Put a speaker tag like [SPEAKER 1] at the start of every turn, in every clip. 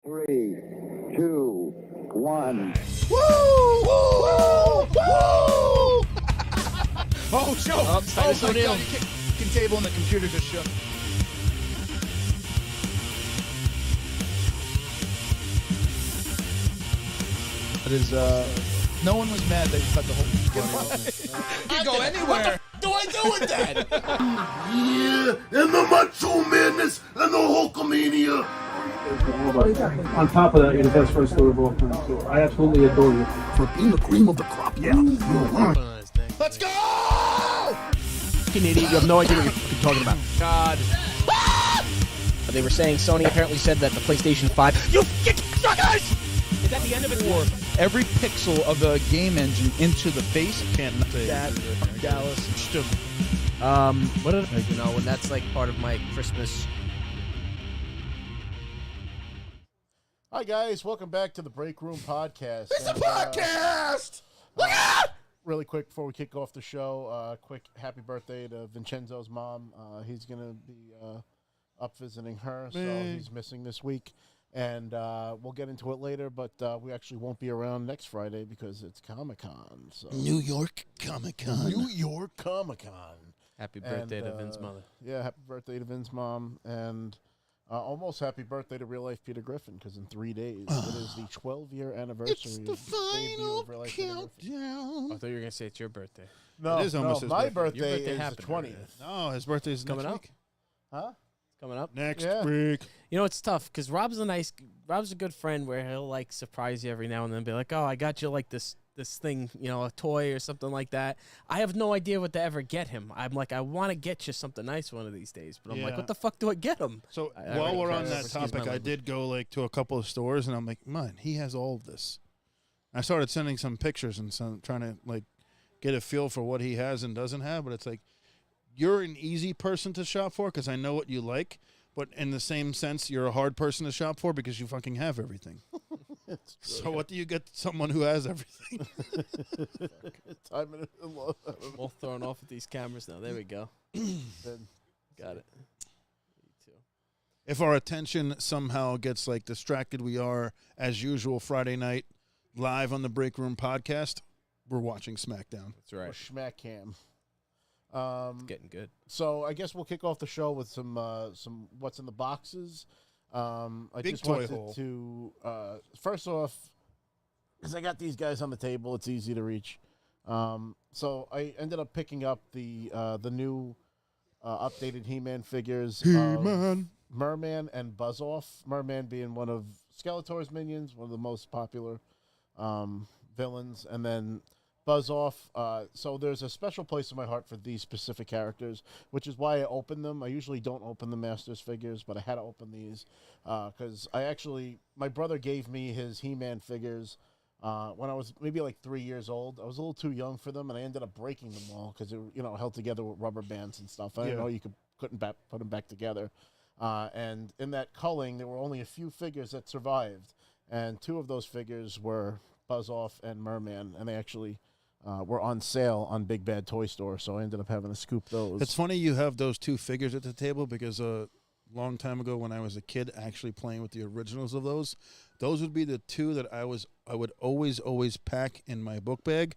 [SPEAKER 1] 3, 2, 1.
[SPEAKER 2] Woo! Woo! Woo! Oh, show!
[SPEAKER 3] Oh, Titus O'Neil.
[SPEAKER 2] Kicking table and the computer just shook. It is, no one was mad that you cut the whole... You go anywhere. What do I do with that?
[SPEAKER 4] Yeah, and the macho madness and the Hulkamania.
[SPEAKER 5] On top of that, you're the best wrestler of all time. So I absolutely adore you.
[SPEAKER 4] For being the cream of the crop, yeah.
[SPEAKER 2] Let's go!
[SPEAKER 3] Fucking idiot, you have no idea what you're fucking talking about. God. They were saying Sony apparently said that the PlayStation 5. You fucking suckers! Is that the end of it?
[SPEAKER 2] Or every pixel of the game engine into the face. Can't say
[SPEAKER 3] that.
[SPEAKER 2] Dallas. Stupid.
[SPEAKER 3] What did you know? And that's like part of my Christmas.
[SPEAKER 6] Hi guys, welcome back to the Break Room Podcast.
[SPEAKER 2] It's a podcast! Look out!
[SPEAKER 6] Really quick before we kick off the show, quick happy birthday to Vincenzo's mom. He's going to be up visiting her, so he's missing this week. And we'll get into it later, but we actually won't be around next Friday because it's Comic-Con. So.
[SPEAKER 4] New York Comic-Con.
[SPEAKER 6] New York Comic-Con.
[SPEAKER 3] Happy birthday to Vin's mother.
[SPEAKER 6] Yeah, happy birthday to Vin's mom. And almost happy birthday to Real Life Peter Griffin, because in 3 days, it is the 12-year anniversary.
[SPEAKER 4] It's the final countdown.
[SPEAKER 3] I thought you were going to say it's your birthday.
[SPEAKER 6] No,
[SPEAKER 2] It is almost his
[SPEAKER 6] my
[SPEAKER 2] birthday.
[SPEAKER 3] Your
[SPEAKER 6] birthday
[SPEAKER 3] birthday
[SPEAKER 6] is the
[SPEAKER 3] happened
[SPEAKER 6] 20th.
[SPEAKER 2] No, his birthday's
[SPEAKER 3] Coming
[SPEAKER 2] next
[SPEAKER 3] up?
[SPEAKER 2] week.
[SPEAKER 6] Huh?
[SPEAKER 3] Coming up.
[SPEAKER 2] Next
[SPEAKER 6] Yeah.
[SPEAKER 2] week.
[SPEAKER 3] You know, it's tough because Rob's a good friend where he'll like surprise you every now and then, be like, "Oh, I got you like this thing, you know, a toy or something like that." I have no idea what to ever get him. I'm like, I want to get you something nice one of these days, but I'm like,
[SPEAKER 2] Yeah.
[SPEAKER 3] what the fuck do I get him?
[SPEAKER 2] So
[SPEAKER 3] I
[SPEAKER 2] while
[SPEAKER 3] already
[SPEAKER 2] we're on
[SPEAKER 3] tried.
[SPEAKER 2] that
[SPEAKER 3] Excuse my
[SPEAKER 2] topic, I
[SPEAKER 3] language.
[SPEAKER 2] did go like to a couple of stores, and I'm like, man, he has all of this. I started sending some pictures and some trying to like get a feel for what he has and doesn't have. But it's like you're an easy person to shop for because I know what you like. But in the same sense, you're a hard person to shop for because you fucking have everything. So what do you get someone who has everything?
[SPEAKER 3] Both thrown off at these cameras now. There we go. Got it. Me too.
[SPEAKER 2] If our attention somehow gets like distracted, we are, as usual, Friday night live on the Break Room Podcast. We're watching Smackdown.
[SPEAKER 3] That's right.
[SPEAKER 6] Or Schmack Cam.
[SPEAKER 3] It's getting good.
[SPEAKER 6] So I guess we'll kick off the show with some what's in the boxes. I
[SPEAKER 2] Big
[SPEAKER 6] just
[SPEAKER 2] toy
[SPEAKER 6] wanted
[SPEAKER 2] hole.
[SPEAKER 6] to first off, because I got these guys on the table, it's easy to reach. So I ended up picking up the new updated He-Man figures
[SPEAKER 2] He-Man.
[SPEAKER 6] of Merman and Buzz-Off. Merman being one of Skeletor's minions, one of the most popular villains, and then Buzz-Off. So there's a special place in my heart for these specific characters, which is why I opened them. I usually don't open the Masters figures, but I had to open these because my brother gave me his He-Man figures when I was maybe like 3 years old. I was a little too young for them, and I ended up breaking them all because they were, held together with rubber bands and stuff. I didn't know you couldn't put them back together. And in that culling, there were only a few figures that survived, and 2 of those figures were Buzz-Off and Merman, and they actually were on sale on Big Bad Toy Store, so I ended up having to scoop those.
[SPEAKER 2] It's funny you have those 2 figures at the table because a long time ago when I was a kid actually playing with the originals of those would be the 2 that I would always pack in my book bag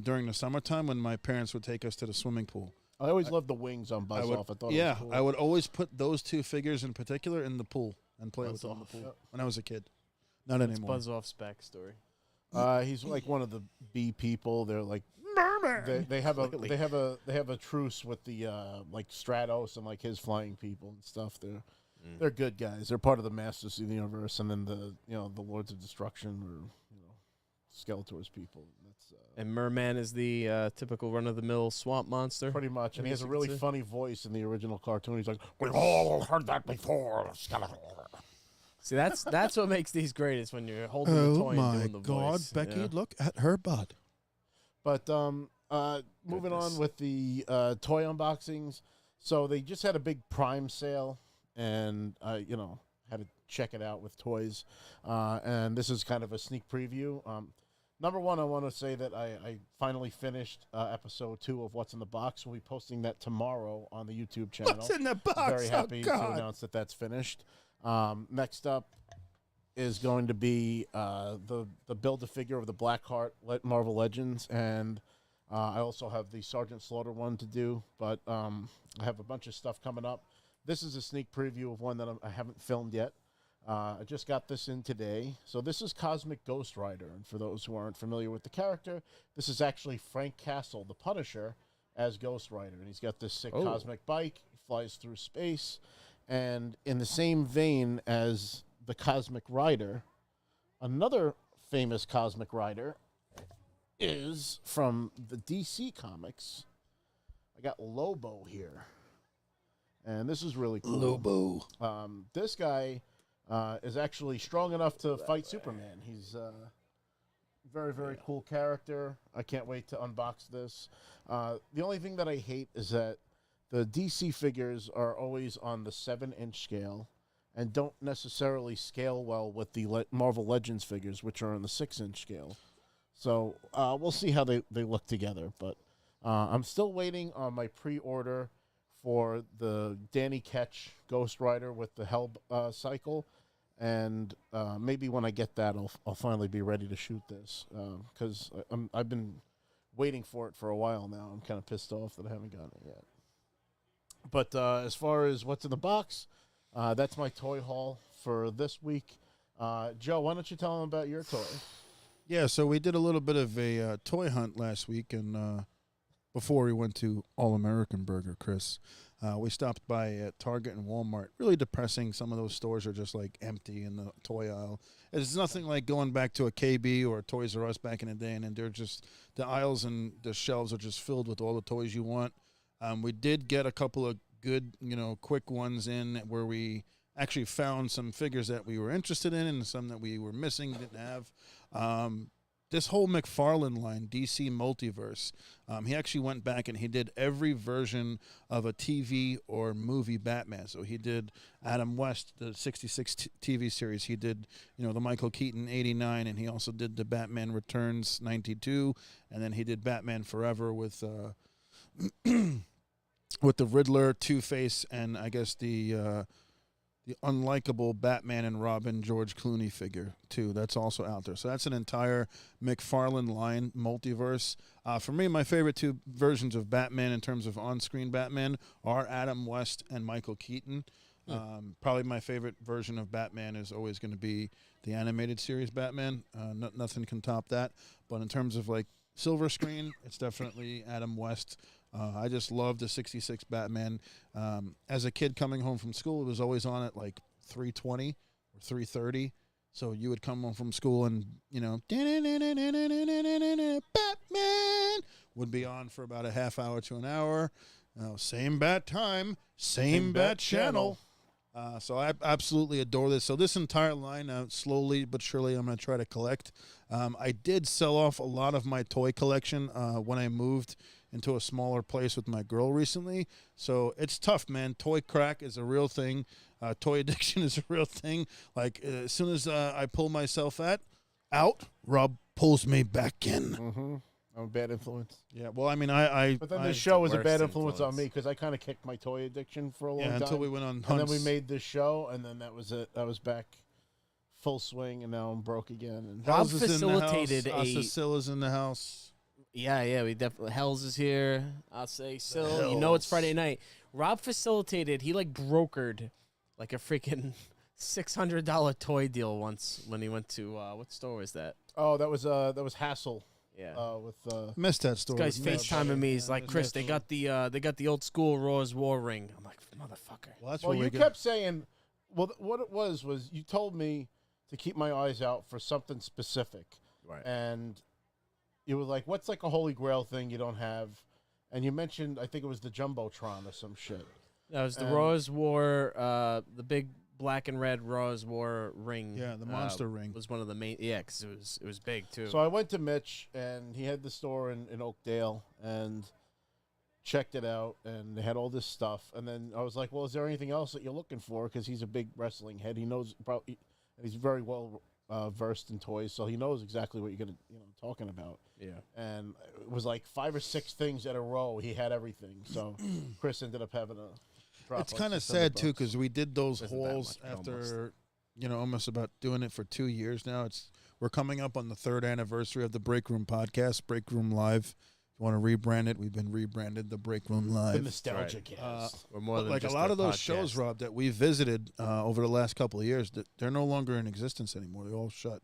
[SPEAKER 2] during the summertime when my parents would take us to the swimming pool.
[SPEAKER 6] I always loved the wings on Buzz-Off. I thought it was cool.
[SPEAKER 2] I would always put those 2 figures in particular in the pool and play with them in the pool when I was a kid. Not
[SPEAKER 3] That's
[SPEAKER 2] anymore.
[SPEAKER 3] Buzz-Off's backstory.
[SPEAKER 6] He's like one of the B people. They're like they have a truce with the like Stratos and like his flying people and stuff. They're good guys. They're part of the Masters of the Universe, and then the Lords of Destruction or Skeletor's people. That's
[SPEAKER 3] And Merman is the typical run-of-the-mill swamp monster.
[SPEAKER 6] pretty much. And he has a
[SPEAKER 3] Guess you
[SPEAKER 6] really
[SPEAKER 3] could say.
[SPEAKER 6] funny voice in the original cartoon. He's like, "We've all heard that before, Skeletor."
[SPEAKER 3] See, that's what makes these great is when you're holding the toy and doing the voice.
[SPEAKER 2] Becky,
[SPEAKER 3] Yeah.
[SPEAKER 2] look at her butt.
[SPEAKER 6] But moving on with the toy unboxings. So they just had a big Prime sale, and I, had to check it out with toys. And this is kind of a sneak preview. Number one, I want to say that I finally finished episode 2 of What's in the Box. We'll be posting that tomorrow on the YouTube channel.
[SPEAKER 2] What's in the box?
[SPEAKER 6] Very happy
[SPEAKER 2] Oh,
[SPEAKER 6] to
[SPEAKER 2] God.
[SPEAKER 6] announce that that's finished. Next up, is going to be the Build-A-Figure of the Blackheart Marvel Legends, and I also have the Sergeant Slaughter one to do, but I have a bunch of stuff coming up. This is a sneak preview of one that I haven't filmed yet. I just got this in today. So this is Cosmic Ghost Rider, and for those who aren't familiar with the character, this is actually Frank Castle, the Punisher, as Ghost Rider, and he's got this sick cosmic bike. He flies through space, and in the same vein as the Cosmic Rider, another famous Cosmic Rider is from the DC Comics. I got Lobo here, and this is really cool.
[SPEAKER 2] Lobo.
[SPEAKER 6] This guy is actually strong enough to fight Superman. He's very, very cool character. I can't wait to unbox this. The only thing that I hate is that the DC figures are always on the 7-inch scale and don't necessarily scale well with the Marvel Legends figures, which are on the 6-inch scale. So we'll see how they look together. But I'm still waiting on my pre-order for the Danny Ketch Ghost Rider with the Hell cycle. And maybe when I get that, I'll finally be ready to shoot this. Because I've been waiting for it for a while now. I'm kind of pissed off that I haven't gotten it yet. But as far as what's in the box, that's my toy haul for this week. Joe, why don't you tell them about your toy?
[SPEAKER 2] Yeah, so we did a little bit of a toy hunt last week, and before we went to All American Burger, Chris, we stopped by at Target and Walmart. Really depressing. Some of those stores are just like empty in the toy aisle. It's nothing like going back to a KB or a Toys R Us back in the day, and they're just the aisles and the shelves are just filled with all the toys you want. We did get a couple of good, quick ones in where we actually found some figures that we were interested in and some that we were missing, didn't have. This whole McFarlane line, DC Multiverse, he actually went back and he did every version of a TV or movie Batman. So he did Adam West, the 66 TV series. He did, the Michael Keaton 89, and he also did the Batman Returns 92, and then he did Batman Forever with with the Riddler, Two-Face, and I guess the unlikable Batman and Robin George Clooney figure, too. That's also out there. So that's an entire McFarlane line, multiverse. For me, my favorite two versions of Batman in terms of on-screen Batman are Adam West and Michael Keaton. Probably my favorite version of Batman is always going to be the animated series Batman. Nothing can top that. But in terms of, silver screen, it's definitely Adam West. I just love the 66 Batman. As a kid coming home from school, it was always on at 3:20 or 3:30. So you would come home from school and, Batman would be on for about a half hour to an hour. Same bat time, same bat channel. So I absolutely adore this. So this entire line, slowly but surely, I'm going to try to collect. I did sell off a lot of my toy collection when I moved into a smaller place with my girl recently. So it's tough, man. Toy crack is a real thing. Toy addiction is a real thing. As soon as I pull myself out, Rob pulls me back in.
[SPEAKER 6] Mm-hmm. I'm a bad influence.
[SPEAKER 2] Yeah, well, I mean, I
[SPEAKER 6] But then this show was a bad influence on me because I kind of kicked my toy addiction for a long time.
[SPEAKER 2] until we went on hunts.
[SPEAKER 6] And then we made this show, and then that was it. I was back full swing, and now I'm broke again. And
[SPEAKER 3] Rob
[SPEAKER 2] Hells is in the
[SPEAKER 3] facilitated
[SPEAKER 2] house. Cecilla's in the house.
[SPEAKER 3] Yeah, we definitely. Hells is here. I'll say Sil. It's Friday night. Rob facilitated. He brokered a freaking $600 toy deal once when he went to what store was that?
[SPEAKER 6] Oh, that was Hassel.
[SPEAKER 3] Yeah.
[SPEAKER 2] Missed that story.
[SPEAKER 3] This guy's FaceTiming me. He's like, Chris, they got the old school Raw's War ring. I'm like, motherfucker.
[SPEAKER 2] Well, that's
[SPEAKER 6] Well,
[SPEAKER 2] where
[SPEAKER 6] you kept saying, what it was you told me to keep my eyes out for something specific.
[SPEAKER 3] Right.
[SPEAKER 6] And you were like, what's a Holy Grail thing you don't have? And you mentioned, I think it was the Jumbotron or some shit.
[SPEAKER 3] That was the Raw's War, the big black and red Raw's War ring.
[SPEAKER 2] Yeah, the monster ring.
[SPEAKER 3] Was one of the main, because it was big, too.
[SPEAKER 6] So I went to Mitch, and he had the store in Oakdale, and checked it out, and they had all this stuff. And then I was like, well, is there anything else that you're looking for? Because he's a big wrestling head. He knows, probably, he's very well versed in toys, so he knows exactly what you're gonna, talking about.
[SPEAKER 3] Yeah.
[SPEAKER 6] And it was 5 or 6 things in a row. He had everything. So Chris ended up having a drop.
[SPEAKER 2] It's kind of sad too because we did those hauls after almost about doing it for 2 years now. We're coming up on the 3rd anniversary of the Break Room podcast, Break Room Live. If you want to rebrand it, we've been rebranded the Break Room Live.
[SPEAKER 6] The nostalgia cast.
[SPEAKER 3] We're more
[SPEAKER 2] But
[SPEAKER 3] than
[SPEAKER 2] like a
[SPEAKER 3] just
[SPEAKER 2] lot of those
[SPEAKER 3] podcast.
[SPEAKER 2] shows, Rob, that we visited over the last couple of years, they're no longer in existence anymore. They're all shut.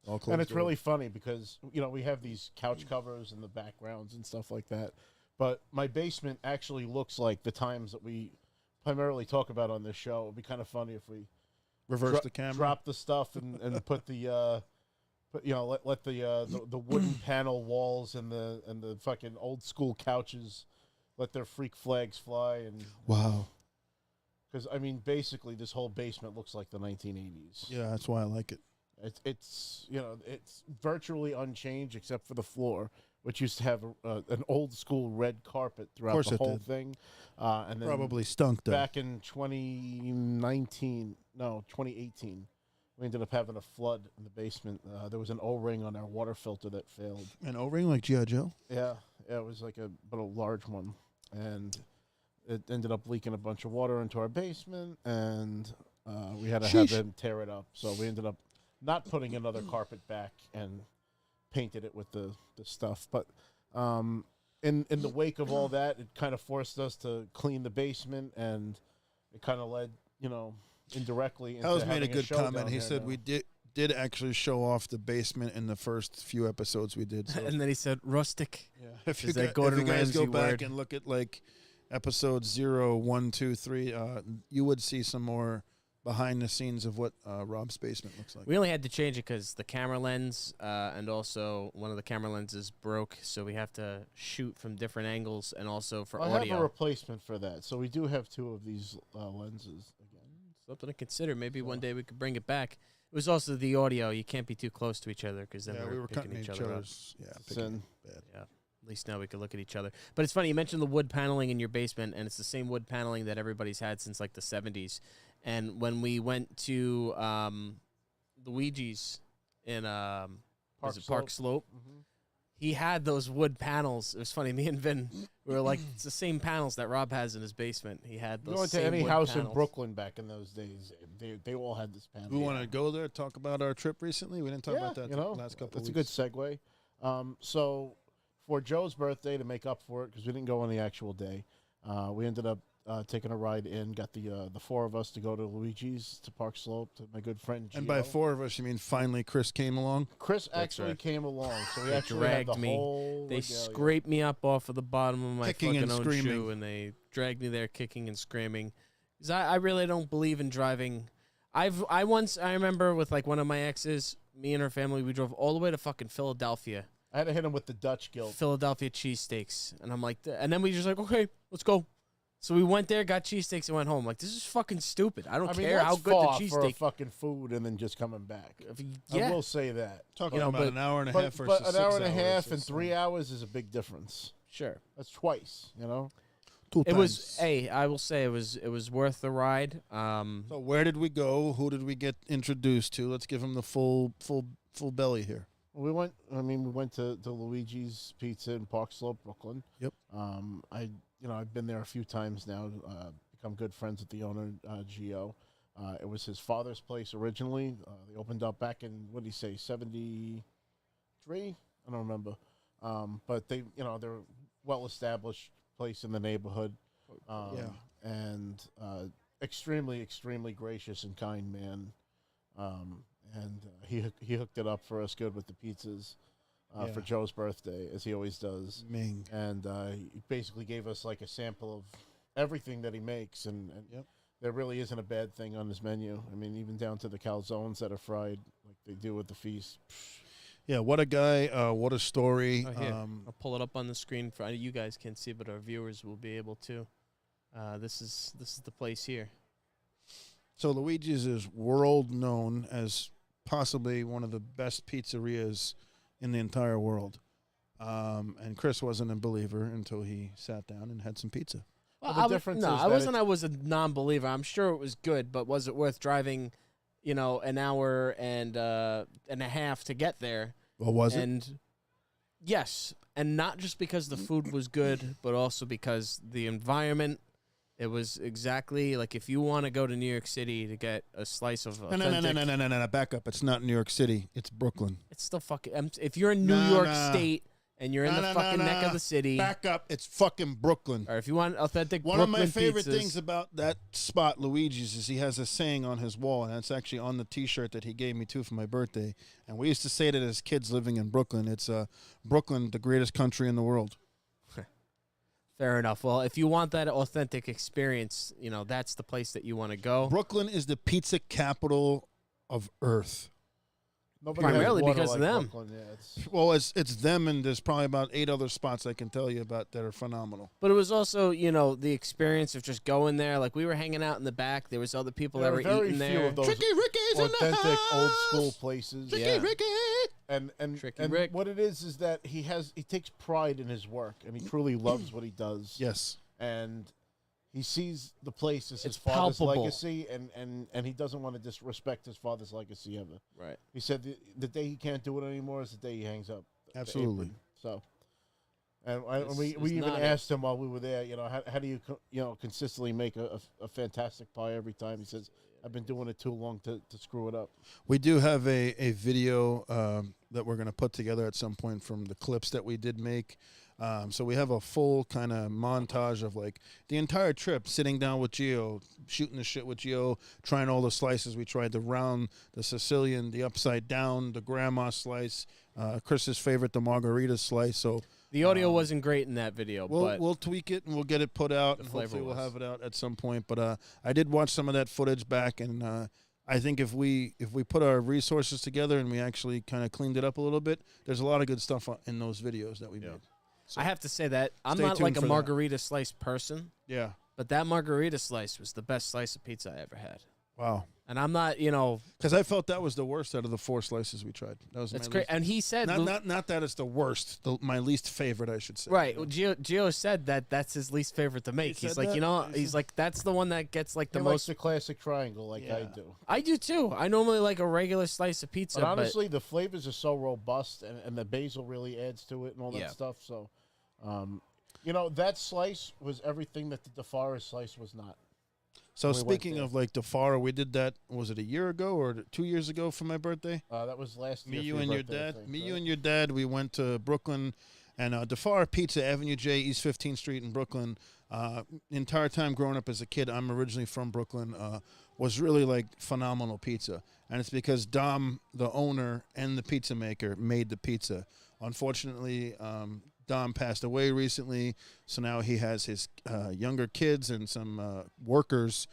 [SPEAKER 2] All closed.
[SPEAKER 6] And it's really funny because, we have these couch covers and the backgrounds and stuff like that. But my basement actually looks like the times that we primarily talk about on this show. It would be kind of funny if we
[SPEAKER 2] reverse the camera.
[SPEAKER 6] drop the stuff and put the let the wooden panel walls and the fucking old school couches let their freak flags fly. And
[SPEAKER 2] Wow.
[SPEAKER 6] because basically this whole basement looks like the 1980s.
[SPEAKER 2] Yeah, that's why I like it.
[SPEAKER 6] It's virtually unchanged except for the floor, which used to have an old school red carpet throughout the whole thing. And then
[SPEAKER 2] Probably stunk though.
[SPEAKER 6] back in 2018, we ended up having a flood in the basement. There was an O-ring on our water filter that failed.
[SPEAKER 2] An O-ring like G.I. Joe?
[SPEAKER 6] Yeah, it was like a large one, and it ended up leaking a bunch of water into our basement, and we had to have them tear it up. So we ended up not putting another carpet back and painted it with the stuff. But in the wake of all that, it kind of forced us to clean the basement, and it kind of led, indirectly into
[SPEAKER 2] Ellis made a
[SPEAKER 6] having
[SPEAKER 2] good
[SPEAKER 6] show
[SPEAKER 2] comment.
[SPEAKER 6] down
[SPEAKER 2] He
[SPEAKER 6] there
[SPEAKER 2] said
[SPEAKER 6] now.
[SPEAKER 2] we did actually show off the basement in the first few episodes we did. So
[SPEAKER 3] And then he said rustic.
[SPEAKER 2] yeah. If you,
[SPEAKER 3] Is that
[SPEAKER 2] if
[SPEAKER 3] Gordon
[SPEAKER 2] you guys go
[SPEAKER 3] Ramsay
[SPEAKER 2] back
[SPEAKER 3] word?
[SPEAKER 2] and look at like episodes 0, 1, 2, 3, you would see some more behind the scenes of what Rob's basement looks like.
[SPEAKER 3] We only had to change it because the camera lens and also one of the camera lenses broke, so we have to shoot from different angles and also for
[SPEAKER 6] I
[SPEAKER 3] audio.
[SPEAKER 6] have a replacement for that, so we do have 2 of these lenses again.
[SPEAKER 3] Something to consider. Maybe one day we could bring it back. It was also the audio. You can't be too close to each other because then
[SPEAKER 2] Yeah,
[SPEAKER 3] we were
[SPEAKER 2] cutting
[SPEAKER 3] picking
[SPEAKER 2] each
[SPEAKER 3] other up.
[SPEAKER 2] other's. Yeah,
[SPEAKER 6] Sin.
[SPEAKER 2] picking bad.
[SPEAKER 3] Yeah. At least now we can look at each other. But it's funny, you mentioned the wood paneling in your basement, and it's the same wood paneling that everybody's had since like the 70s. And when we went to Luigi's in Park Slope, he had those wood panels. It was funny. Me and Vin, we were like, it's the same panels that Rob has in his basement. He had those
[SPEAKER 6] Going to
[SPEAKER 3] same
[SPEAKER 6] any
[SPEAKER 3] wood
[SPEAKER 6] house
[SPEAKER 3] panels.
[SPEAKER 6] in Brooklyn back in those days, they all had this panel.
[SPEAKER 2] We want to go there, talk about our trip recently. We didn't talk about that the last couple
[SPEAKER 6] That's
[SPEAKER 2] of
[SPEAKER 6] a
[SPEAKER 2] weeks.
[SPEAKER 6] good segue. So for Joe's birthday, to make up for it, because we didn't go on the actual day, we ended up taking a ride in, got the 4 of us to go to Luigi's to Park Slope to my good friend Gio.
[SPEAKER 2] And by 4 of us, you mean finally Chris came along?
[SPEAKER 6] Chris actually
[SPEAKER 3] right.
[SPEAKER 6] came along, so we
[SPEAKER 3] They
[SPEAKER 6] actually had the
[SPEAKER 3] dragged me.
[SPEAKER 6] whole
[SPEAKER 3] They
[SPEAKER 6] regalia.
[SPEAKER 3] scraped me up off of the bottom of my
[SPEAKER 2] Kicking
[SPEAKER 3] fucking
[SPEAKER 2] and
[SPEAKER 3] own
[SPEAKER 2] screaming.
[SPEAKER 3] shoe, and they dragged me there kicking and screaming. 'Cause I really don't believe in driving. I remember with like one of my exes, me and her family, we drove all the way to fucking Philadelphia.
[SPEAKER 6] I had to hit him with the Dutch guilt.
[SPEAKER 3] Philadelphia cheesesteaks. And I'm like, and then we just like, okay, let's go. So we went there, got cheesesteaks, and went home. Like, this is fucking stupid. I don't care
[SPEAKER 6] that's
[SPEAKER 3] how good the
[SPEAKER 6] far for
[SPEAKER 3] cheesesteak.
[SPEAKER 6] fucking food and then just coming back.
[SPEAKER 3] Yeah.
[SPEAKER 6] I will say that.
[SPEAKER 2] Talking
[SPEAKER 3] You know,
[SPEAKER 2] about
[SPEAKER 3] but-
[SPEAKER 2] an hour and a
[SPEAKER 6] But,
[SPEAKER 2] half versus
[SPEAKER 6] but an
[SPEAKER 2] 6
[SPEAKER 6] hour and a
[SPEAKER 2] hours
[SPEAKER 6] half and
[SPEAKER 2] is,
[SPEAKER 6] 3 hours is a big difference.
[SPEAKER 3] Sure.
[SPEAKER 6] That's twice, you know?
[SPEAKER 2] 2
[SPEAKER 3] It was,
[SPEAKER 2] times.
[SPEAKER 3] hey, I will say it was worth the ride.
[SPEAKER 2] So where did we go? Who did we get introduced to? Let's give him the full belly here.
[SPEAKER 6] We went to Luigi's Pizza in Park Slope, Brooklyn.
[SPEAKER 2] Yep.
[SPEAKER 6] I've been there a few times now, become good friends with the owner, Gio. It was his father's place originally. They opened up back in, what did he say, 73? I don't remember. But they're a well-established place in the neighborhood. And extremely, extremely gracious and kind man. He hooked it up for us good with the pizzas for Joe's birthday, as he always does.
[SPEAKER 2] Ming.
[SPEAKER 6] And he basically gave us like a sample of everything that he makes, and
[SPEAKER 2] Yep.
[SPEAKER 6] there really isn't a bad thing on his menu. I mean, even down to the calzones that are fried like they do with the feast.
[SPEAKER 2] Yeah, what a guy. What a story.
[SPEAKER 3] Oh, here. I'll pull it up on the screen for you guys can't see, but our viewers will be able to. This is the place here.
[SPEAKER 2] So Luigi's is world known as possibly one of the best pizzerias in the entire world. And Chris wasn't a believer until he sat down and had some pizza.
[SPEAKER 6] Well, the difference is
[SPEAKER 3] I
[SPEAKER 6] that
[SPEAKER 3] wasn't. I was a non-believer. I'm sure it was good, but was it worth driving, an hour and a half to get there?
[SPEAKER 2] Well, was it?
[SPEAKER 3] And yes, and not just because the food was good, but also because the environment It was exactly like if you want to go to New York City to get a slice of
[SPEAKER 2] No,
[SPEAKER 3] authentic,
[SPEAKER 2] no. Back up. It's not New York City. It's Brooklyn.
[SPEAKER 3] it's still fucking. If you're in New
[SPEAKER 2] No,
[SPEAKER 3] York
[SPEAKER 2] no.
[SPEAKER 3] State and you're in the fucking neck of the city,
[SPEAKER 2] Back up. It's fucking Brooklyn.
[SPEAKER 3] or if you want authentic
[SPEAKER 2] One
[SPEAKER 3] Brooklyn
[SPEAKER 2] of my favorite
[SPEAKER 3] pizzas,
[SPEAKER 2] things about that spot, Luigi's, is he has a saying on his wall, and it's actually on the T-shirt that he gave me too for my birthday. And we used to say that as kids living in Brooklyn. It's Brooklyn, the greatest country in the world.
[SPEAKER 3] fair enough. Well, if you want that authentic experience, that's the place that you want to go.
[SPEAKER 2] Brooklyn is the pizza capital of Earth.
[SPEAKER 6] Nobody has
[SPEAKER 3] Primarily
[SPEAKER 6] water
[SPEAKER 3] because of
[SPEAKER 6] like
[SPEAKER 3] them.
[SPEAKER 6] Brooklyn, yeah, it's-
[SPEAKER 2] Well, it's them, and there's probably about 8 other spots I can tell you about that are phenomenal.
[SPEAKER 3] But it was also, the experience of just going there. Like we were hanging out in the back. There was other people
[SPEAKER 6] There
[SPEAKER 3] that
[SPEAKER 6] are
[SPEAKER 3] were
[SPEAKER 6] very
[SPEAKER 3] eating
[SPEAKER 6] few
[SPEAKER 3] there.
[SPEAKER 6] of those
[SPEAKER 2] Tricky Ricky's in the
[SPEAKER 6] authentic old
[SPEAKER 2] house.
[SPEAKER 6] school places.
[SPEAKER 2] Tricky
[SPEAKER 3] Yeah.
[SPEAKER 2] Ricky.
[SPEAKER 6] And
[SPEAKER 3] Tricky Rick.
[SPEAKER 6] what it is that he takes pride in his work, and he truly loves what he does.
[SPEAKER 2] Yes.
[SPEAKER 6] And he sees the place as his
[SPEAKER 3] It's
[SPEAKER 6] father's
[SPEAKER 3] palpable.
[SPEAKER 6] legacy, and he doesn't want to disrespect his father's legacy ever.
[SPEAKER 3] Right.
[SPEAKER 6] He said the day he can't do it anymore is the day he hangs up. the
[SPEAKER 2] Absolutely.
[SPEAKER 6] apron. So, and
[SPEAKER 3] It's
[SPEAKER 6] we even
[SPEAKER 3] not
[SPEAKER 6] asked him while we were there, how do you consistently make a fantastic pie every time? He says, I've been doing it too long to screw it up.
[SPEAKER 2] We do have a video that we're going to put together at some point from the clips that we did make. So we have a full kind of montage of like the entire trip, sitting down with Gio, shooting the shit with Gio, trying all the slices. We tried the round, the Sicilian, the upside down, the grandma slice, Chris's favorite, the margarita slice. So
[SPEAKER 3] The audio wasn't great in that video, but
[SPEAKER 2] we'll tweak it and we'll get it put out,
[SPEAKER 3] the
[SPEAKER 2] and
[SPEAKER 3] flavor
[SPEAKER 2] hopefully we'll
[SPEAKER 3] was.
[SPEAKER 2] have it out at some point. But I did watch some of that footage back, and I think if we put our resources together and we actually kind of cleaned it up a little bit, there's a lot of good stuff in those videos that we made.
[SPEAKER 3] I have to say that I'm
[SPEAKER 2] Stay
[SPEAKER 3] not
[SPEAKER 2] tuned
[SPEAKER 3] like a
[SPEAKER 2] for that.
[SPEAKER 3] margarita slice person,
[SPEAKER 2] Yeah.
[SPEAKER 3] but that margarita slice was the best slice of pizza I ever had.
[SPEAKER 2] Wow.
[SPEAKER 3] And I'm not,
[SPEAKER 2] Because I felt that was the worst out of the 4 slices we tried. That was
[SPEAKER 3] it's
[SPEAKER 2] my
[SPEAKER 3] great.
[SPEAKER 2] least-
[SPEAKER 3] And he said,
[SPEAKER 2] Not that it's the worst. My least favorite, I should say.
[SPEAKER 3] right? Well, Gio said that's his least favorite to make. He's
[SPEAKER 2] said
[SPEAKER 3] like,
[SPEAKER 2] that?
[SPEAKER 3] he's like, that's the one that gets like the
[SPEAKER 6] He likes
[SPEAKER 3] most.
[SPEAKER 6] the classic triangle like I
[SPEAKER 2] Yeah.
[SPEAKER 6] do.
[SPEAKER 3] I do too. I normally like a regular slice of pizza,
[SPEAKER 6] But honestly, the flavors are so robust, and the basil really adds to it and all that
[SPEAKER 3] Yeah.
[SPEAKER 6] stuff. So, that slice was everything that the DeForest slice was not.
[SPEAKER 2] So
[SPEAKER 6] We went
[SPEAKER 2] speaking
[SPEAKER 6] there.
[SPEAKER 2] of like Defara, we did that. Was it a year ago or 2 years ago for my birthday?
[SPEAKER 6] That was last year.
[SPEAKER 2] Me,
[SPEAKER 6] for
[SPEAKER 2] you, and your
[SPEAKER 6] birthday, I
[SPEAKER 2] dad.
[SPEAKER 6] think,
[SPEAKER 2] Me,
[SPEAKER 6] right?
[SPEAKER 2] you, and your dad. We went to Brooklyn, and Defara Pizza, Avenue J, East 15th Street in Brooklyn. The entire time growing up as a kid, I'm originally from Brooklyn. Was really like phenomenal pizza, and it's because Dom, the owner and the pizza maker, made the pizza. Unfortunately, Dom passed away recently, so now he has his younger kids and some workers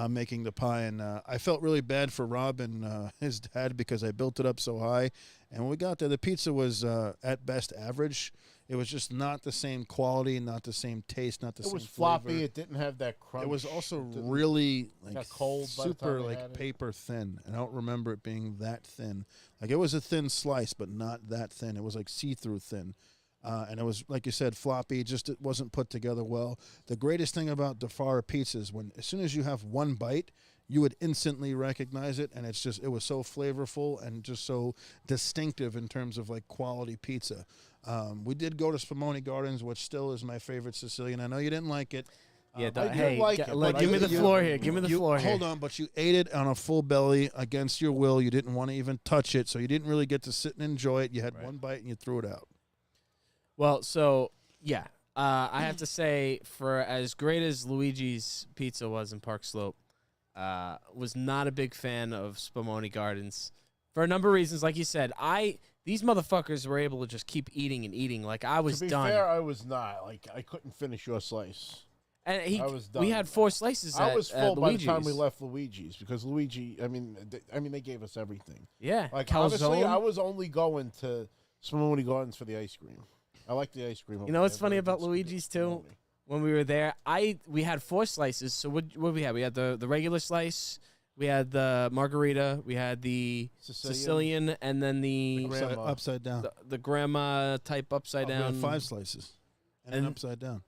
[SPEAKER 2] making the pie. And I felt really bad for Rob and his dad because I built it up so high. And when we got there, the pizza was at best average. It was just not the same quality, not the same taste, not the
[SPEAKER 6] It
[SPEAKER 2] same
[SPEAKER 6] was floppy.
[SPEAKER 2] flavor.
[SPEAKER 6] It didn't have that crunch.
[SPEAKER 2] It was also
[SPEAKER 6] It didn't-
[SPEAKER 2] really like
[SPEAKER 6] got cold by the time
[SPEAKER 2] super
[SPEAKER 6] they
[SPEAKER 2] like
[SPEAKER 6] had it.
[SPEAKER 2] paper thin. I don't remember it being that thin. Like it was a thin slice, but not that thin. It was like see-through thin. And it was, like you said, floppy. Just it wasn't put together well. The greatest thing about Defara pizza is when, as soon as you have one bite, you would instantly recognize it, and it was so flavorful and just so distinctive in terms of like quality pizza. We did go to Spumoni Gardens, which still is my favorite Sicilian. I know you didn't like it.
[SPEAKER 3] yeah.
[SPEAKER 6] I did
[SPEAKER 3] Hey,
[SPEAKER 6] like it, but
[SPEAKER 3] give me the
[SPEAKER 2] you-
[SPEAKER 3] floor here. Give me the floor here.
[SPEAKER 2] Hold on, but you ate it on a full belly against your will. You didn't want to even touch it, so you didn't really get to sit and enjoy it. You had one bite and you threw it out.
[SPEAKER 3] Well, so yeah, I have to say, for as great as Luigi's Pizza was in Park Slope, was not a big fan of Spumoni Gardens for a number of reasons. Like you said, these motherfuckers were able to just keep eating and eating. Like I was
[SPEAKER 6] To be
[SPEAKER 3] done,
[SPEAKER 6] fair, I was not. Like I couldn't finish your slice.
[SPEAKER 3] and
[SPEAKER 6] I was
[SPEAKER 3] we
[SPEAKER 6] done.
[SPEAKER 3] had 4 slices.
[SPEAKER 6] I
[SPEAKER 3] at,
[SPEAKER 6] was
[SPEAKER 3] at
[SPEAKER 6] full by the time we
[SPEAKER 3] Luigi's.
[SPEAKER 6] left Luigi's because Luigi. I mean, they gave us everything.
[SPEAKER 3] Yeah,
[SPEAKER 6] Like
[SPEAKER 3] calzone.
[SPEAKER 6] honestly, I was only going to Spumoni Gardens for the ice cream. I like the ice cream.
[SPEAKER 3] You know what's funny about Luigi's too? When we were there, we had 4 slices. So what we had? We had the regular slice, we had the margarita, we had the Sicilian, and then the
[SPEAKER 6] Grandma.
[SPEAKER 2] Upside down.
[SPEAKER 3] the grandma type upside
[SPEAKER 2] We
[SPEAKER 3] down.
[SPEAKER 2] had 5 slices and an
[SPEAKER 3] And-
[SPEAKER 2] upside down.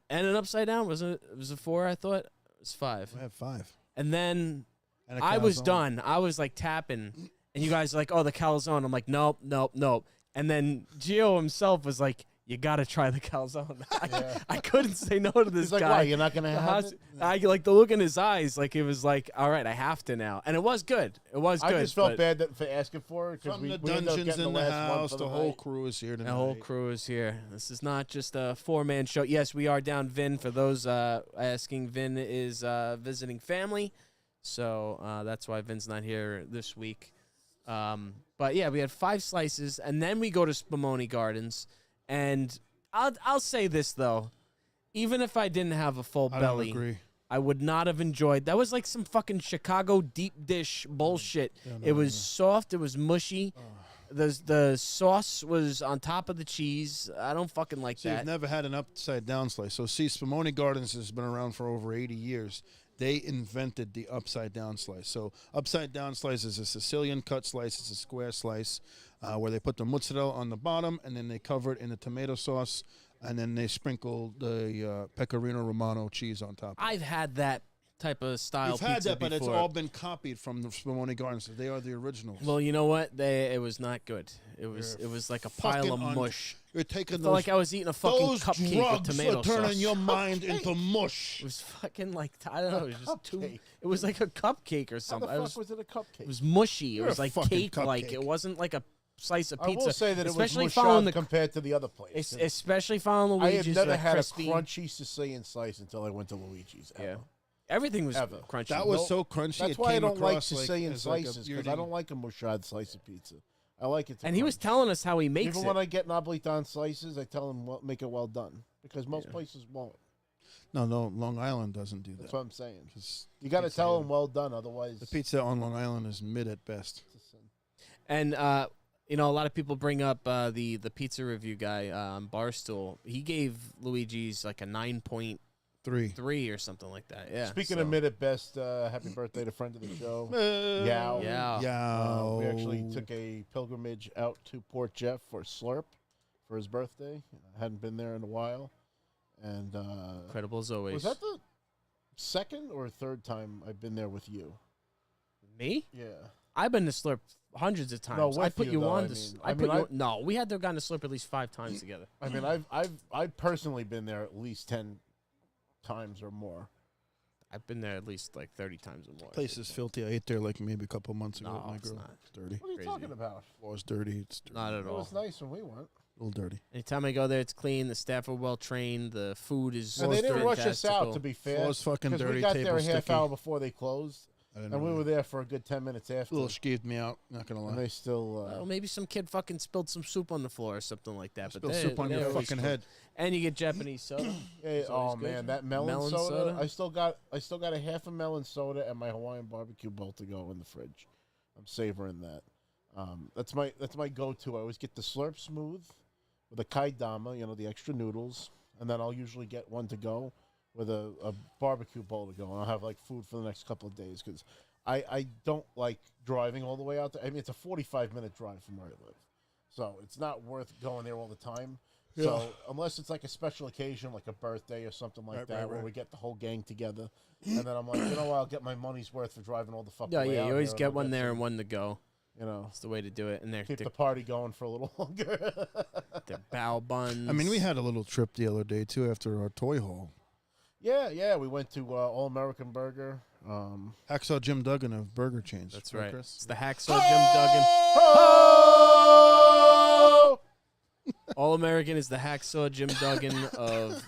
[SPEAKER 3] And an upside down. Was it a 4? I thought it was 5.
[SPEAKER 2] We had 5.
[SPEAKER 3] And then
[SPEAKER 2] And a
[SPEAKER 3] I was
[SPEAKER 2] calzone.
[SPEAKER 3] done. I was like tapping, and you guys were like, "Oh, the calzone." I'm like, "Nope, nope, nope." And then Gio himself was like, you got to try the calzone. I couldn't say no to this
[SPEAKER 6] He's like,
[SPEAKER 3] guy.
[SPEAKER 6] why, you're not going to have it?
[SPEAKER 3] I like the look in his eyes, like it was like, all right, I have to now. And it was good. It was good.
[SPEAKER 6] I just felt bad for asking for it.
[SPEAKER 2] From
[SPEAKER 6] we
[SPEAKER 2] the
[SPEAKER 6] ended up
[SPEAKER 2] dungeons
[SPEAKER 6] getting
[SPEAKER 2] in the
[SPEAKER 6] last one
[SPEAKER 2] house,
[SPEAKER 6] for
[SPEAKER 2] the
[SPEAKER 6] the
[SPEAKER 2] whole
[SPEAKER 6] night.
[SPEAKER 2] crew is here tonight.
[SPEAKER 3] The whole crew is here. This is not just a 4-man show. Yes, we are down Vin. For those asking, Vin is visiting family. So that's why Vin's not here this week. But yeah, we had 5 slices, and then we go to Spumoni Gardens. And I'll say this, though. Even if I didn't have a full
[SPEAKER 2] I
[SPEAKER 3] belly,
[SPEAKER 2] don't agree.
[SPEAKER 3] I would not have enjoyed. That was like some fucking Chicago deep dish bullshit. It was soft. It was mushy. The sauce was on top of the cheese. I don't fucking like
[SPEAKER 2] See,
[SPEAKER 3] that.
[SPEAKER 2] I've never had an upside down slice. So, see, Spumoni Gardens has been around for over 80 years. They invented the upside down slice. So, upside down slice is a Sicilian cut slice. It's a square slice where they put the mozzarella on the bottom and then they cover it in the tomato sauce and then they sprinkle the pecorino romano cheese on top.
[SPEAKER 3] I've had that type of style
[SPEAKER 2] You've
[SPEAKER 3] pizza
[SPEAKER 2] had that, but it's
[SPEAKER 3] before.
[SPEAKER 2] all been copied from the Spumoni Gardens. They are the originals.
[SPEAKER 3] Well, you know what? It was not good. It was like a pile of
[SPEAKER 2] fucking
[SPEAKER 3] mush.
[SPEAKER 2] You're taking
[SPEAKER 3] I felt
[SPEAKER 2] those,
[SPEAKER 3] like I was eating a fucking
[SPEAKER 2] those
[SPEAKER 3] cupcake
[SPEAKER 2] drugs
[SPEAKER 3] with tomato
[SPEAKER 2] are turning
[SPEAKER 3] sauce.
[SPEAKER 2] your mind into mush.
[SPEAKER 3] It was fucking like, I don't know. It was just too.
[SPEAKER 6] Cupcake.
[SPEAKER 3] It was like a cupcake or
[SPEAKER 6] How
[SPEAKER 3] something.
[SPEAKER 6] the fuck was it a cupcake?
[SPEAKER 3] It was mushy. It
[SPEAKER 2] You're
[SPEAKER 3] was
[SPEAKER 2] a
[SPEAKER 3] like
[SPEAKER 2] fucking
[SPEAKER 3] cake-like.
[SPEAKER 2] cupcake.
[SPEAKER 3] It wasn't like a slice of
[SPEAKER 6] I
[SPEAKER 3] pizza.
[SPEAKER 6] will say that it
[SPEAKER 3] especially
[SPEAKER 6] was
[SPEAKER 3] following
[SPEAKER 6] mushad compared to the other place.
[SPEAKER 3] Especially following
[SPEAKER 6] I had
[SPEAKER 3] Luigi's.
[SPEAKER 6] never
[SPEAKER 3] that
[SPEAKER 6] had
[SPEAKER 3] crispy.
[SPEAKER 6] a crunchy Sicilian slice until I went to Luigi's.
[SPEAKER 3] Yeah.
[SPEAKER 6] Ever.
[SPEAKER 3] Everything was
[SPEAKER 6] Ever.
[SPEAKER 3] crunchy.
[SPEAKER 2] That was so crunchy.
[SPEAKER 6] That's
[SPEAKER 2] it
[SPEAKER 6] why I
[SPEAKER 2] came
[SPEAKER 6] don't like
[SPEAKER 2] across
[SPEAKER 6] Sicilian
[SPEAKER 2] as like a
[SPEAKER 6] slices, because I
[SPEAKER 2] beardy-
[SPEAKER 6] don't like a mushad slice of pizza. I like it to
[SPEAKER 3] and he was
[SPEAKER 6] crunch.
[SPEAKER 3] telling us how he makes
[SPEAKER 6] Even
[SPEAKER 3] it.
[SPEAKER 6] when I get Napolitan slices, I tell him make it well done, because most places won't.
[SPEAKER 2] No, Long Island doesn't do that.
[SPEAKER 6] That's what I'm saying.
[SPEAKER 2] 'Cause
[SPEAKER 6] You got to
[SPEAKER 2] pizza-
[SPEAKER 6] tell them well done, otherwise
[SPEAKER 2] The pizza on Long Island is mid at best.
[SPEAKER 6] it's a sin.
[SPEAKER 3] And you know, a lot of people bring up the pizza review guy on Barstool. He gave Luigi's like a 9.3
[SPEAKER 2] 3.
[SPEAKER 3] or something like that. Yeah.
[SPEAKER 6] Speaking
[SPEAKER 3] so-
[SPEAKER 6] of mid at best, happy birthday to friend of the show.
[SPEAKER 2] Yow.
[SPEAKER 3] Yeah.
[SPEAKER 2] Yow.
[SPEAKER 6] We actually took a pilgrimage out to Port Jeff for Slurp for his birthday. I hadn't been there in a while. And
[SPEAKER 3] Incredible as always.
[SPEAKER 6] was that the second or third time I've been there with you?
[SPEAKER 3] Me?
[SPEAKER 6] Yeah.
[SPEAKER 3] I've been to Slurp hundreds of times.
[SPEAKER 6] with
[SPEAKER 3] I put
[SPEAKER 6] you,
[SPEAKER 3] you
[SPEAKER 6] though,
[SPEAKER 3] on
[SPEAKER 6] I
[SPEAKER 3] to.
[SPEAKER 6] mean.
[SPEAKER 3] I
[SPEAKER 6] I
[SPEAKER 3] put
[SPEAKER 6] mean,
[SPEAKER 3] you. No, we had to have gone to Slurp at least 5 times together.
[SPEAKER 6] I mean, I've personally been there at least 10 times or more.
[SPEAKER 3] I've been there at least like 30 times or more.
[SPEAKER 2] Place is filthy. I ate there like maybe a couple months ago
[SPEAKER 3] No,
[SPEAKER 2] with my
[SPEAKER 3] it's
[SPEAKER 2] girl.
[SPEAKER 3] not.
[SPEAKER 2] It's dirty.
[SPEAKER 6] What are you
[SPEAKER 3] Crazy.
[SPEAKER 6] talking about?
[SPEAKER 2] Floor's dirty. It's dirty.
[SPEAKER 3] Not at
[SPEAKER 6] It
[SPEAKER 3] all.
[SPEAKER 6] was nice when we went.
[SPEAKER 2] A little dirty.
[SPEAKER 3] Anytime I go there, it's clean. The staff are well trained. The food is.
[SPEAKER 6] And they didn't rush us
[SPEAKER 3] fantastical.
[SPEAKER 6] out, to be fair.
[SPEAKER 2] Floor's fucking
[SPEAKER 6] Because
[SPEAKER 2] dirty.
[SPEAKER 6] we got there a
[SPEAKER 2] Table's
[SPEAKER 6] half
[SPEAKER 2] sticky.
[SPEAKER 6] hour before they closed.
[SPEAKER 2] I didn't
[SPEAKER 6] And we
[SPEAKER 2] know
[SPEAKER 6] were
[SPEAKER 2] that.
[SPEAKER 6] there for a good 10 minutes after.
[SPEAKER 2] A little skeeved me out. Not gonna lie.
[SPEAKER 6] And they still.
[SPEAKER 3] Well, maybe some kid fucking spilled some soup on the floor or something like that. But
[SPEAKER 2] Spill
[SPEAKER 3] they-
[SPEAKER 2] soup on
[SPEAKER 3] they're
[SPEAKER 2] your
[SPEAKER 3] always
[SPEAKER 2] fucking
[SPEAKER 3] cool.
[SPEAKER 2] head.
[SPEAKER 3] And you get Japanese soda.
[SPEAKER 6] Yeah,
[SPEAKER 3] It's
[SPEAKER 6] oh
[SPEAKER 3] always good.
[SPEAKER 6] man, that melon,
[SPEAKER 3] Melon
[SPEAKER 6] soda.
[SPEAKER 3] soda?
[SPEAKER 6] I still got a half a melon soda and my Hawaiian barbecue bowl to go in the fridge. I'm savoring that. That's my go-to. I always get the Slurp Smooth with a kaidama, the extra noodles, and then I'll usually get one to go with a barbecue bowl to go, and I'll have like food for the next couple of days because I don't like driving all the way out there. I mean, it's a 45-minute drive from where I live, so it's not worth going there all the time.
[SPEAKER 2] Yeah.
[SPEAKER 6] So unless it's like a special occasion, like a birthday or something like
[SPEAKER 2] Right,
[SPEAKER 6] that,
[SPEAKER 2] right,
[SPEAKER 6] where
[SPEAKER 2] right.
[SPEAKER 6] we get the whole gang together, and then I'm like, I'll get my money's worth for driving all the fucking
[SPEAKER 3] Yeah,
[SPEAKER 6] way
[SPEAKER 3] yeah.
[SPEAKER 6] out
[SPEAKER 3] You always
[SPEAKER 6] here, and
[SPEAKER 3] get
[SPEAKER 6] I'll
[SPEAKER 3] one there
[SPEAKER 6] some,
[SPEAKER 3] and one to go.
[SPEAKER 6] That's
[SPEAKER 3] That's the way to do it. And they're
[SPEAKER 6] keep the party going for a little longer.
[SPEAKER 3] bao buns.
[SPEAKER 2] I mean, we had a little trip the other day too after our toy haul.
[SPEAKER 6] Yeah, we went to All American Burger.
[SPEAKER 2] Hacksaw Jim Duggan of Burger Chains.
[SPEAKER 3] That's
[SPEAKER 2] right,
[SPEAKER 3] right.
[SPEAKER 2] Chris?
[SPEAKER 3] It's the Hacksaw Jim Duggan.
[SPEAKER 6] Oh!
[SPEAKER 3] All American is the Hacksaw Jim Duggan of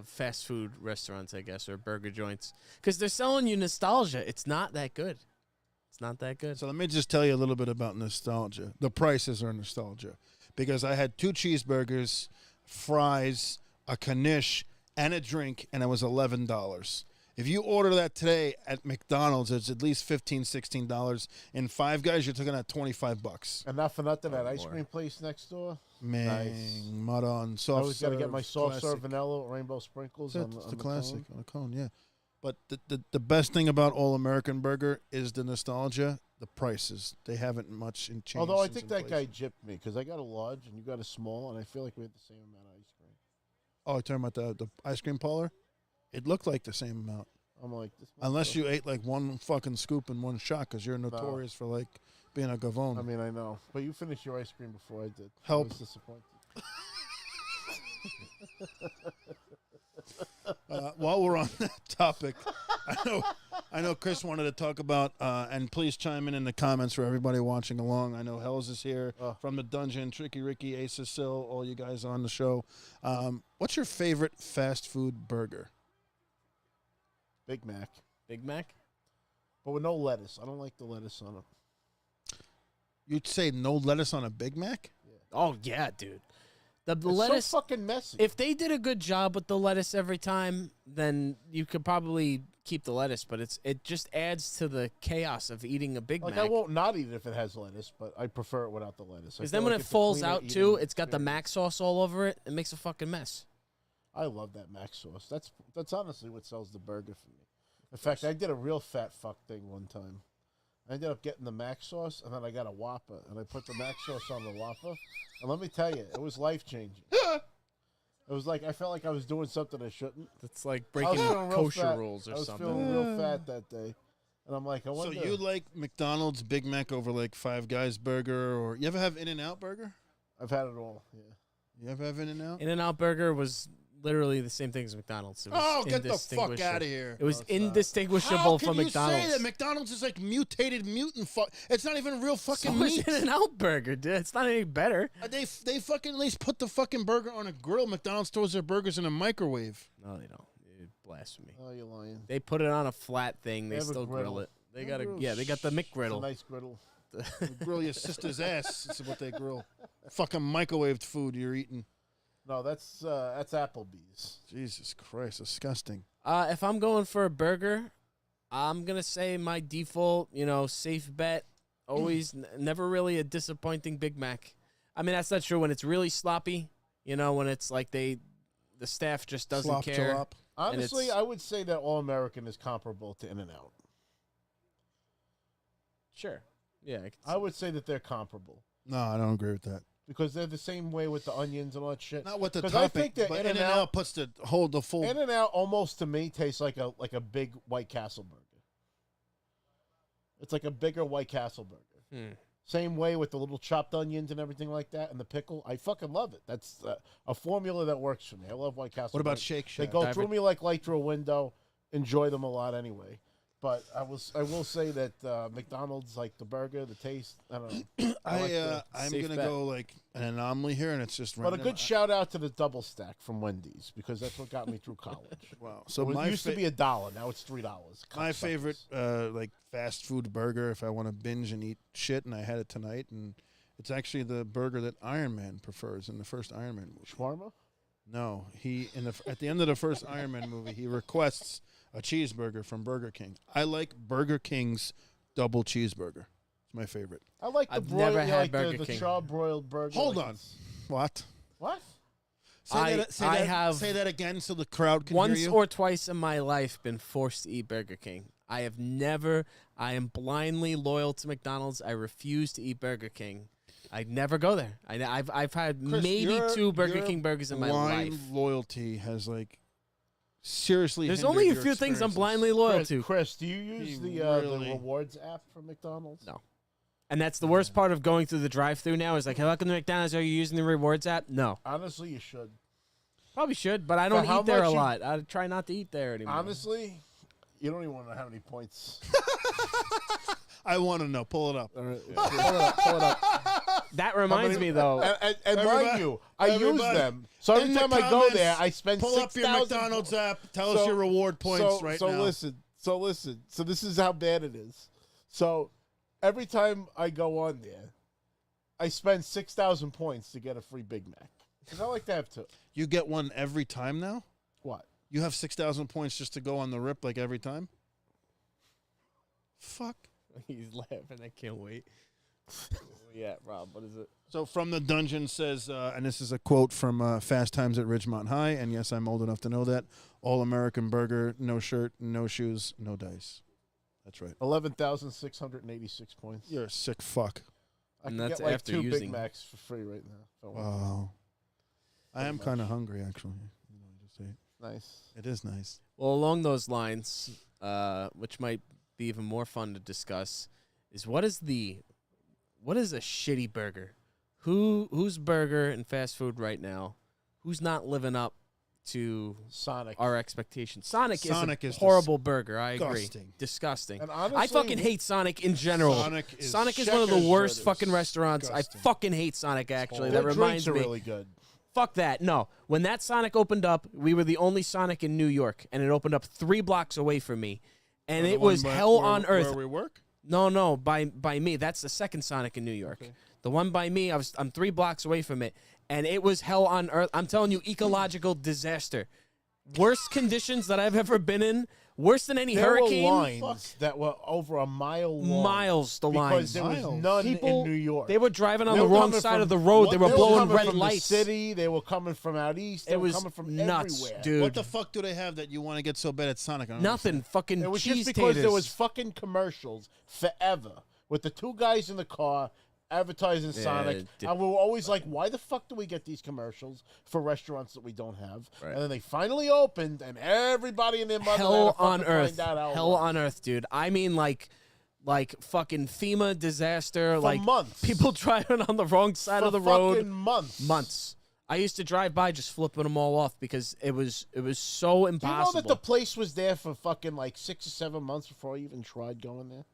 [SPEAKER 3] fast food restaurants, I guess, or burger joints, because they're selling you nostalgia. It's not that good. It's not that good.
[SPEAKER 2] So let me just tell you a little bit about nostalgia. The prices are nostalgia. Because I had 2 cheeseburgers, fries, a knish, and a drink, and it was $11. If you order that today at McDonald's, it's at least $15, $16. In Five Guys, you're looking at $25.
[SPEAKER 6] And not for nothing, that ice
[SPEAKER 3] more.
[SPEAKER 6] cream place next door.
[SPEAKER 2] Man,
[SPEAKER 6] Nice.
[SPEAKER 2] mud on
[SPEAKER 6] I
[SPEAKER 2] soft
[SPEAKER 6] always got to get my soft
[SPEAKER 2] classic.
[SPEAKER 6] serve vanilla with rainbow sprinkles
[SPEAKER 2] That's
[SPEAKER 6] on,
[SPEAKER 2] the
[SPEAKER 6] on the
[SPEAKER 2] classic
[SPEAKER 6] cone.
[SPEAKER 2] on a cone, yeah. But the best thing about All American Burger is the nostalgia, the prices. They haven't much in change.
[SPEAKER 6] Although I
[SPEAKER 2] since
[SPEAKER 6] think that guy
[SPEAKER 2] inflation.
[SPEAKER 6] gypped me because I got a large and you got a small, and I feel like we had the same amount of ice cream.
[SPEAKER 2] Oh, you're talking about the ice cream parlor? It looked like the same amount.
[SPEAKER 6] I'm like, this.
[SPEAKER 2] Unless you ate like one fucking scoop in one shot, because you're notorious for like being a gavone.
[SPEAKER 6] I mean, I know, but you finished your ice cream before I did.
[SPEAKER 2] Help.
[SPEAKER 6] I was disappointed.
[SPEAKER 2] While we're on that topic, I know Chris wanted to talk about, and please chime in the comments for everybody watching along. I know Hells is here from the dungeon, Tricky Ricky, Ace of Sill, all you guys on the show. What's your favorite fast food burger?
[SPEAKER 6] Big Mac.
[SPEAKER 3] Big Mac?
[SPEAKER 6] But with no lettuce. I don't like the lettuce on it.
[SPEAKER 2] You'd say no lettuce on a Big Mac?
[SPEAKER 3] Oh, yeah, dude. The
[SPEAKER 6] It's
[SPEAKER 3] lettuce,
[SPEAKER 6] so fucking messy.
[SPEAKER 3] if they did a good job with the lettuce every time, then you could probably keep the lettuce, but it just adds to the chaos of eating a Big
[SPEAKER 6] like,
[SPEAKER 3] Mac.
[SPEAKER 6] I won't not eat it if it has lettuce, but I prefer it without the lettuce.
[SPEAKER 3] Because then when it falls out, too, it's got the Mac sauce all over it. It makes a fucking mess.
[SPEAKER 6] I love that Mac sauce. That's honestly what sells the burger for me. In fact, I did a real fat fuck thing one time. I ended up getting the Mac sauce, and then I got a Whopper, and I put the Mac sauce on the Whopper. And let me tell you, it was life-changing. It was like, I felt like I was doing something I shouldn't.
[SPEAKER 3] It's like
[SPEAKER 6] I was
[SPEAKER 3] breaking
[SPEAKER 6] feeling real
[SPEAKER 3] kosher
[SPEAKER 6] fat.
[SPEAKER 3] rules or
[SPEAKER 6] I was
[SPEAKER 3] something.
[SPEAKER 6] feeling real fat that day. And I'm like, I
[SPEAKER 2] So
[SPEAKER 6] wonder.
[SPEAKER 2] you like McDonald's Big Mac over like Five Guys burger, or you ever have In-N-Out burger?
[SPEAKER 6] I've had it all, yeah.
[SPEAKER 2] You ever have In-N-Out?
[SPEAKER 3] In-N-Out Burger was literally the same thing as McDonald's. It was
[SPEAKER 2] Oh, get the fuck
[SPEAKER 3] indistinguishable.
[SPEAKER 2] out of here.
[SPEAKER 3] It was
[SPEAKER 6] No, it's not.
[SPEAKER 3] indistinguishable
[SPEAKER 2] How
[SPEAKER 3] from
[SPEAKER 2] can you
[SPEAKER 3] McDonald's.
[SPEAKER 2] say that McDonald's is like mutated mutant fuck? It's not even real fucking
[SPEAKER 3] So is
[SPEAKER 2] meat.
[SPEAKER 3] In-N-Out Burger, dude. It's not any better.
[SPEAKER 2] They fucking at least put the fucking burger on a grill. McDonald's throws their burgers in a microwave.
[SPEAKER 3] No, they don't. Blasphemy.
[SPEAKER 6] Oh, you're lying.
[SPEAKER 3] They put it on a flat thing. They
[SPEAKER 6] have a
[SPEAKER 3] still grill
[SPEAKER 6] griddle.
[SPEAKER 3] it. They
[SPEAKER 6] Yeah,
[SPEAKER 3] got a
[SPEAKER 6] griddle.
[SPEAKER 3] yeah. They got the
[SPEAKER 6] It's a
[SPEAKER 3] McGriddle.
[SPEAKER 6] nice griddle.
[SPEAKER 2] Grill your sister's ass. That's what they grill. Fucking microwaved food you're eating.
[SPEAKER 6] No, that's Applebee's.
[SPEAKER 2] Jesus Christ, disgusting.
[SPEAKER 3] If I'm going for a burger, I'm gonna say my default, safe bet. Always, never really a disappointing Big Mac. I mean, that's not true when it's really sloppy. When it's like the staff just doesn't
[SPEAKER 2] Slop
[SPEAKER 3] care.
[SPEAKER 2] jalop.
[SPEAKER 6] Honestly,
[SPEAKER 3] it's-
[SPEAKER 6] I would say that All American is comparable to In-N-Out.
[SPEAKER 3] Sure. Yeah.
[SPEAKER 6] I would say that they're comparable
[SPEAKER 2] No, I don't agree with that.
[SPEAKER 6] because they're the same way with the onions and all that shit.
[SPEAKER 2] Not with the
[SPEAKER 6] 'Cause I
[SPEAKER 2] topping,
[SPEAKER 6] think that
[SPEAKER 2] but
[SPEAKER 6] In-N-Out-
[SPEAKER 2] In-N-Out puts the full.
[SPEAKER 6] In-N-Out almost to me tastes like a big White Castle burger. It's like a bigger White Castle burger. Same way with the little chopped onions and everything like that, and the pickle. I fucking love it. That's a formula that works for me. I love White Castle.
[SPEAKER 2] What about
[SPEAKER 6] burgers.
[SPEAKER 2] Shake
[SPEAKER 6] They
[SPEAKER 2] Shack?
[SPEAKER 6] go through me like light through a window. Enjoy them a lot anyway. But I will say that McDonald's, like the burger, the taste. I don't know.
[SPEAKER 2] I'm
[SPEAKER 3] safe
[SPEAKER 2] gonna
[SPEAKER 3] bet.
[SPEAKER 2] go like an anomaly here, and it's just.
[SPEAKER 6] But a
[SPEAKER 2] random.
[SPEAKER 6] good shout out to the double stack from Wendy's because that's what got me through college.
[SPEAKER 2] Wow. So
[SPEAKER 6] It
[SPEAKER 2] my
[SPEAKER 6] used to be $1. Now it's $3.
[SPEAKER 2] my favorite like fast food burger, if I want to binge and eat shit, and I had it tonight, and it's actually the burger that Iron Man prefers in the first Iron Man movie.
[SPEAKER 6] shawarma.
[SPEAKER 2] No, at the end of the first Iron Man movie, he requests a cheeseburger from Burger King. I like Burger King's double cheeseburger. It's my favorite.
[SPEAKER 6] I like the
[SPEAKER 3] I've
[SPEAKER 6] broiled,
[SPEAKER 3] never had
[SPEAKER 6] like
[SPEAKER 3] Burger
[SPEAKER 6] the
[SPEAKER 3] King.
[SPEAKER 6] char-broiled burger.
[SPEAKER 2] Hold
[SPEAKER 6] like
[SPEAKER 2] on.
[SPEAKER 6] it's-
[SPEAKER 2] What?
[SPEAKER 6] What?
[SPEAKER 2] Say that again so the crowd can
[SPEAKER 3] once
[SPEAKER 2] hear you.
[SPEAKER 3] or twice in my life been forced to eat Burger King. I am blindly loyal to McDonald's. I refuse to eat Burger King. I never go there. I've had
[SPEAKER 2] Chris,
[SPEAKER 3] maybe
[SPEAKER 2] your-
[SPEAKER 3] 2 Burger
[SPEAKER 2] your
[SPEAKER 3] King burgers in my
[SPEAKER 2] blind
[SPEAKER 3] life.
[SPEAKER 2] loyalty has like seriously.
[SPEAKER 3] There's
[SPEAKER 2] hindered
[SPEAKER 3] only a
[SPEAKER 2] your
[SPEAKER 3] few things I'm
[SPEAKER 2] experiences.
[SPEAKER 3] blindly loyal to.
[SPEAKER 6] Chris, do you use
[SPEAKER 2] He
[SPEAKER 6] the
[SPEAKER 2] really-
[SPEAKER 6] rewards app from McDonald's?
[SPEAKER 3] No. And that's the worst part of going through the drive-thru now is like, hey, welcome to McDonald's. Are you using the rewards app? No.
[SPEAKER 6] Honestly, you should.
[SPEAKER 3] Probably should, but I
[SPEAKER 6] For
[SPEAKER 3] don't
[SPEAKER 6] how
[SPEAKER 3] eat there a
[SPEAKER 6] much you-
[SPEAKER 3] lot. I try not to eat there anymore.
[SPEAKER 6] Honestly, you don't even want to know how many points.
[SPEAKER 2] I want to know. Pull it up.
[SPEAKER 6] Pull it up.
[SPEAKER 3] That reminds me, though.
[SPEAKER 6] And mind
[SPEAKER 2] Everybody-
[SPEAKER 6] you, I use
[SPEAKER 2] everybody,
[SPEAKER 6] them. So every
[SPEAKER 2] in the
[SPEAKER 6] time I go
[SPEAKER 2] comments,
[SPEAKER 6] there, I spend
[SPEAKER 2] Pull up your
[SPEAKER 6] 6,000
[SPEAKER 2] McDonald's app. Tell us your reward points right
[SPEAKER 6] so
[SPEAKER 2] now.
[SPEAKER 6] listen. So this is how bad it is. So every time I go on there, I spend 6,000 points to get a free Big Mac. Because I like to have two.
[SPEAKER 2] You get one every time now?
[SPEAKER 6] What?
[SPEAKER 2] You have 6,000 points just to go on the rip like every time? Fuck.
[SPEAKER 3] He's laughing. I can't wait. Yeah, Rob, what is it?
[SPEAKER 2] So From the Dungeon says, and this is a quote from Fast Times at Ridgemont High, and yes, I'm old enough to know that, all-American burger, no shirt, no shoes, no dice. That's right.
[SPEAKER 6] 11,686 points.
[SPEAKER 2] You're a sick fuck.
[SPEAKER 6] I
[SPEAKER 3] And
[SPEAKER 6] can
[SPEAKER 3] that's
[SPEAKER 6] get like
[SPEAKER 3] after
[SPEAKER 6] 2
[SPEAKER 3] using-
[SPEAKER 6] Big Macs for free right now. if I want.
[SPEAKER 2] Wow. I am kind of hungry, actually. You know, just say it.
[SPEAKER 6] Nice.
[SPEAKER 2] It is nice.
[SPEAKER 3] Well, along those lines, which might be even more fun to discuss, is what is a shitty burger? who's burger and fast food right now? Who's not living up to
[SPEAKER 6] Sonic.
[SPEAKER 3] our expectations? Sonic
[SPEAKER 2] Sonic
[SPEAKER 3] is
[SPEAKER 2] is
[SPEAKER 3] a horrible burger. I agree.
[SPEAKER 2] disgusting.
[SPEAKER 3] Disgusting.
[SPEAKER 6] And honestly,
[SPEAKER 3] I fucking hate Sonic in general.
[SPEAKER 2] Sonic is
[SPEAKER 3] one of the
[SPEAKER 6] Checkers
[SPEAKER 3] worst
[SPEAKER 6] are
[SPEAKER 3] fucking restaurants.
[SPEAKER 2] disgusting.
[SPEAKER 3] I fucking hate Sonic. Actually,
[SPEAKER 6] their
[SPEAKER 3] that reminds
[SPEAKER 6] drinks are
[SPEAKER 3] me.
[SPEAKER 6] really good.
[SPEAKER 3] Fuck that. No. When that Sonic opened up, we were the only Sonic in New York, and it opened up 3 blocks away from me. And it was hell on earth.
[SPEAKER 2] Where we work?
[SPEAKER 3] No, by me. That's the second Sonic in New York.
[SPEAKER 2] Okay.
[SPEAKER 3] The one by me, I'm 3 blocks away from it, and it was hell on earth. I'm telling you, ecological disaster. Worst conditions that I've ever been in. Worse than any
[SPEAKER 6] There
[SPEAKER 3] hurricane.
[SPEAKER 6] were lines that were over a mile long.
[SPEAKER 3] Miles the
[SPEAKER 6] because
[SPEAKER 3] lines.
[SPEAKER 6] there was
[SPEAKER 2] Miles.
[SPEAKER 6] none
[SPEAKER 3] People,
[SPEAKER 6] in New York.
[SPEAKER 3] they were driving on
[SPEAKER 6] They
[SPEAKER 3] the
[SPEAKER 6] were
[SPEAKER 3] wrong
[SPEAKER 6] coming
[SPEAKER 3] side
[SPEAKER 6] from-
[SPEAKER 3] of the road. They were
[SPEAKER 6] They
[SPEAKER 3] blowing
[SPEAKER 6] coming
[SPEAKER 3] red
[SPEAKER 6] from
[SPEAKER 3] lights.
[SPEAKER 6] The city. They were coming from out east. They
[SPEAKER 3] It
[SPEAKER 6] were
[SPEAKER 3] was
[SPEAKER 6] coming from
[SPEAKER 3] nuts,
[SPEAKER 6] everywhere.
[SPEAKER 3] dude.
[SPEAKER 2] What the fuck do they have that you want to get so bad at Sonic? I don't
[SPEAKER 3] Nothing. Fucking
[SPEAKER 6] It was
[SPEAKER 3] cheese
[SPEAKER 6] just because there
[SPEAKER 3] taters.
[SPEAKER 6] was fucking commercials forever with the 2 guys in the car advertising Sonic.
[SPEAKER 3] dude.
[SPEAKER 6] And we were always like, why the fuck do we get these commercials for restaurants that we don't have?
[SPEAKER 3] Right.
[SPEAKER 6] And then they finally opened, and everybody and their mother
[SPEAKER 3] hell
[SPEAKER 6] had to
[SPEAKER 3] on
[SPEAKER 6] fucking
[SPEAKER 3] earth.
[SPEAKER 6] find out how it
[SPEAKER 3] Hell
[SPEAKER 6] was.
[SPEAKER 3] on earth, dude. I mean, like fucking FEMA disaster.
[SPEAKER 6] For
[SPEAKER 3] like
[SPEAKER 6] months.
[SPEAKER 3] people driving on the wrong side
[SPEAKER 6] For
[SPEAKER 3] of the
[SPEAKER 6] fucking
[SPEAKER 3] road.
[SPEAKER 6] months.
[SPEAKER 3] I used to drive by just flipping them all off because it was so
[SPEAKER 6] Do you
[SPEAKER 3] impossible.
[SPEAKER 6] know that the place was there for fucking like 6 or 7 months before I even tried going there?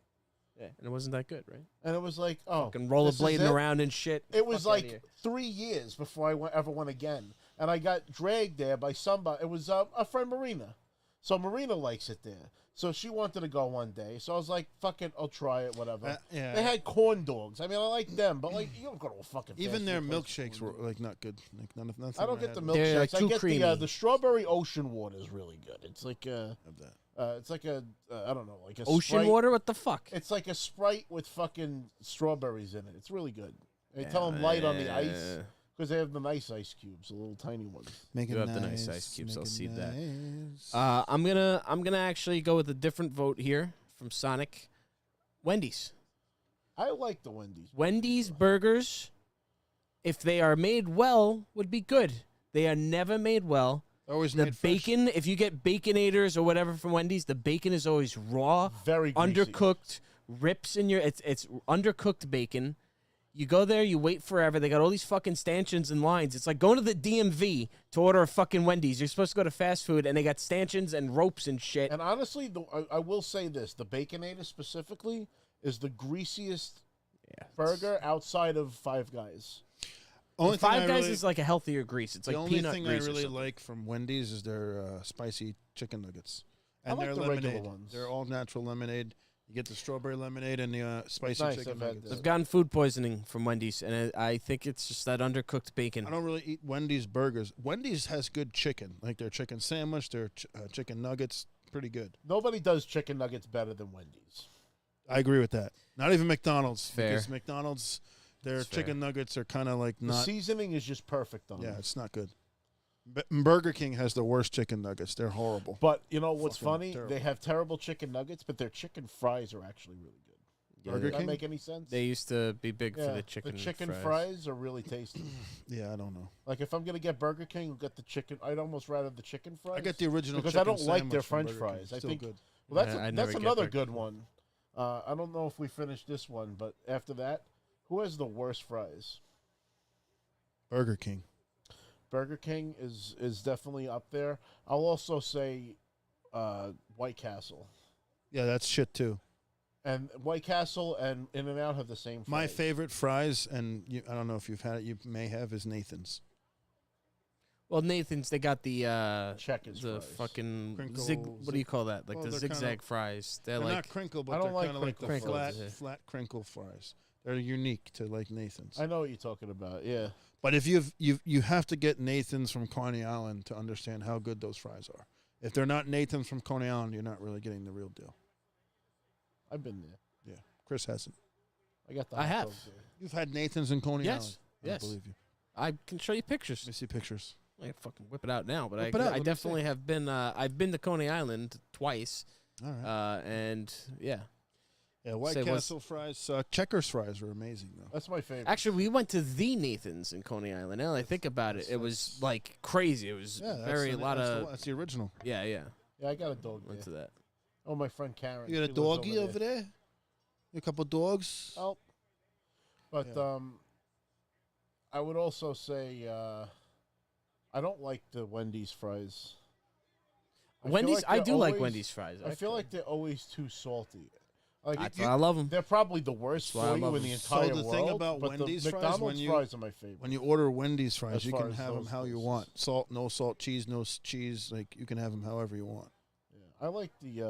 [SPEAKER 3] yeah, and it wasn't that good, right?
[SPEAKER 6] And it was like, oh,
[SPEAKER 3] Fucking
[SPEAKER 6] this is
[SPEAKER 3] rollerblading
[SPEAKER 6] it?
[SPEAKER 3] around and shit.
[SPEAKER 6] It was
[SPEAKER 3] Fuck outta here.
[SPEAKER 6] like 3 years before I ever went again. And I got dragged there by somebody. It was a friend, Marina. So Marina likes it there. So she wanted to go one day. So I was like, fuck it, I'll try it, whatever.
[SPEAKER 2] yeah.
[SPEAKER 6] They had corn dogs. I mean, I like them, but like, you don't go to a fucking
[SPEAKER 2] Even
[SPEAKER 6] fast
[SPEAKER 2] their
[SPEAKER 6] food place for
[SPEAKER 2] milkshakes were
[SPEAKER 6] corn dogs.
[SPEAKER 2] like not good. Like nothing.
[SPEAKER 6] I don't get the
[SPEAKER 3] They're, like,
[SPEAKER 6] milkshakes. I
[SPEAKER 3] too
[SPEAKER 6] get
[SPEAKER 3] creamy.
[SPEAKER 6] the strawberry ocean water is really good. It's like
[SPEAKER 2] Of that.
[SPEAKER 6] it's like a I don't know, like a
[SPEAKER 3] Ocean
[SPEAKER 6] Sprite.
[SPEAKER 3] water? What the fuck?
[SPEAKER 6] It's like a Sprite with fucking strawberries in it. It's really good. They tell them light on the ice because they have the nice ice cubes, the little tiny ones.
[SPEAKER 2] Make
[SPEAKER 3] You
[SPEAKER 2] it
[SPEAKER 3] have the nice
[SPEAKER 2] nice,
[SPEAKER 3] ice cubes,
[SPEAKER 2] make
[SPEAKER 3] I'll
[SPEAKER 2] it
[SPEAKER 3] see that.
[SPEAKER 2] nice.
[SPEAKER 3] I'm gonna actually go with a different vote here from Sonic. Wendy's.
[SPEAKER 6] I like the Wendy's.
[SPEAKER 3] Wendy's burgers, if they are made well, would be good. They are never made well.
[SPEAKER 2] Always
[SPEAKER 3] The
[SPEAKER 2] made fresh.
[SPEAKER 3] bacon, if you get Baconators or whatever from Wendy's, the bacon is always raw,
[SPEAKER 6] Very greasy.
[SPEAKER 3] undercooked, rips in your. It's undercooked bacon. You go there, you wait forever. They got all these fucking stanchions and lines. It's like going to the DMV to order a fucking Wendy's. You're supposed to go to fast food, and they got stanchions and ropes and shit.
[SPEAKER 6] And honestly, I will say this: the Baconator specifically is the greasiest burger outside of Five Guys.
[SPEAKER 2] Only thing
[SPEAKER 3] Five
[SPEAKER 2] I
[SPEAKER 3] Guys
[SPEAKER 2] really-
[SPEAKER 3] is like a healthier grease. It's
[SPEAKER 2] the
[SPEAKER 3] like
[SPEAKER 2] only
[SPEAKER 3] peanut
[SPEAKER 2] thing I
[SPEAKER 3] grease. or
[SPEAKER 2] really
[SPEAKER 3] something.
[SPEAKER 2] like from Wendy's is their spicy chicken nuggets
[SPEAKER 6] I
[SPEAKER 2] and
[SPEAKER 6] like
[SPEAKER 2] their
[SPEAKER 6] the regular
[SPEAKER 2] lemonade.
[SPEAKER 6] ones.
[SPEAKER 2] They're all natural lemonade. You get the strawberry lemonade and the spicy
[SPEAKER 6] nice,
[SPEAKER 2] chicken
[SPEAKER 6] I've had
[SPEAKER 2] nuggets.
[SPEAKER 6] that.
[SPEAKER 3] I've gotten food poisoning from Wendy's, and I think it's just that undercooked bacon.
[SPEAKER 2] I don't really eat Wendy's burgers. Wendy's has good chicken, like their chicken sandwich, their chicken nuggets, pretty good.
[SPEAKER 6] Nobody does chicken nuggets better than Wendy's.
[SPEAKER 2] I agree with that. Not even McDonald's,
[SPEAKER 3] Fair.
[SPEAKER 2] because McDonald's, their
[SPEAKER 3] That's fair.
[SPEAKER 2] chicken nuggets are kind of like
[SPEAKER 6] The
[SPEAKER 2] not.
[SPEAKER 6] seasoning is just perfect on
[SPEAKER 2] Yeah,
[SPEAKER 6] them.
[SPEAKER 2] it's not good. Burger King has the worst chicken nuggets. They're horrible.
[SPEAKER 6] But you know what's
[SPEAKER 2] Fucking
[SPEAKER 6] funny?
[SPEAKER 2] terrible.
[SPEAKER 6] They have terrible chicken nuggets, but their chicken fries are actually really good.
[SPEAKER 3] Yeah,
[SPEAKER 2] Burger
[SPEAKER 6] Does that
[SPEAKER 2] King?
[SPEAKER 6] make any sense?
[SPEAKER 3] They used to be big
[SPEAKER 6] yeah,
[SPEAKER 3] for the chicken.
[SPEAKER 6] fries are really tasty.
[SPEAKER 2] Yeah, I don't know.
[SPEAKER 6] Like if I'm gonna get Burger King, I'll get the chicken. I'd almost rather the chicken fries.
[SPEAKER 2] I get the original
[SPEAKER 6] because I
[SPEAKER 2] chicken
[SPEAKER 6] don't like their
[SPEAKER 2] sandwich from
[SPEAKER 6] French
[SPEAKER 2] Burger King.
[SPEAKER 6] fries. I
[SPEAKER 2] Still
[SPEAKER 6] think
[SPEAKER 2] good.
[SPEAKER 6] well, that's
[SPEAKER 3] Yeah, I
[SPEAKER 6] that's
[SPEAKER 3] never get
[SPEAKER 6] another
[SPEAKER 3] Burger
[SPEAKER 6] good
[SPEAKER 3] King.
[SPEAKER 6] one. I don't know if we finished this one, but after that, who has the worst fries?
[SPEAKER 2] Burger King.
[SPEAKER 6] Burger King is definitely up there. I'll also say White Castle.
[SPEAKER 2] Yeah, that's shit too.
[SPEAKER 6] And White Castle and In-N-Out have the same fries.
[SPEAKER 2] My favorite fries, and I don't know if you've had it, you may have, is Nathan's.
[SPEAKER 3] Well, Nathan's, they got the
[SPEAKER 6] Checkers
[SPEAKER 3] the
[SPEAKER 6] fries.
[SPEAKER 3] fucking
[SPEAKER 2] Crinkle
[SPEAKER 3] what do you call that? Like
[SPEAKER 2] well,
[SPEAKER 3] the
[SPEAKER 2] they're
[SPEAKER 3] zigzag
[SPEAKER 2] kinda-
[SPEAKER 3] fries. They're
[SPEAKER 2] They're
[SPEAKER 3] like
[SPEAKER 2] not crinkle,
[SPEAKER 6] I
[SPEAKER 2] but
[SPEAKER 6] don't
[SPEAKER 2] they're
[SPEAKER 6] like
[SPEAKER 2] kind of like the
[SPEAKER 3] crinkle
[SPEAKER 2] flat,
[SPEAKER 3] fries.
[SPEAKER 2] flat crinkle fries. They're unique to like Nathan's.
[SPEAKER 6] I know what you're talking about. Yeah.
[SPEAKER 2] But if you have to get Nathan's from Coney Island to understand how good those fries are. If they're not Nathan's from Coney Island, you're not really getting the real deal.
[SPEAKER 6] I've been there.
[SPEAKER 2] Yeah, Chris hasn't.
[SPEAKER 6] I got the
[SPEAKER 3] I
[SPEAKER 6] hot
[SPEAKER 3] have.
[SPEAKER 6] dogs there.
[SPEAKER 2] You've had Nathan's in Coney
[SPEAKER 3] Yes,
[SPEAKER 2] Island.
[SPEAKER 3] yes.
[SPEAKER 2] I believe you.
[SPEAKER 3] I can show you pictures.
[SPEAKER 2] Let me see pictures.
[SPEAKER 3] I can fucking whip it out now, but
[SPEAKER 2] Whip it out,
[SPEAKER 3] I
[SPEAKER 2] let me
[SPEAKER 3] definitely
[SPEAKER 2] see.
[SPEAKER 3] have been. I've been to Coney Island twice,
[SPEAKER 2] All right.
[SPEAKER 3] and yeah.
[SPEAKER 2] Yeah, White
[SPEAKER 3] say what's-
[SPEAKER 2] Castle fries, Checkers fries are amazing though.
[SPEAKER 6] That's my favorite.
[SPEAKER 3] Actually, we went to the Nathan's in Coney Island. Now that I think about it, it was like crazy. It was
[SPEAKER 2] Yeah,
[SPEAKER 3] very a lot of
[SPEAKER 2] that's the original.
[SPEAKER 3] yeah.
[SPEAKER 6] yeah, I got a dog
[SPEAKER 3] Went to
[SPEAKER 6] there.
[SPEAKER 3] that.
[SPEAKER 6] Oh, my friend Karen.
[SPEAKER 2] You got a
[SPEAKER 6] she lives
[SPEAKER 2] doggy over there? You a couple dogs?
[SPEAKER 6] Oh. But
[SPEAKER 2] Yeah.
[SPEAKER 6] I would also say I don't like the Wendy's fries.
[SPEAKER 3] I do like Wendy's fries.
[SPEAKER 6] I feel like they're always too salty. Like
[SPEAKER 3] That's why I love them.
[SPEAKER 6] They're probably the worst
[SPEAKER 3] That's why I
[SPEAKER 6] for you
[SPEAKER 3] love
[SPEAKER 6] in the
[SPEAKER 3] them.
[SPEAKER 6] entire
[SPEAKER 2] So the
[SPEAKER 6] world.
[SPEAKER 2] thing about
[SPEAKER 6] but
[SPEAKER 2] Wendy's
[SPEAKER 6] the
[SPEAKER 2] fries,
[SPEAKER 6] McDonald's fries are my favorite.
[SPEAKER 2] When you order Wendy's fries,
[SPEAKER 6] As
[SPEAKER 2] you
[SPEAKER 6] far
[SPEAKER 2] can
[SPEAKER 6] as
[SPEAKER 2] have them
[SPEAKER 6] those
[SPEAKER 2] how you
[SPEAKER 6] goes.
[SPEAKER 2] want. Salt, no salt, cheese, no cheese. Like you can have them however you want.
[SPEAKER 6] Yeah, I like the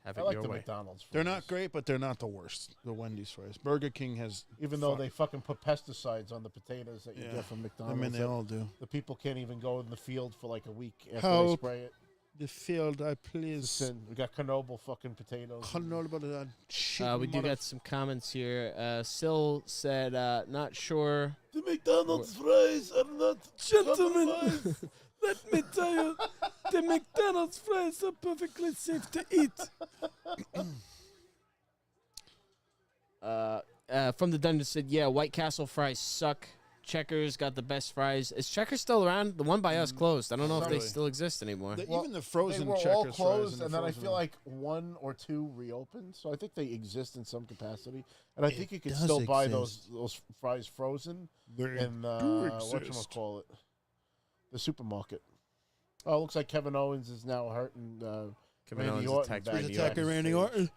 [SPEAKER 3] Have
[SPEAKER 6] I
[SPEAKER 3] it
[SPEAKER 6] like
[SPEAKER 3] your
[SPEAKER 6] the
[SPEAKER 3] way.
[SPEAKER 6] McDonald's fries.
[SPEAKER 2] They're not great, but they're not the worst. The Wendy's fries. Burger King has,
[SPEAKER 6] Even though they fucking put pesticides on the potatoes that you
[SPEAKER 2] Yeah.
[SPEAKER 6] get from
[SPEAKER 2] I
[SPEAKER 6] McDonald's.
[SPEAKER 2] mean, they
[SPEAKER 6] that
[SPEAKER 2] all do.
[SPEAKER 6] the people can't even go in the field for like a week after they
[SPEAKER 2] Help.
[SPEAKER 6] spray it.
[SPEAKER 2] The field, I
[SPEAKER 6] It's a
[SPEAKER 2] please.
[SPEAKER 6] sin. We got Knoble fucking potatoes.
[SPEAKER 3] We do got some comments here. Sil said, not sure.
[SPEAKER 4] The McDonald's fries are not
[SPEAKER 3] Gentlemen,
[SPEAKER 4] fries.
[SPEAKER 3] let me tell you, the McDonald's fries are perfectly safe to eat. From the Dungeon said, yeah, White Castle fries suck. Checkers got the best fries. Is Checkers still around? The one by us closed. I don't know if they
[SPEAKER 2] Really?
[SPEAKER 3] still exist anymore.
[SPEAKER 2] Even the frozen
[SPEAKER 6] they were
[SPEAKER 2] Checkers
[SPEAKER 6] all
[SPEAKER 2] fries
[SPEAKER 6] closed,
[SPEAKER 2] and
[SPEAKER 6] and
[SPEAKER 2] the
[SPEAKER 6] then I
[SPEAKER 2] frozen
[SPEAKER 6] feel
[SPEAKER 2] one.
[SPEAKER 6] like one or two reopened. So I think they exist in some capacity, and I
[SPEAKER 2] It
[SPEAKER 6] think you can
[SPEAKER 2] does
[SPEAKER 6] still buy
[SPEAKER 2] exist.
[SPEAKER 6] those fries frozen
[SPEAKER 2] They
[SPEAKER 6] in
[SPEAKER 2] do
[SPEAKER 6] whatchamacallit, the supermarket. Oh, it looks like Kevin Owens is now hurting
[SPEAKER 3] Kevin
[SPEAKER 6] Randy
[SPEAKER 3] Owens
[SPEAKER 6] Orton
[SPEAKER 3] attacked
[SPEAKER 6] back
[SPEAKER 3] Randy
[SPEAKER 6] in
[SPEAKER 3] Orton.
[SPEAKER 6] the
[SPEAKER 2] Randy
[SPEAKER 6] stage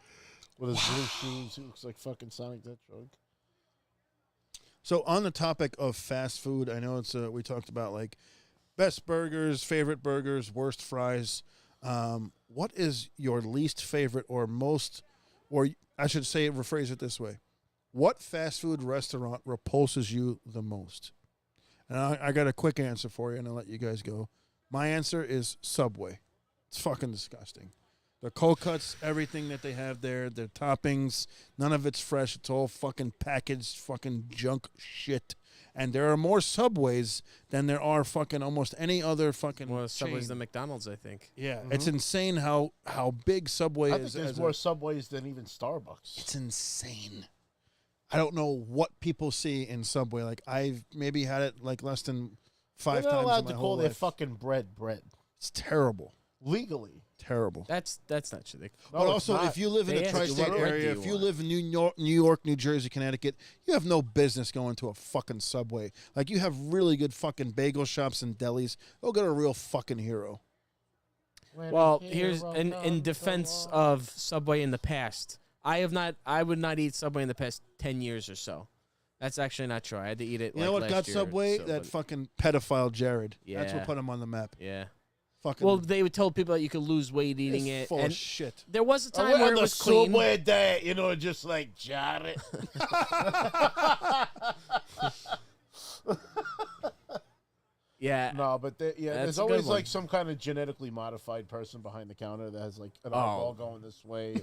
[SPEAKER 6] with his blue shoes. He looks like fucking Sonic the Hedgehog.
[SPEAKER 2] So on the topic of fast food, I know it's we talked about like best burgers, favorite burgers, worst fries. What is your least favorite or most, or I should say, rephrase it this way: what fast food restaurant repulses you the most? And I got a quick answer for you, and I'll let you guys go. My answer is Subway. It's fucking disgusting. The cold cuts, everything that they have there, their toppings, none of it's fresh. It's all fucking packaged, fucking junk shit. And there are more Subways than there are fucking almost any other fucking
[SPEAKER 3] More Subways
[SPEAKER 2] chain.
[SPEAKER 3] than McDonald's, I think.
[SPEAKER 2] Yeah, it's insane how big Subway
[SPEAKER 6] I
[SPEAKER 2] is.
[SPEAKER 6] think there's
[SPEAKER 2] as
[SPEAKER 6] more
[SPEAKER 2] a-
[SPEAKER 6] Subways than even Starbucks.
[SPEAKER 2] It's insane. I don't know what people see in Subway. Like I've maybe had it like less than
[SPEAKER 6] They're
[SPEAKER 2] 5
[SPEAKER 6] not
[SPEAKER 2] times
[SPEAKER 6] allowed
[SPEAKER 2] in my
[SPEAKER 6] to
[SPEAKER 2] whole
[SPEAKER 6] call their
[SPEAKER 2] life.
[SPEAKER 6] fucking bread.
[SPEAKER 2] It's terrible.
[SPEAKER 6] Legally.
[SPEAKER 2] Terrible.
[SPEAKER 3] That's not true.
[SPEAKER 6] No,
[SPEAKER 2] But
[SPEAKER 6] it's
[SPEAKER 2] also,
[SPEAKER 6] not.
[SPEAKER 2] if you live in
[SPEAKER 3] They
[SPEAKER 2] the
[SPEAKER 3] ask you
[SPEAKER 2] tri-state
[SPEAKER 3] what bread
[SPEAKER 2] area,
[SPEAKER 3] do
[SPEAKER 2] if
[SPEAKER 3] you
[SPEAKER 2] you live in New York, New Jersey, Connecticut, you have no business going to a fucking Subway. Like, you have really good fucking bagel shops and delis. Go get a real fucking hero.
[SPEAKER 3] Well, here's in defense of Subway in the past. I would not eat Subway in the past 10 years or so. That's actually not true. I had to eat it.
[SPEAKER 2] You know what got Subway? That fucking pedophile Jared. That's what
[SPEAKER 3] Yeah.
[SPEAKER 2] put him on the map.
[SPEAKER 3] Yeah.
[SPEAKER 2] Fucking
[SPEAKER 3] Well, they would tell people that you could lose weight eating
[SPEAKER 2] it's
[SPEAKER 3] it.
[SPEAKER 2] full
[SPEAKER 3] And
[SPEAKER 2] of shit.
[SPEAKER 3] there was a
[SPEAKER 6] I
[SPEAKER 3] time
[SPEAKER 6] went
[SPEAKER 3] where
[SPEAKER 6] on
[SPEAKER 3] it
[SPEAKER 6] the
[SPEAKER 3] was clean.
[SPEAKER 6] Subway diet, you know, just like Jared.
[SPEAKER 3] Yeah.
[SPEAKER 6] No, but
[SPEAKER 3] That's
[SPEAKER 6] there's
[SPEAKER 3] a good
[SPEAKER 6] always
[SPEAKER 3] one.
[SPEAKER 6] like some kind of genetically modified person behind the counter that has like an eyeball going this way.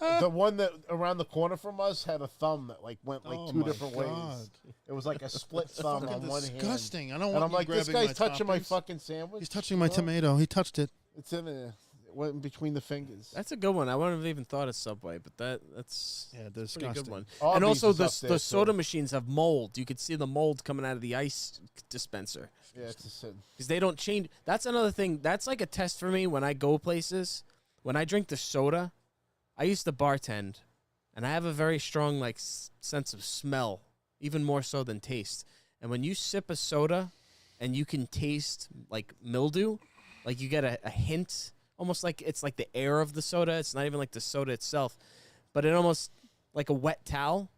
[SPEAKER 2] Oh.
[SPEAKER 6] The one that around the corner from us had a thumb that like went like
[SPEAKER 2] Oh
[SPEAKER 6] two
[SPEAKER 2] my
[SPEAKER 6] different
[SPEAKER 2] God.
[SPEAKER 6] ways. It was like a split thumb on
[SPEAKER 2] Fucking
[SPEAKER 6] one hand.
[SPEAKER 2] disgusting. I don't
[SPEAKER 6] And
[SPEAKER 2] want
[SPEAKER 6] I'm
[SPEAKER 2] you
[SPEAKER 6] like, this
[SPEAKER 2] grabbing
[SPEAKER 6] guy's touching my
[SPEAKER 2] toppings.
[SPEAKER 6] fucking sandwich.
[SPEAKER 2] He's touching my
[SPEAKER 6] you know?
[SPEAKER 2] tomato. He touched it.
[SPEAKER 6] It's in there. It went in between the fingers.
[SPEAKER 3] That's a good one. I wouldn't have even thought of Subway, but that's
[SPEAKER 2] Yeah,
[SPEAKER 3] a pretty
[SPEAKER 2] disgusting.
[SPEAKER 3] good one.
[SPEAKER 6] Arby's
[SPEAKER 3] and also
[SPEAKER 6] is up there,
[SPEAKER 3] the soda
[SPEAKER 6] too.
[SPEAKER 3] machines have mold. You could see the mold coming out of the ice dispenser.
[SPEAKER 6] Yeah, it's a sin.
[SPEAKER 3] Because they don't change. That's another thing. That's like a test for me when I go places. When I drink the soda, I used to bartend, and I have a very strong like sense of smell, even more so than taste. And when you sip a soda, and you can taste like mildew, like you get a hint, almost like it's like the air of the soda. It's not even like the soda itself, but it almost like a wet towel.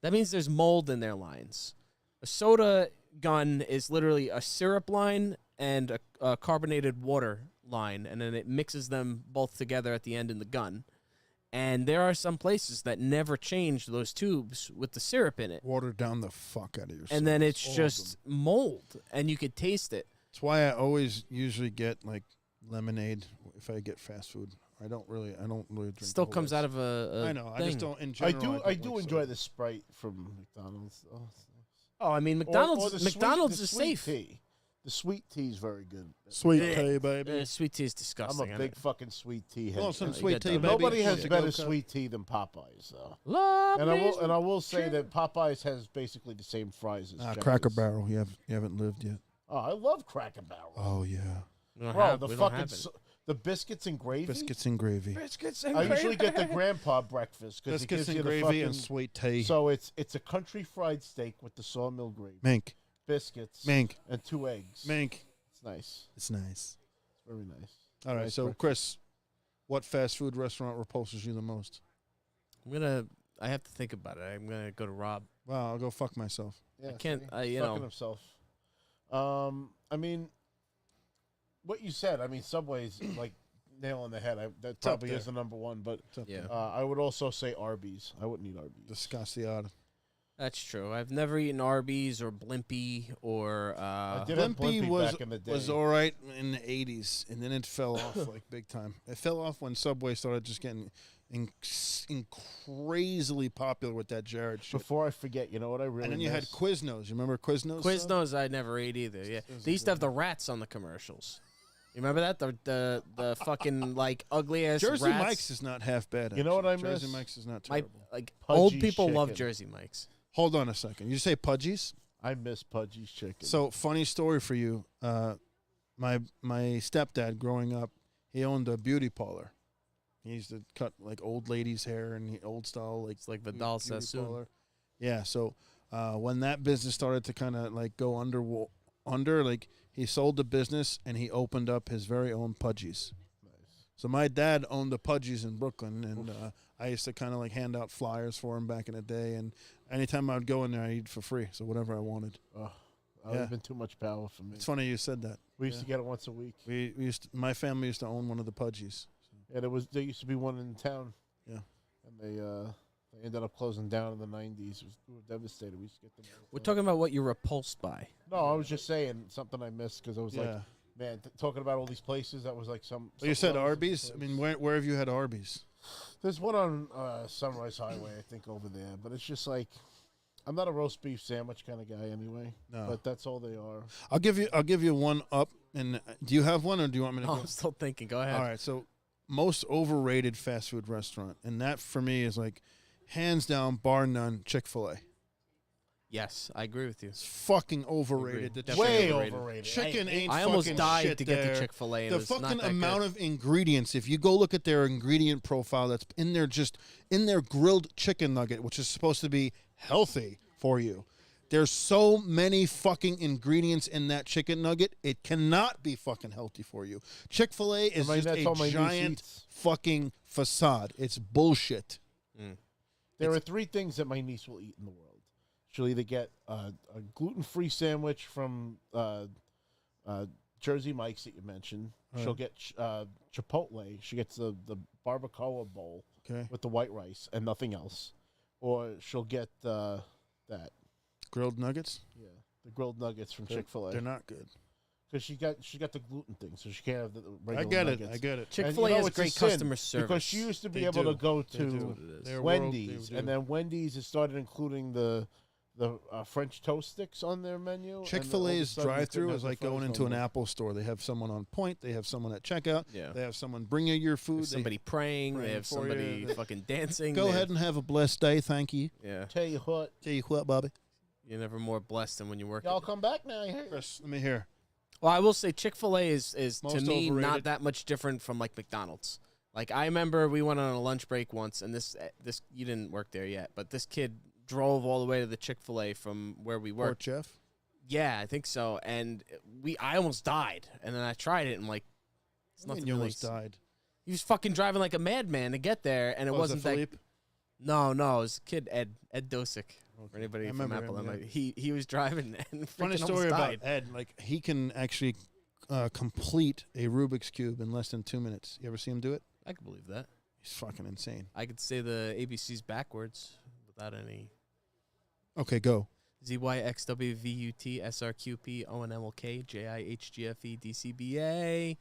[SPEAKER 3] That means there's mold in their lines. A soda gun is literally a syrup line and a carbonated water line, and then it mixes them both together at the end in the gun. And there are some places that never change those tubes with the syrup in it.
[SPEAKER 2] Water down the fuck out of your
[SPEAKER 3] And then
[SPEAKER 2] sodas.
[SPEAKER 3] it's
[SPEAKER 2] All of
[SPEAKER 3] just
[SPEAKER 2] them.
[SPEAKER 3] mold, and you could taste it.
[SPEAKER 2] That's why I always usually get like lemonade if I get fast food. I don't really drink.
[SPEAKER 3] Still comes out of a
[SPEAKER 2] I know.
[SPEAKER 3] thing.
[SPEAKER 2] I just don't. In
[SPEAKER 6] I
[SPEAKER 2] general,
[SPEAKER 6] do
[SPEAKER 2] don't like
[SPEAKER 6] enjoy
[SPEAKER 2] soda.
[SPEAKER 6] the Sprite from McDonald's. Oh,
[SPEAKER 3] Oh, I mean,
[SPEAKER 6] or
[SPEAKER 3] McDonald's.
[SPEAKER 6] the
[SPEAKER 3] McDonald's
[SPEAKER 6] sweet,
[SPEAKER 3] is
[SPEAKER 6] the sweet
[SPEAKER 3] safe.
[SPEAKER 6] Tea. The sweet tea is very good.
[SPEAKER 2] Sweet
[SPEAKER 3] Yeah.
[SPEAKER 2] tea, baby.
[SPEAKER 3] Sweet tea is
[SPEAKER 6] I'm
[SPEAKER 3] disgusting.
[SPEAKER 6] a big fucking sweet tea head.
[SPEAKER 2] Want some
[SPEAKER 3] you
[SPEAKER 2] sweet
[SPEAKER 3] got
[SPEAKER 2] tea,
[SPEAKER 3] that.
[SPEAKER 2] baby?
[SPEAKER 6] Nobody has
[SPEAKER 2] Want a
[SPEAKER 6] better
[SPEAKER 2] go-kart?
[SPEAKER 6] sweet tea than Popeyes, though.
[SPEAKER 3] Love
[SPEAKER 6] And I
[SPEAKER 3] me
[SPEAKER 6] will say that Popeyes has basically the same fries as
[SPEAKER 2] Cracker
[SPEAKER 6] Checkers.
[SPEAKER 2] Barrel. You haven't lived yet.
[SPEAKER 6] Oh, I love Cracker Barrel.
[SPEAKER 2] Oh yeah.
[SPEAKER 3] We don't
[SPEAKER 6] Bro,
[SPEAKER 3] have-
[SPEAKER 6] the
[SPEAKER 3] we don't
[SPEAKER 6] fucking
[SPEAKER 3] have it.
[SPEAKER 6] the biscuits and gravy.
[SPEAKER 2] Biscuits and gravy.
[SPEAKER 3] Biscuits
[SPEAKER 6] I usually get the grandpa breakfast because it
[SPEAKER 2] Biscuits
[SPEAKER 6] gives you
[SPEAKER 2] and
[SPEAKER 6] the
[SPEAKER 2] gravy
[SPEAKER 6] fucking.
[SPEAKER 2] and sweet tea.
[SPEAKER 6] So it's a country fried steak with the sawmill gravy.
[SPEAKER 2] Mink,
[SPEAKER 6] biscuits,
[SPEAKER 2] Mink.
[SPEAKER 6] and 2 eggs.
[SPEAKER 2] Mink.
[SPEAKER 6] It's nice.
[SPEAKER 2] It's nice.
[SPEAKER 6] It's very nice.
[SPEAKER 2] All right,
[SPEAKER 6] Nice
[SPEAKER 2] so
[SPEAKER 6] breakfast.
[SPEAKER 2] Chris, what fast food restaurant repulses you the most?
[SPEAKER 3] I have to think about it. I'm gonna go to Rob.
[SPEAKER 2] Wow, I'll go fuck myself.
[SPEAKER 6] Yeah,
[SPEAKER 3] I can't-
[SPEAKER 6] see?
[SPEAKER 3] you
[SPEAKER 6] Fucking
[SPEAKER 3] know.
[SPEAKER 6] himself. I mean, what you said. I mean, Subway's like nail on the head. That
[SPEAKER 2] It's up
[SPEAKER 6] probably
[SPEAKER 2] there.
[SPEAKER 6] is the number one. But
[SPEAKER 2] It's up
[SPEAKER 3] Yeah.
[SPEAKER 2] there.
[SPEAKER 6] I would also say Arby's. I wouldn't eat Arby's.
[SPEAKER 2] Disgusting.
[SPEAKER 3] That's true. I've never eaten Arby's or Blimpie or
[SPEAKER 6] I did have
[SPEAKER 2] Blimpie
[SPEAKER 6] Blimpie back in the day.
[SPEAKER 2] was all right in the 80s, and then it fell off like big time. It fell off when Subway started just getting crazily popular with that Jared shit.
[SPEAKER 6] Before I forget, you know what I really
[SPEAKER 2] And then you had
[SPEAKER 6] miss?
[SPEAKER 2] Quiznos. You remember Quiznos?
[SPEAKER 3] Quiznos. I never ate either. Yeah,
[SPEAKER 2] Those
[SPEAKER 3] they
[SPEAKER 2] are
[SPEAKER 3] used to have
[SPEAKER 2] good.
[SPEAKER 3] the rats on the commercials. You remember that the fucking like ugly ass
[SPEAKER 2] Jersey
[SPEAKER 3] rats?
[SPEAKER 2] Mike's is not half bad.
[SPEAKER 6] You know what
[SPEAKER 2] actually.
[SPEAKER 6] I
[SPEAKER 2] Jersey
[SPEAKER 6] miss?
[SPEAKER 2] Mike's is not
[SPEAKER 3] My,
[SPEAKER 2] terrible.
[SPEAKER 3] like
[SPEAKER 6] Pudgy's
[SPEAKER 3] old people love
[SPEAKER 6] chicken.
[SPEAKER 3] Jersey Mike's.
[SPEAKER 2] Hold on a second. You say Pudgy's?
[SPEAKER 6] I miss Pudgy's chicken.
[SPEAKER 2] So funny story for you. My stepdad growing up, he owned a beauty parlor. He used to cut like old ladies' hair and old style like
[SPEAKER 3] It's like Vidal
[SPEAKER 2] beauty
[SPEAKER 3] Sassoon.
[SPEAKER 2] parlor. Yeah. So when that business started to kind of like go under, like he sold the business and he opened up his very own Pudgy's.
[SPEAKER 6] nice.
[SPEAKER 2] So my dad owned the Pudgy's in Brooklyn, and I used to kind of like hand out flyers for him back in the day. And anytime I would go in there, I'd eat for free. So whatever I wanted.
[SPEAKER 6] That would
[SPEAKER 2] Yeah.
[SPEAKER 6] have been too much power for me.
[SPEAKER 2] It's funny you said that.
[SPEAKER 6] We used to get it once a week,
[SPEAKER 2] We used my family used to own one of the Pudgy's.
[SPEAKER 6] and there used to be one in town.
[SPEAKER 2] Yeah.
[SPEAKER 6] And they ended up closing down in the 90s. We were devastated. We used to get them. all the
[SPEAKER 3] We're
[SPEAKER 6] time.
[SPEAKER 3] talking about what you're repulsed by.
[SPEAKER 6] No, I was just saying something I missed because I was like,
[SPEAKER 2] Yeah.
[SPEAKER 6] man, talking about all these places. That was like some.
[SPEAKER 2] Well, you said
[SPEAKER 6] something else.
[SPEAKER 2] Arby's. I mean, where have you had Arby's?
[SPEAKER 6] There's one on Sunrise Highway, I think, over there. But it's just like, I'm not a roast beef sandwich kind of guy anyway.
[SPEAKER 2] No.
[SPEAKER 6] But that's all they are.
[SPEAKER 2] I'll give you one up. And do you have one, or do you want me to
[SPEAKER 3] Oh,
[SPEAKER 2] go?
[SPEAKER 3] I'm still thinking. Go ahead.
[SPEAKER 2] All right. So most overrated fast food restaurant, and that for me is like hands down, bar none, Chick-fil-A.
[SPEAKER 3] Yes, I agree with you.
[SPEAKER 2] It's fucking overrated. The
[SPEAKER 3] Definitely
[SPEAKER 6] Way
[SPEAKER 3] overrated.
[SPEAKER 6] overrated.
[SPEAKER 2] chicken ain't
[SPEAKER 3] I almost
[SPEAKER 2] fucking
[SPEAKER 3] died
[SPEAKER 2] shit
[SPEAKER 3] to get
[SPEAKER 2] there.
[SPEAKER 3] to Chick-fil-A. And
[SPEAKER 2] The
[SPEAKER 3] it's not
[SPEAKER 2] fucking
[SPEAKER 3] that
[SPEAKER 2] amount
[SPEAKER 3] good.
[SPEAKER 2] of ingredients, if you go look at their ingredient profile that's in their grilled chicken nugget, which is supposed to be healthy for you, there's so many fucking ingredients in that chicken nugget, it cannot be fucking healthy for you. Chick-fil-A is
[SPEAKER 6] I mean,
[SPEAKER 2] just
[SPEAKER 6] that's all my
[SPEAKER 2] a
[SPEAKER 6] niece
[SPEAKER 2] giant
[SPEAKER 6] eats.
[SPEAKER 2] fucking facade. It's bullshit.
[SPEAKER 6] There are 3 things that my niece will eat in the world. She'll either get a gluten-free sandwich from Jersey Mike's that you mentioned.
[SPEAKER 2] Right.
[SPEAKER 6] She'll get Chipotle. She gets the barbacoa bowl
[SPEAKER 2] Okay.
[SPEAKER 6] with the white rice and nothing else. Or she'll get that.
[SPEAKER 2] Grilled nuggets?
[SPEAKER 6] Yeah, the grilled nuggets from
[SPEAKER 2] They're-
[SPEAKER 6] Chick-fil-A.
[SPEAKER 2] They're not good.
[SPEAKER 6] Because she got the gluten thing, so she can't have the regular
[SPEAKER 2] I get
[SPEAKER 6] nuggets.
[SPEAKER 2] it. I get it.
[SPEAKER 3] Chick-fil-A
[SPEAKER 6] And,
[SPEAKER 3] has
[SPEAKER 6] it's a
[SPEAKER 3] great
[SPEAKER 6] sin,
[SPEAKER 3] customer service.
[SPEAKER 6] because she used to be
[SPEAKER 2] They
[SPEAKER 6] able
[SPEAKER 2] do.
[SPEAKER 6] to go
[SPEAKER 2] They do.
[SPEAKER 6] to
[SPEAKER 2] They're
[SPEAKER 6] Wendy's,
[SPEAKER 2] they
[SPEAKER 6] and
[SPEAKER 2] do.
[SPEAKER 6] then Wendy's has started including the French toast sticks on their menu. and all of a
[SPEAKER 2] Chick-fil-A's
[SPEAKER 6] sudden you couldn't
[SPEAKER 2] drive-through
[SPEAKER 6] have
[SPEAKER 2] is
[SPEAKER 6] the
[SPEAKER 2] like
[SPEAKER 6] fries
[SPEAKER 2] going
[SPEAKER 6] no
[SPEAKER 2] into an
[SPEAKER 6] more.
[SPEAKER 2] Apple store. They have someone on point. They have someone at checkout.
[SPEAKER 3] Yeah.
[SPEAKER 2] They have someone bring you your food.
[SPEAKER 3] There's somebody praying. They
[SPEAKER 2] praying
[SPEAKER 3] have
[SPEAKER 2] for
[SPEAKER 3] somebody
[SPEAKER 2] you.
[SPEAKER 3] fucking dancing.
[SPEAKER 2] Go
[SPEAKER 3] they
[SPEAKER 2] ahead and have a blessed day. Thank you.
[SPEAKER 3] yeah.
[SPEAKER 6] Tell you what,
[SPEAKER 2] Tell you what, Bobby.
[SPEAKER 3] You're never more blessed than when you work.
[SPEAKER 6] y'all
[SPEAKER 3] at-
[SPEAKER 6] come back now. I hear.
[SPEAKER 2] Chris, let me hear.
[SPEAKER 3] Well, I will say Chick-fil-A is to
[SPEAKER 2] Most
[SPEAKER 3] me not
[SPEAKER 2] overrated.
[SPEAKER 3] that much different from like McDonald's. Like I remember we went on a lunch break once, and this you didn't work there yet, but this kid drove all the way to the Chick-fil-A from where we
[SPEAKER 2] Poor
[SPEAKER 3] worked.
[SPEAKER 2] Jeff.
[SPEAKER 3] Yeah, I think so. And I almost died, and then I tried it, and like it's
[SPEAKER 2] What do you
[SPEAKER 3] nothing.
[SPEAKER 2] mean you
[SPEAKER 3] really
[SPEAKER 2] almost died.
[SPEAKER 3] He was fucking driving like a madman to get there, and it
[SPEAKER 2] Was
[SPEAKER 3] wasn't that.
[SPEAKER 2] Philippe?
[SPEAKER 3] No, it was a kid Ed Dosick. For anybody
[SPEAKER 2] I
[SPEAKER 3] from
[SPEAKER 2] remember
[SPEAKER 3] Apple,
[SPEAKER 2] him,
[SPEAKER 3] that
[SPEAKER 2] yeah.
[SPEAKER 3] might- he was driving and
[SPEAKER 2] Funny
[SPEAKER 3] freaking
[SPEAKER 2] story
[SPEAKER 3] almost
[SPEAKER 2] about
[SPEAKER 3] died.
[SPEAKER 2] Ed. Like he can actually complete a Rubik's cube in less than 2 minutes. You ever see him do it?
[SPEAKER 3] I could believe that.
[SPEAKER 2] He's fucking insane.
[SPEAKER 3] I could say the ABCs backwards without any.
[SPEAKER 2] Okay, go.
[SPEAKER 3] ZYXWVUTSRQPONMLKJIHGFEDCBA.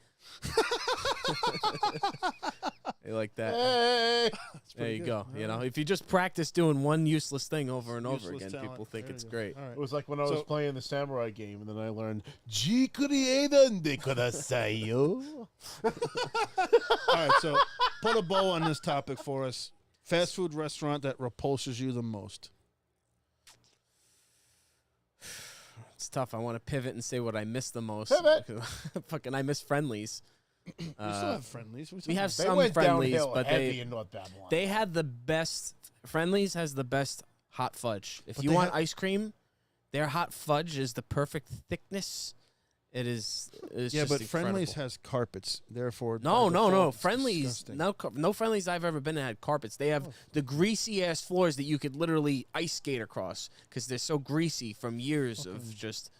[SPEAKER 3] They like that.
[SPEAKER 6] Hey,
[SPEAKER 3] There you
[SPEAKER 2] good.
[SPEAKER 3] go.
[SPEAKER 2] All
[SPEAKER 3] You know,
[SPEAKER 2] right.
[SPEAKER 3] if you just practice doing one useless thing over and over
[SPEAKER 2] Useless
[SPEAKER 3] again,
[SPEAKER 2] talent.
[SPEAKER 3] people think
[SPEAKER 2] There
[SPEAKER 3] it's
[SPEAKER 2] you go.
[SPEAKER 3] great.
[SPEAKER 2] All right.
[SPEAKER 6] it was like when I was
[SPEAKER 2] So-
[SPEAKER 6] playing the samurai game, and then I learned "Ji donde kudasayo."
[SPEAKER 2] All right, so put a bow on this topic for us. Fast food restaurant that repulses you the most.
[SPEAKER 3] It's tough. I want to pivot and say what I miss the most.
[SPEAKER 6] Pivot.
[SPEAKER 3] Fucking, I miss Friendlies.
[SPEAKER 2] We still have friendlies.
[SPEAKER 3] we have
[SPEAKER 6] They
[SPEAKER 3] some
[SPEAKER 6] went
[SPEAKER 3] Friendlies,
[SPEAKER 6] downhill
[SPEAKER 3] but
[SPEAKER 6] heavy
[SPEAKER 3] they
[SPEAKER 6] in North Babylon.
[SPEAKER 3] they had the best. Friendlies has the best hot fudge. If
[SPEAKER 2] But
[SPEAKER 3] you
[SPEAKER 2] they
[SPEAKER 3] want
[SPEAKER 2] ha-
[SPEAKER 3] ice cream, Their hot fudge is the perfect thickness. It is. It's
[SPEAKER 2] Yeah,
[SPEAKER 3] just
[SPEAKER 2] but Friendly's
[SPEAKER 3] incredible.
[SPEAKER 2] has carpets. Therefore,
[SPEAKER 3] No,
[SPEAKER 2] by
[SPEAKER 3] no,
[SPEAKER 2] default,
[SPEAKER 3] no.
[SPEAKER 2] it's
[SPEAKER 3] Friendlies,
[SPEAKER 2] disgusting.
[SPEAKER 3] no Friendlies I've ever been in had carpets. They have the greasy ass floors that you could literally ice skate across because they're so greasy from years of just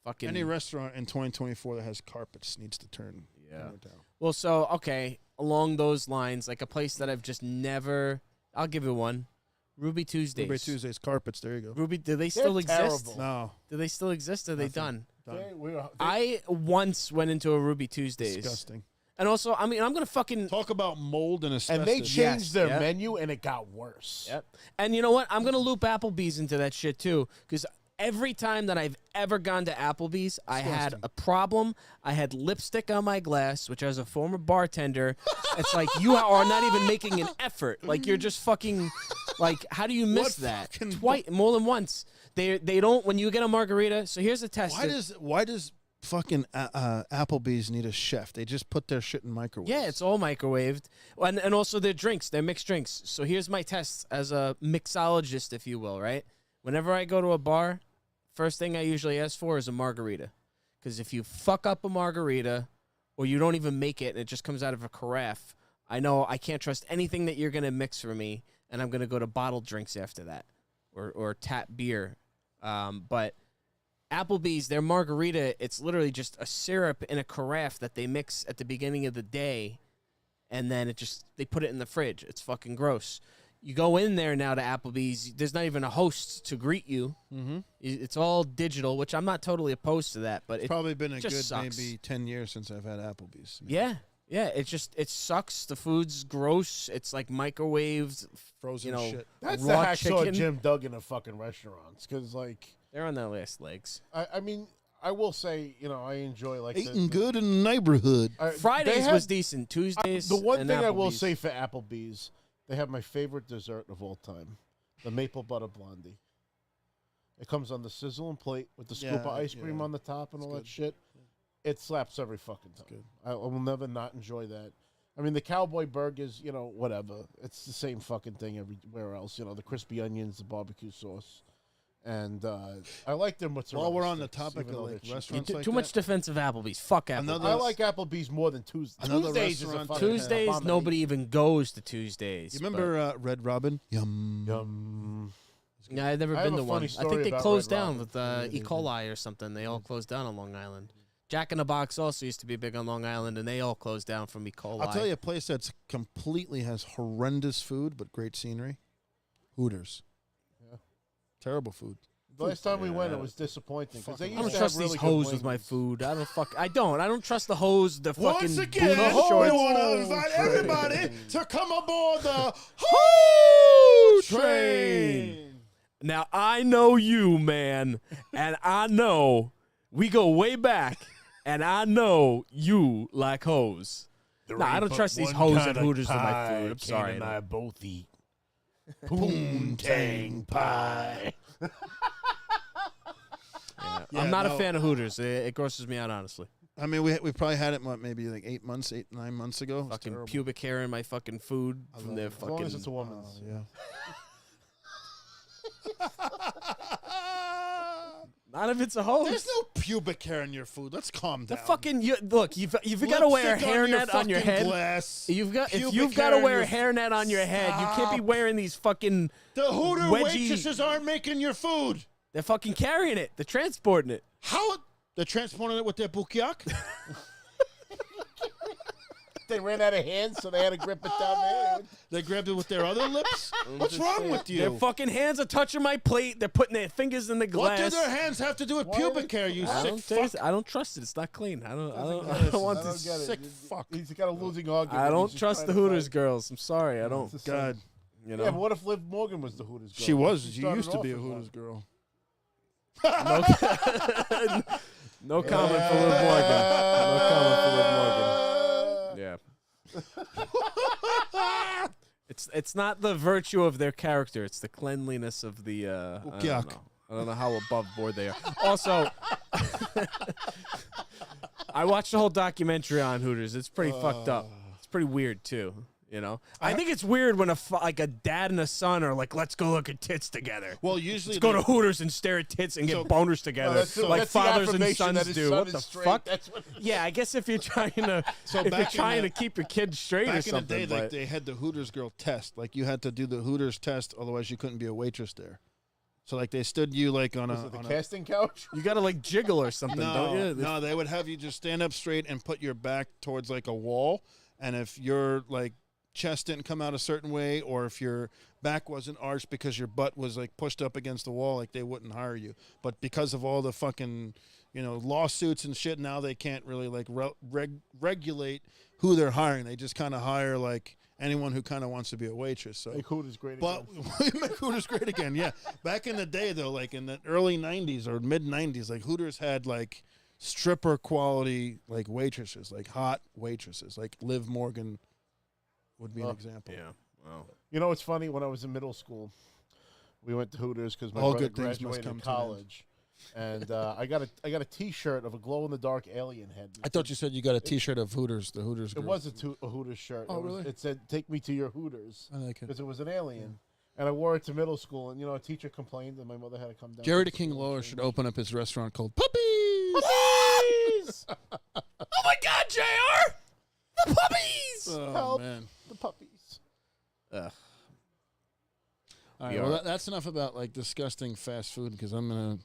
[SPEAKER 3] fucking.
[SPEAKER 2] Any restaurant in 2024 that has carpets needs to turn
[SPEAKER 3] Yeah.
[SPEAKER 2] it down.
[SPEAKER 3] Well, so okay, along those lines, like a place that I've just never. I'll give you one. Ruby Tuesdays.
[SPEAKER 2] Ruby Tuesdays carpets. There you go.
[SPEAKER 3] Ruby, do they still exist?
[SPEAKER 6] terrible.
[SPEAKER 2] No,
[SPEAKER 3] Do they still exist? Or are they done?
[SPEAKER 6] They-
[SPEAKER 3] I once went into a Ruby Tuesdays.
[SPEAKER 2] disgusting.
[SPEAKER 3] And also, I mean, I'm going to fucking.
[SPEAKER 2] Talk about mold and asbestos.
[SPEAKER 6] and they changed their
[SPEAKER 3] Yep.
[SPEAKER 6] menu, and it got worse.
[SPEAKER 3] Yep. And you know what? I'm going to loop Applebee's into that shit too. Because every time that I've ever gone to Applebee's, I had a problem. I had lipstick on my glass, which as a former bartender, it's like you are not even making an effort. Like you're just fucking. Like, how do you miss
[SPEAKER 2] What
[SPEAKER 3] that?
[SPEAKER 2] fucking-
[SPEAKER 3] Twice, more than once. They don't, when you get a margarita. So here's the test.
[SPEAKER 2] Why does fucking Applebee's need a chef? They just put their shit in microwaves.
[SPEAKER 3] Yeah, it's all microwaved. And also their drinks, they're mixed drinks. So here's my test as a mixologist, if you will, right? Whenever I go to a bar, first thing I usually ask for is a margarita. Because if you fuck up a margarita or you don't even make it and it just comes out of a carafe, I know I can't trust anything that you're going to mix for me, and I'm going to go to bottled drinks after that or tap beer. But Applebee's, their margarita, it's literally just a syrup in a carafe that they mix at the beginning of the day, and then they put it in the fridge. It's fucking gross. You go in there now to Applebee's, there's not even a host to greet you.
[SPEAKER 2] Mm-hmm.
[SPEAKER 3] It's all digital, which I'm not totally opposed to that, but
[SPEAKER 2] It's
[SPEAKER 3] it
[SPEAKER 2] probably been a
[SPEAKER 3] just
[SPEAKER 2] good
[SPEAKER 3] sucks.
[SPEAKER 2] maybe 10 years since I've had Applebee's.
[SPEAKER 3] yeah, it sucks. The food's gross. It's like microwaved,
[SPEAKER 2] Frozen
[SPEAKER 3] you know,
[SPEAKER 2] shit.
[SPEAKER 6] That's
[SPEAKER 3] raw
[SPEAKER 6] the hacksaw
[SPEAKER 3] chicken.
[SPEAKER 6] Jim Duggan of fucking restaurants. Because, like,
[SPEAKER 3] They're on their last legs.
[SPEAKER 6] I mean, I will say, you know, I enjoy, like,
[SPEAKER 2] Eating good in the neighborhood.
[SPEAKER 3] Fridays was decent. Tuesdays,
[SPEAKER 6] The one
[SPEAKER 3] and
[SPEAKER 6] thing I will
[SPEAKER 3] Applebee's.
[SPEAKER 6] say for Applebee's, they have my favorite dessert of all time, the maple butter blondie. It comes on the sizzling plate with the scoop of
[SPEAKER 2] Yeah,
[SPEAKER 6] ice cream
[SPEAKER 2] yeah.
[SPEAKER 6] on the top and all that
[SPEAKER 2] good.
[SPEAKER 6] shit. It slaps every fucking time.
[SPEAKER 2] good.
[SPEAKER 6] I will never not enjoy that. I mean, the cowboy burgers, you know, whatever. It's the same fucking thing everywhere else. You know, the crispy onions, the barbecue sauce. And I like their mozzarella
[SPEAKER 2] While we're on the
[SPEAKER 6] sticks,
[SPEAKER 2] topic
[SPEAKER 6] even
[SPEAKER 2] of
[SPEAKER 6] though
[SPEAKER 2] like
[SPEAKER 6] they're cheap.
[SPEAKER 2] restaurants
[SPEAKER 3] Too
[SPEAKER 2] like
[SPEAKER 3] much
[SPEAKER 2] that,
[SPEAKER 3] defense of Applebee's. Fuck Applebee's.
[SPEAKER 2] Another-
[SPEAKER 6] I like Applebee's more than Tuesdays.
[SPEAKER 2] Another
[SPEAKER 6] Tuesdays is a
[SPEAKER 2] restaurant
[SPEAKER 6] fucking
[SPEAKER 3] Tuesdays,
[SPEAKER 6] abomination.
[SPEAKER 3] nobody even goes to Tuesdays.
[SPEAKER 2] You remember Red Robin? Yum.
[SPEAKER 6] Yum.
[SPEAKER 3] but- Yeah, I've never
[SPEAKER 6] I
[SPEAKER 3] been
[SPEAKER 6] have
[SPEAKER 3] to
[SPEAKER 6] a
[SPEAKER 3] one.
[SPEAKER 6] funny
[SPEAKER 3] I
[SPEAKER 6] story
[SPEAKER 3] think they
[SPEAKER 6] about
[SPEAKER 3] closed
[SPEAKER 6] Red
[SPEAKER 3] down
[SPEAKER 6] Robin.
[SPEAKER 3] with
[SPEAKER 6] Yeah, they
[SPEAKER 3] E. coli or something. They all closed down on Long Island. Jack in the Box also used to be big on Long Island, and they all closed down from E. coli.
[SPEAKER 2] I'll tell you a place that's completely has horrendous food but great scenery. Hooters.
[SPEAKER 6] Yeah.
[SPEAKER 2] Terrible food.
[SPEAKER 6] The last time we went, it was disappointing because they
[SPEAKER 3] I
[SPEAKER 6] used
[SPEAKER 3] don't
[SPEAKER 6] to
[SPEAKER 3] trust
[SPEAKER 6] have really
[SPEAKER 3] these
[SPEAKER 6] good
[SPEAKER 3] hoes with my
[SPEAKER 6] wings.
[SPEAKER 3] food. I don't trust the hoes. The fucking
[SPEAKER 2] Once again,
[SPEAKER 3] booty
[SPEAKER 2] we
[SPEAKER 3] shorts.
[SPEAKER 2] want to invite everybody to come aboard the
[SPEAKER 3] Hoo
[SPEAKER 2] train.
[SPEAKER 3] Now I know you, man, and I know we go way back, and I know you like hoes. Nah, I don't trust these hoes at Hooters with my food. I'm sorry.
[SPEAKER 6] And I both eat poontang pie.
[SPEAKER 3] I'm not a
[SPEAKER 2] no.
[SPEAKER 3] fan of Hooters. It grosses me out, honestly.
[SPEAKER 2] I mean, we probably had it maybe like 8 months, 9 months ago. It was
[SPEAKER 3] Fucking
[SPEAKER 2] terrible.
[SPEAKER 3] pubic hair in my fucking food from their
[SPEAKER 6] As long
[SPEAKER 3] fucking.
[SPEAKER 6] as it's a woman's.
[SPEAKER 2] Yeah.
[SPEAKER 3] Not if it's a hose.
[SPEAKER 2] There's no pubic hair in your food. Let's calm
[SPEAKER 3] The
[SPEAKER 2] down.
[SPEAKER 3] fucking look. You've got to wear a
[SPEAKER 2] Lipstick on your
[SPEAKER 3] hairnet on your
[SPEAKER 2] fucking
[SPEAKER 3] head.
[SPEAKER 2] glass.
[SPEAKER 3] If
[SPEAKER 2] Pubic
[SPEAKER 3] you've got
[SPEAKER 2] hair
[SPEAKER 3] to
[SPEAKER 2] in
[SPEAKER 3] wear
[SPEAKER 2] your
[SPEAKER 3] a hairnet on your head, you can't be
[SPEAKER 2] Stop.
[SPEAKER 3] wearing these fucking.
[SPEAKER 2] The Hooter
[SPEAKER 3] wedgie-
[SPEAKER 2] waitresses aren't making your food.
[SPEAKER 3] They're fucking carrying it. They're transporting it.
[SPEAKER 2] How? They're transporting it with their bukyak?
[SPEAKER 6] They ran out of hands, so they had to grip it down there.
[SPEAKER 2] They grabbed it with their other lips? What's wrong with you?
[SPEAKER 3] Their fucking hands are touching my plate. They're putting their fingers in the
[SPEAKER 2] What
[SPEAKER 3] glass.
[SPEAKER 2] do their hands have to do with
[SPEAKER 6] Why
[SPEAKER 2] pubic
[SPEAKER 6] are they-
[SPEAKER 2] hair, you
[SPEAKER 3] I
[SPEAKER 2] sick
[SPEAKER 3] don't,
[SPEAKER 2] fuck?
[SPEAKER 3] taste it. I don't trust it. It's not clean. I don't want
[SPEAKER 6] I don't
[SPEAKER 3] this.
[SPEAKER 6] get it.
[SPEAKER 2] sick
[SPEAKER 6] You-
[SPEAKER 2] fuck.
[SPEAKER 6] He's got a losing argument.
[SPEAKER 3] I
[SPEAKER 6] He's
[SPEAKER 3] don't
[SPEAKER 6] just
[SPEAKER 3] trust
[SPEAKER 6] trying
[SPEAKER 3] the
[SPEAKER 6] to
[SPEAKER 3] Hooters
[SPEAKER 6] fight.
[SPEAKER 3] girls. I'm sorry. I don't.
[SPEAKER 6] It's the same.
[SPEAKER 2] God.
[SPEAKER 3] You know.
[SPEAKER 6] Yeah, but what if Liv Morgan was the Hooters girl?
[SPEAKER 2] She was. She
[SPEAKER 6] started
[SPEAKER 2] used to
[SPEAKER 6] off
[SPEAKER 2] be a
[SPEAKER 6] as one.
[SPEAKER 2] Hooters girl.
[SPEAKER 3] No comment for Liv Morgan. No comment for Liv Morgan. Yeah. It's not the virtue of their character. It's the cleanliness of the. I don't
[SPEAKER 2] Yuck.
[SPEAKER 3] know. I don't know how above board they are. Also, I watched the whole documentary on Hooters. It's pretty fucked up. It's pretty weird too. You know, I think it's weird when like a dad and a son are like, "Let's go look at tits together."
[SPEAKER 2] Well, usually
[SPEAKER 3] Let's go to Hooters and stare at tits and get boners together,
[SPEAKER 6] that's the
[SPEAKER 3] fathers and
[SPEAKER 6] affirmation that
[SPEAKER 3] sons
[SPEAKER 6] his
[SPEAKER 3] do.
[SPEAKER 6] son
[SPEAKER 3] What
[SPEAKER 6] is
[SPEAKER 3] the
[SPEAKER 6] straight.
[SPEAKER 3] fuck?
[SPEAKER 6] That's what
[SPEAKER 3] Yeah, I guess if you're trying to, to keep your kids straight or
[SPEAKER 2] back in the
[SPEAKER 3] something.
[SPEAKER 2] day, like they had the Hooters girl test. Like you had to do the Hooters test, otherwise you couldn't be a waitress there. So like they stood you like on
[SPEAKER 6] was it
[SPEAKER 2] a
[SPEAKER 6] the casting couch.
[SPEAKER 3] you gotta like jiggle or something, don't you?
[SPEAKER 2] No, they would have you just stand up straight and put your back towards like a wall, and if your like chest didn't come out a certain way, or if your back wasn't arched because your butt was like pushed up against the wall, like they wouldn't hire you. But because of all the fucking lawsuits and shit, now they can't really like regulate who they're hiring. They just kind of hire like anyone who kind of wants to be a waitress. So
[SPEAKER 6] Make Hooters great
[SPEAKER 2] but
[SPEAKER 6] again.
[SPEAKER 2] make Hooters great again. Yeah, back in the day though, like in the early '90s or mid '90s, like Hooters had like stripper quality like waitresses, like hot waitresses, like Liv Morgan would be an example.
[SPEAKER 3] Yeah. Wow.
[SPEAKER 6] You know what's funny? When I was in middle school, we went to Hooters because my
[SPEAKER 2] All
[SPEAKER 6] brother
[SPEAKER 2] good things must
[SPEAKER 6] graduated
[SPEAKER 2] come to an end.
[SPEAKER 6] college, and I got a T-shirt of a glow in the dark alien head.
[SPEAKER 2] I thought you said you got a T-shirt of Hooters, the Hooters.
[SPEAKER 6] It
[SPEAKER 2] girl.
[SPEAKER 6] was a Hooters shirt.
[SPEAKER 2] Oh, really?
[SPEAKER 6] It said "Take me to your Hooters"
[SPEAKER 2] I like it.
[SPEAKER 6] because it was an alien, and I wore it to middle school. And a teacher complained, and my mother had to come down.
[SPEAKER 2] Jerry
[SPEAKER 6] to
[SPEAKER 2] the King
[SPEAKER 6] school
[SPEAKER 2] Lawler
[SPEAKER 6] and
[SPEAKER 2] should
[SPEAKER 6] change.
[SPEAKER 2] open up his restaurant called Puppies.
[SPEAKER 3] Puppies! Oh my God, Jr. The puppies!
[SPEAKER 2] Oh
[SPEAKER 6] Help.
[SPEAKER 2] man.
[SPEAKER 6] the puppies.
[SPEAKER 2] All right, well, that's enough about like disgusting fast food because I'm gonna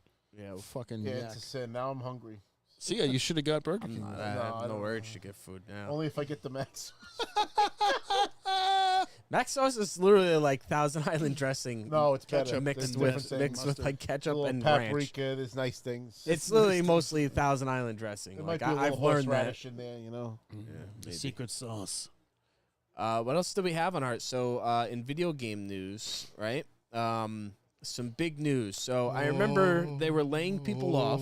[SPEAKER 2] fucking
[SPEAKER 6] Yeah,
[SPEAKER 2] yak.
[SPEAKER 6] it's a sin. Now I'm hungry.
[SPEAKER 2] See, you should have got Burger King.
[SPEAKER 3] I
[SPEAKER 6] I
[SPEAKER 3] have no
[SPEAKER 6] don't
[SPEAKER 3] urge to get food now.
[SPEAKER 6] Only if I get the max.
[SPEAKER 3] Mac sauce is literally like Thousand Island dressing.
[SPEAKER 6] No, it's better.
[SPEAKER 2] Ketchup
[SPEAKER 3] mixed
[SPEAKER 6] There's
[SPEAKER 3] with
[SPEAKER 6] different
[SPEAKER 3] mixed
[SPEAKER 6] things.
[SPEAKER 3] with like
[SPEAKER 6] A
[SPEAKER 3] ketchup
[SPEAKER 6] little
[SPEAKER 3] and ranch.
[SPEAKER 6] paprika. There's nice things.
[SPEAKER 3] It's literally mostly Thousand Island dressing.
[SPEAKER 6] There
[SPEAKER 3] Like
[SPEAKER 6] might be a little
[SPEAKER 3] I've learned that.
[SPEAKER 6] horseradish in there,
[SPEAKER 3] Yeah, maybe.
[SPEAKER 2] Secret sauce.
[SPEAKER 3] What else do we have on our? So in video game news, right? Some big news. So I remember they were laying people off.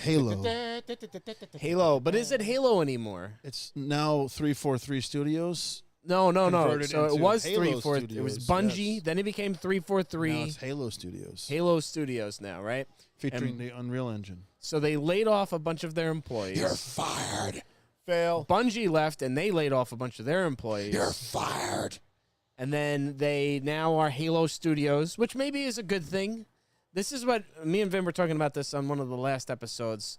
[SPEAKER 2] Halo.
[SPEAKER 3] Halo, but is it Halo anymore?
[SPEAKER 2] It's now 343 Studios.
[SPEAKER 3] No.
[SPEAKER 2] Converted
[SPEAKER 3] So it
[SPEAKER 2] into
[SPEAKER 3] was
[SPEAKER 2] Halo
[SPEAKER 3] 343. It was
[SPEAKER 2] Studios,
[SPEAKER 3] Bungie.
[SPEAKER 2] yes.
[SPEAKER 3] Then it became
[SPEAKER 2] Now
[SPEAKER 3] 343.
[SPEAKER 2] it's Halo Studios,
[SPEAKER 3] Halo Studios now, right?
[SPEAKER 2] featuring the Unreal Engine.
[SPEAKER 3] So they laid off a bunch of their employees.
[SPEAKER 2] fired.
[SPEAKER 6] Fail.
[SPEAKER 3] Bungie left, and they laid off a bunch of their employees.
[SPEAKER 2] Fired.
[SPEAKER 3] And then they now are Halo Studios, which maybe is a good thing. This is what me and Vin were talking about this on one of the last episodes.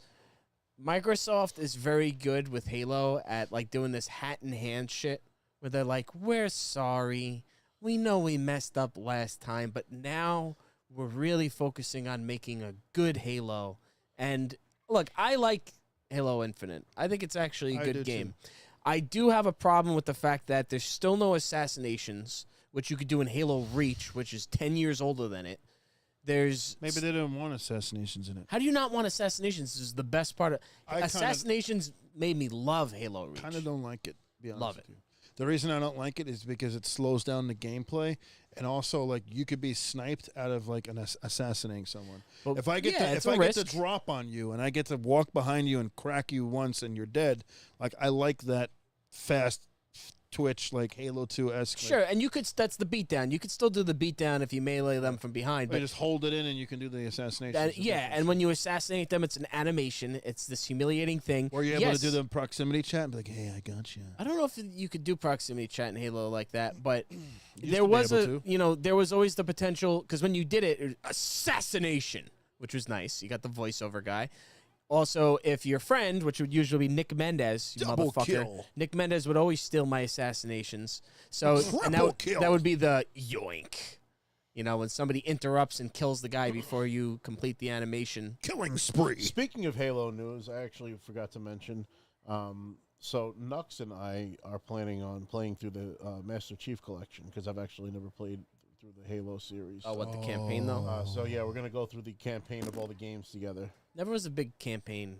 [SPEAKER 3] Microsoft is very good with Halo at like doing this hat in hand shit where they're like, "We're sorry. We know we messed up last time, but now we're really focusing on making a good Halo." And look, I like Halo Infinite. I think it's actually a
[SPEAKER 2] I do
[SPEAKER 3] good
[SPEAKER 2] too.
[SPEAKER 3] game. I do have a problem with the fact that there's still no assassinations, which you could do in Halo Reach, which is 10 years older than it. There's
[SPEAKER 2] Maybe they didn't want assassinations in it.
[SPEAKER 3] How do you not want assassinations? This is the best part of
[SPEAKER 2] I kinda-
[SPEAKER 3] assassinations. Made me love Halo Reach.
[SPEAKER 2] Kind of don't like it. To be honest
[SPEAKER 3] Love
[SPEAKER 2] with
[SPEAKER 3] it.
[SPEAKER 2] you. The reason I don't like it is because it slows down the gameplay, and also like you could be sniped out of like assassinating someone.
[SPEAKER 3] But
[SPEAKER 2] If I get
[SPEAKER 3] yeah,
[SPEAKER 2] to,
[SPEAKER 3] it's
[SPEAKER 2] if
[SPEAKER 3] a
[SPEAKER 2] I get to
[SPEAKER 3] risk.
[SPEAKER 2] drop on you and I get to walk behind you and crack you once and you're dead, like I like that fast twitch like Halo 2-esque.
[SPEAKER 3] Sure, and you could. That's the beatdown. You could still do the beatdown if you melee them from behind.
[SPEAKER 2] But
[SPEAKER 3] But
[SPEAKER 2] just hold it in and you can do the assassination.
[SPEAKER 3] and when you assassinate them, it's an animation. It's this humiliating thing.
[SPEAKER 2] Were you able
[SPEAKER 3] Yes,
[SPEAKER 2] to do the proximity chat and be like, "Hey, I got you."
[SPEAKER 3] I don't know if you could do proximity chat in Halo like that, but
[SPEAKER 2] Used
[SPEAKER 3] there
[SPEAKER 2] to be
[SPEAKER 3] was
[SPEAKER 2] able
[SPEAKER 3] a
[SPEAKER 2] to.
[SPEAKER 3] there was always the potential because when you did it, assassination, which was nice. You got the voiceover guy. Also, if your friend, which would usually be Nick Mendez, you
[SPEAKER 2] Double
[SPEAKER 3] motherfucker,
[SPEAKER 2] kill.
[SPEAKER 3] Nick Mendez would always steal my assassinations. So and
[SPEAKER 2] Triple kill.
[SPEAKER 3] that would be the yoink. You know, when somebody interrupts and kills the guy before you complete the animation.
[SPEAKER 2] Killing spree.
[SPEAKER 6] Speaking of Halo news, I actually forgot to mention. So Nux and I are planning on playing through the Master Chief Collection because I've actually never played through the Halo series.
[SPEAKER 3] Oh, what the campaign though?
[SPEAKER 6] So yeah, we're gonna go through the campaign of all the games together.
[SPEAKER 3] Never was a big campaign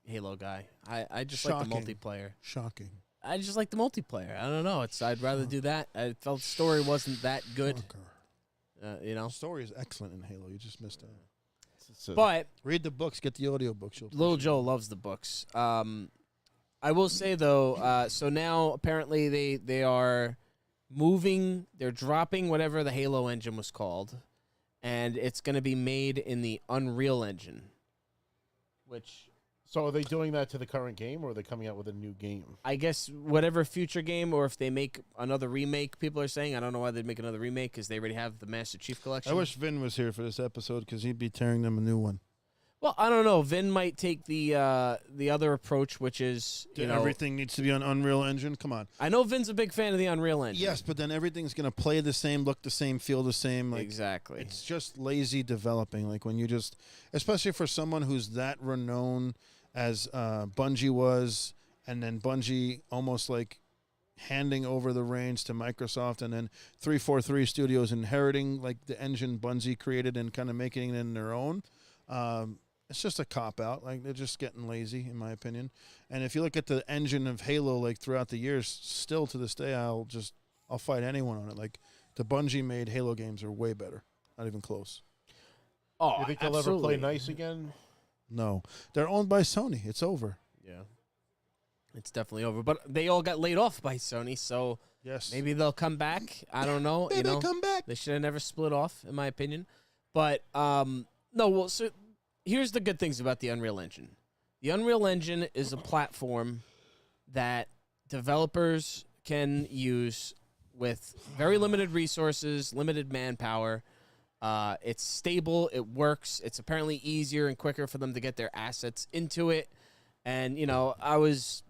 [SPEAKER 3] Halo guy. I just like the
[SPEAKER 2] Shocking.
[SPEAKER 3] multiplayer.
[SPEAKER 2] Shocking.
[SPEAKER 3] I just like the multiplayer. I don't know. I'd rather do that. I felt the story wasn't that good.
[SPEAKER 2] The story is excellent in Halo. You just missed out.
[SPEAKER 3] But
[SPEAKER 2] Read the books. Get the audio books.
[SPEAKER 3] Little Joe loves the books. I will say though, so now apparently they are moving. They're dropping whatever the Halo engine was called, and it's going to be made in the Unreal Engine.
[SPEAKER 6] So are they doing that to the current game, or are they coming out with a new game?
[SPEAKER 3] I guess whatever future game, or if they make another remake, people are saying. I don't know why they'd make another remake because they already have the Master Chief Collection.
[SPEAKER 2] I wish Vin was here for this episode because he'd be tearing them a new one.
[SPEAKER 3] Well, I don't know. Vin might take the other approach, which is
[SPEAKER 2] everything needs to be on Unreal Engine. Come on.
[SPEAKER 3] I know Vin's a big fan of the Unreal Engine.
[SPEAKER 2] Yes, but then everything's gonna play the same, look the same, feel the same. Like,
[SPEAKER 3] exactly.
[SPEAKER 2] It's just lazy developing. Like when you just, especially for someone who's that renowned as Bungie was, and then Bungie almost like handing over the reins to Microsoft, and then 343 Studios inheriting like the engine Bungie created and kind of making it in their own. It's just a cop-out. Like, they're just getting lazy, in my opinion. And if you look at the engine of Halo, like, throughout the years, still to this day, I'll fight anyone on it. Like, the Bungie-made Halo games are way better. Not even close.
[SPEAKER 3] Oh,
[SPEAKER 6] You think they'll ever play nice again?
[SPEAKER 2] No. They're owned by Sony. It's over.
[SPEAKER 3] Yeah. It's definitely over. But they all got laid off by Sony, so
[SPEAKER 2] yes,
[SPEAKER 3] maybe they'll come back. I don't know.
[SPEAKER 2] Maybe they come back.
[SPEAKER 3] They should have never split off, in my opinion. But, no, well, so here's the good things about the Unreal Engine. The Unreal Engine is a platform that developers can use with very limited resources, limited manpower. It's stable. It works. It's apparently easier and quicker for them to get their assets into it. And, I was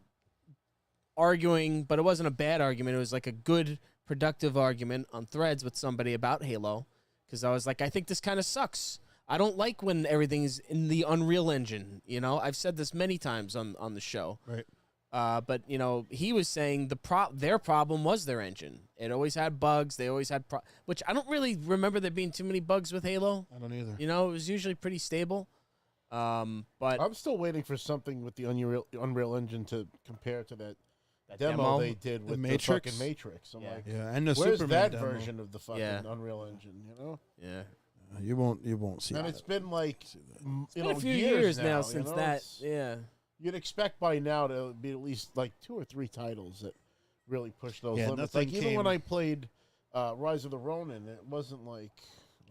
[SPEAKER 3] arguing, but it wasn't a bad argument. It was like a good, productive argument on Threads with somebody about Halo. Because I was like, I think this kind of sucks. I don't like when everything's in the Unreal Engine. I've said this many times on the show.
[SPEAKER 2] Right.
[SPEAKER 3] But he was saying their problem was their engine. It always had bugs. They always had which I don't really remember there being too many bugs with Halo.
[SPEAKER 2] I don't either.
[SPEAKER 3] It was usually pretty stable. But
[SPEAKER 6] I'm still waiting for something with the Unreal Engine to compare to that demo
[SPEAKER 3] demo?
[SPEAKER 6] they did with the
[SPEAKER 2] Matrix?
[SPEAKER 6] fucking Matrix. I'm
[SPEAKER 3] Yeah.
[SPEAKER 6] like,
[SPEAKER 2] Yeah, and the
[SPEAKER 6] where's
[SPEAKER 2] Superman
[SPEAKER 6] that
[SPEAKER 2] demo.
[SPEAKER 6] version of the fucking Unreal Engine?
[SPEAKER 3] yeah.
[SPEAKER 2] You won't see
[SPEAKER 6] And
[SPEAKER 2] that.
[SPEAKER 6] it's been like
[SPEAKER 3] It's been a few years now since that. Yeah.
[SPEAKER 6] You'd expect by now to be at least like 2 or 3 titles that really push those
[SPEAKER 2] Yeah,
[SPEAKER 6] limits.
[SPEAKER 2] nothing
[SPEAKER 6] Like even when
[SPEAKER 2] came-
[SPEAKER 6] I played Rise of the Ronin, it wasn't like,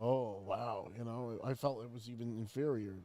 [SPEAKER 6] oh wow, I felt it was even inferior,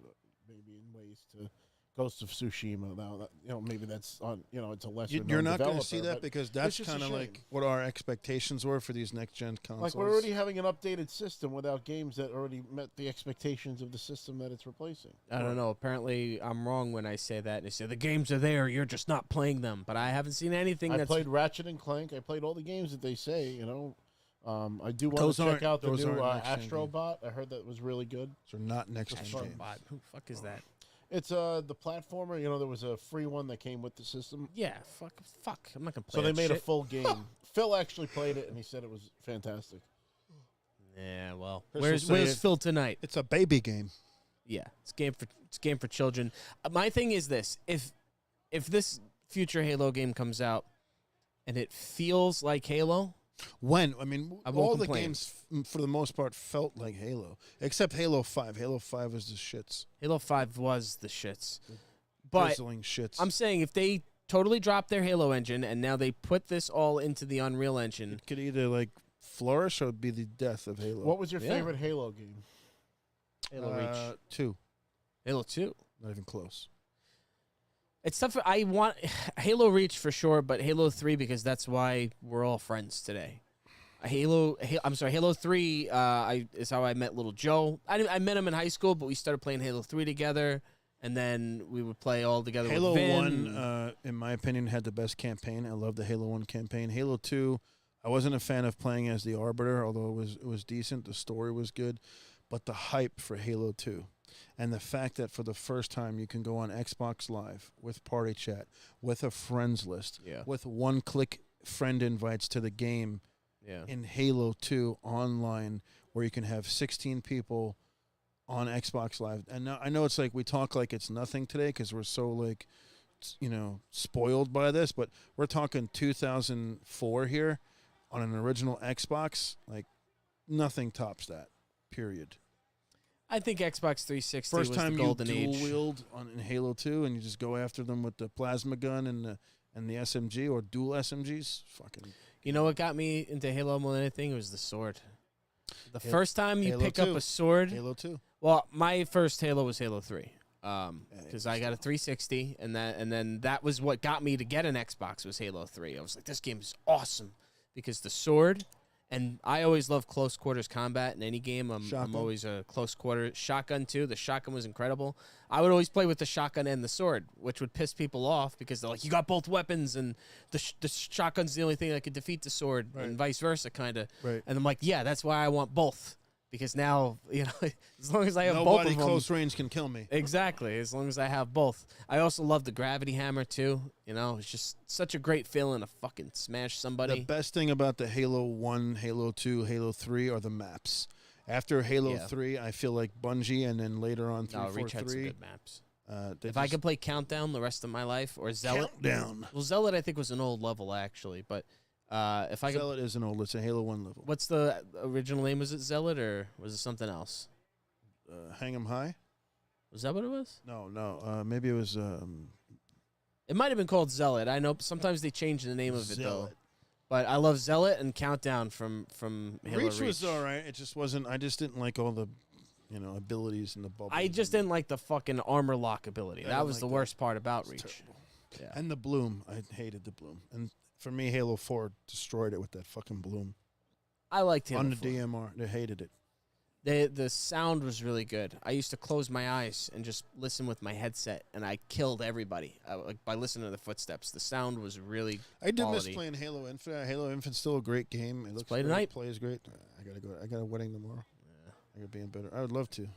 [SPEAKER 6] maybe in ways to Ghost of Tsushima. Now that maybe that's on it's a lesser.
[SPEAKER 2] You're not going to see
[SPEAKER 6] developer,
[SPEAKER 2] that
[SPEAKER 6] but
[SPEAKER 2] because that's
[SPEAKER 6] just a
[SPEAKER 2] kind of
[SPEAKER 6] shame.
[SPEAKER 2] like what our expectations were for these next gen consoles.
[SPEAKER 6] Like we're already having an updated system without games that already met the expectations of the system that it's replacing.
[SPEAKER 3] I don't know. Apparently, I'm wrong when I say that. They say the games are there. You're just not playing them. But I haven't seen anything
[SPEAKER 6] I
[SPEAKER 3] that's
[SPEAKER 6] played Ratchet and Clank. I played all the games that they say. I do want
[SPEAKER 2] Those
[SPEAKER 6] to check
[SPEAKER 2] aren't-
[SPEAKER 6] out the
[SPEAKER 2] those
[SPEAKER 6] new
[SPEAKER 2] aren't next-gen
[SPEAKER 6] Astrobot. I heard that was really good.
[SPEAKER 2] So not next gen
[SPEAKER 6] Astrobot.
[SPEAKER 2] games.
[SPEAKER 3] Who the fuck is that?
[SPEAKER 6] It's the platformer. There was a free one that came with the system.
[SPEAKER 3] Yeah, fuck. I'm not gonna play
[SPEAKER 6] So they
[SPEAKER 3] that
[SPEAKER 6] made a
[SPEAKER 3] shit.
[SPEAKER 6] full game. Phil actually played it, and he said it was fantastic.
[SPEAKER 3] Yeah, well,
[SPEAKER 2] Chris
[SPEAKER 3] where's
[SPEAKER 2] will say it-
[SPEAKER 3] Phil tonight?
[SPEAKER 2] It's a baby game.
[SPEAKER 3] Yeah, it's game for children. My thing is this: if this future Halo game comes out and it feels like Halo,
[SPEAKER 2] When I mean,
[SPEAKER 3] I won't
[SPEAKER 2] all the
[SPEAKER 3] complain.
[SPEAKER 2] games for the most part felt like Halo, except Halo 5. Halo 5 was the shits,
[SPEAKER 3] Halo 5 was the shits. But
[SPEAKER 2] drizzling shits.
[SPEAKER 3] I'm saying if they totally drop their Halo engine and now they put this all into the Unreal Engine,
[SPEAKER 2] it could either like flourish or be the death of Halo.
[SPEAKER 6] What was your
[SPEAKER 3] Yeah.
[SPEAKER 6] favorite Halo game?
[SPEAKER 3] Halo Reach,
[SPEAKER 2] 2,
[SPEAKER 3] Halo 2.
[SPEAKER 2] not even close.
[SPEAKER 3] It's tough. I want Halo Reach for sure, but Halo 3 because that's why we're all friends today. Halo 3 is how I met Little Joe. I met him in high school, but we started playing Halo 3 together, and then we would play all together
[SPEAKER 2] Halo
[SPEAKER 3] with Vin.
[SPEAKER 2] 1, in my opinion, had the best campaign. I love the Halo 1 campaign. Halo 2, I wasn't a fan of playing as the Arbiter, although it was decent. The story was good. But the hype for Halo 2 and the fact that for the first time you can go on Xbox Live with Party Chat, with a friends list,
[SPEAKER 3] Yeah.
[SPEAKER 2] with one-click friend invites to the game
[SPEAKER 3] Yeah.
[SPEAKER 2] in Halo 2 online where you can have 16 people on Xbox Live. And now, I know it's like we talk like it's nothing today because we're so like spoiled by this, but we're talking 2004 here on an original Xbox. Like, nothing tops that. Period.
[SPEAKER 3] I think Xbox 360
[SPEAKER 2] First
[SPEAKER 3] was
[SPEAKER 2] time
[SPEAKER 3] the golden
[SPEAKER 2] you
[SPEAKER 3] age.
[SPEAKER 2] dual wield in Halo 2, and you just go after them with the plasma gun and the SMG or dual SMGs. Fucking.
[SPEAKER 3] You know what got me into Halo more than anything? It was the sword. The first time you
[SPEAKER 2] Halo
[SPEAKER 3] pick
[SPEAKER 2] 2.
[SPEAKER 3] up a sword.
[SPEAKER 2] Halo 2.
[SPEAKER 3] Well, my first Halo was Halo 3. Because I got a 360, and then that was what got me to get an Xbox was Halo 3. I was like, this game is awesome because the sword, and I always love close quarters combat in any game. I'm always a close quarter shotgun too. The shotgun was incredible. I would always play with the shotgun and the sword, which would piss people off because they're like, you got both weapons, and the shotgun's the only thing that could defeat the sword, and vice versa, kind of.
[SPEAKER 2] Right.
[SPEAKER 3] And I'm like, yeah, that's why I want both. Because now, as long as I have both
[SPEAKER 2] Nobody
[SPEAKER 3] of them.
[SPEAKER 2] close range can kill me.
[SPEAKER 3] Exactly, as long as I have both. I also love the gravity hammer, too. It's just such a great feeling to fucking smash somebody.
[SPEAKER 2] The best thing about the Halo 1, Halo 2, Halo 3 are the maps. After Halo 3, I feel like Bungie, and then later on 343.
[SPEAKER 3] Reach had some good maps.
[SPEAKER 2] If
[SPEAKER 3] I could play Countdown the rest of my life, or Zealot.
[SPEAKER 2] Countdown.
[SPEAKER 3] Well, Zealot, I think, was an old level, actually, but... if I could,
[SPEAKER 2] Zealot is an old. It's a Halo 1 level.
[SPEAKER 3] what's the original name? Was it Zealot or was it something else?
[SPEAKER 2] Hang 'em High?
[SPEAKER 3] Was that what it was?
[SPEAKER 2] No. Maybe it was.
[SPEAKER 3] It might have been called Zealot. I know sometimes they change the name of it
[SPEAKER 2] Zealot.
[SPEAKER 3] though. But I love Zealot and Countdown from Halo
[SPEAKER 2] Reach was all right. It just wasn't. I just didn't like all the, abilities in the bubble.
[SPEAKER 3] I just didn't like the fucking armor lock ability.
[SPEAKER 2] I
[SPEAKER 3] That
[SPEAKER 2] didn't
[SPEAKER 3] was
[SPEAKER 2] like
[SPEAKER 3] the
[SPEAKER 2] that.
[SPEAKER 3] worst part about
[SPEAKER 2] It was
[SPEAKER 3] Reach.
[SPEAKER 2] terrible.
[SPEAKER 3] Yeah.
[SPEAKER 2] And the bloom. I hated the bloom. And for me, Halo 4 destroyed it with that fucking bloom.
[SPEAKER 3] I liked Halo
[SPEAKER 2] On the
[SPEAKER 3] 4.
[SPEAKER 2] DMR. They hated it.
[SPEAKER 3] The sound was really good. I used to close my eyes and just listen with my headset, and I killed everybody by listening to the footsteps. The sound was really
[SPEAKER 2] I did miss
[SPEAKER 3] quality.
[SPEAKER 2] playing Halo Infinite. Halo Infinite's still a great game. It looks
[SPEAKER 3] play
[SPEAKER 2] great.
[SPEAKER 3] tonight.
[SPEAKER 2] Plays great. I gotta go. I got a wedding tomorrow.
[SPEAKER 3] Yeah.
[SPEAKER 2] I gotta be in better. I would love to.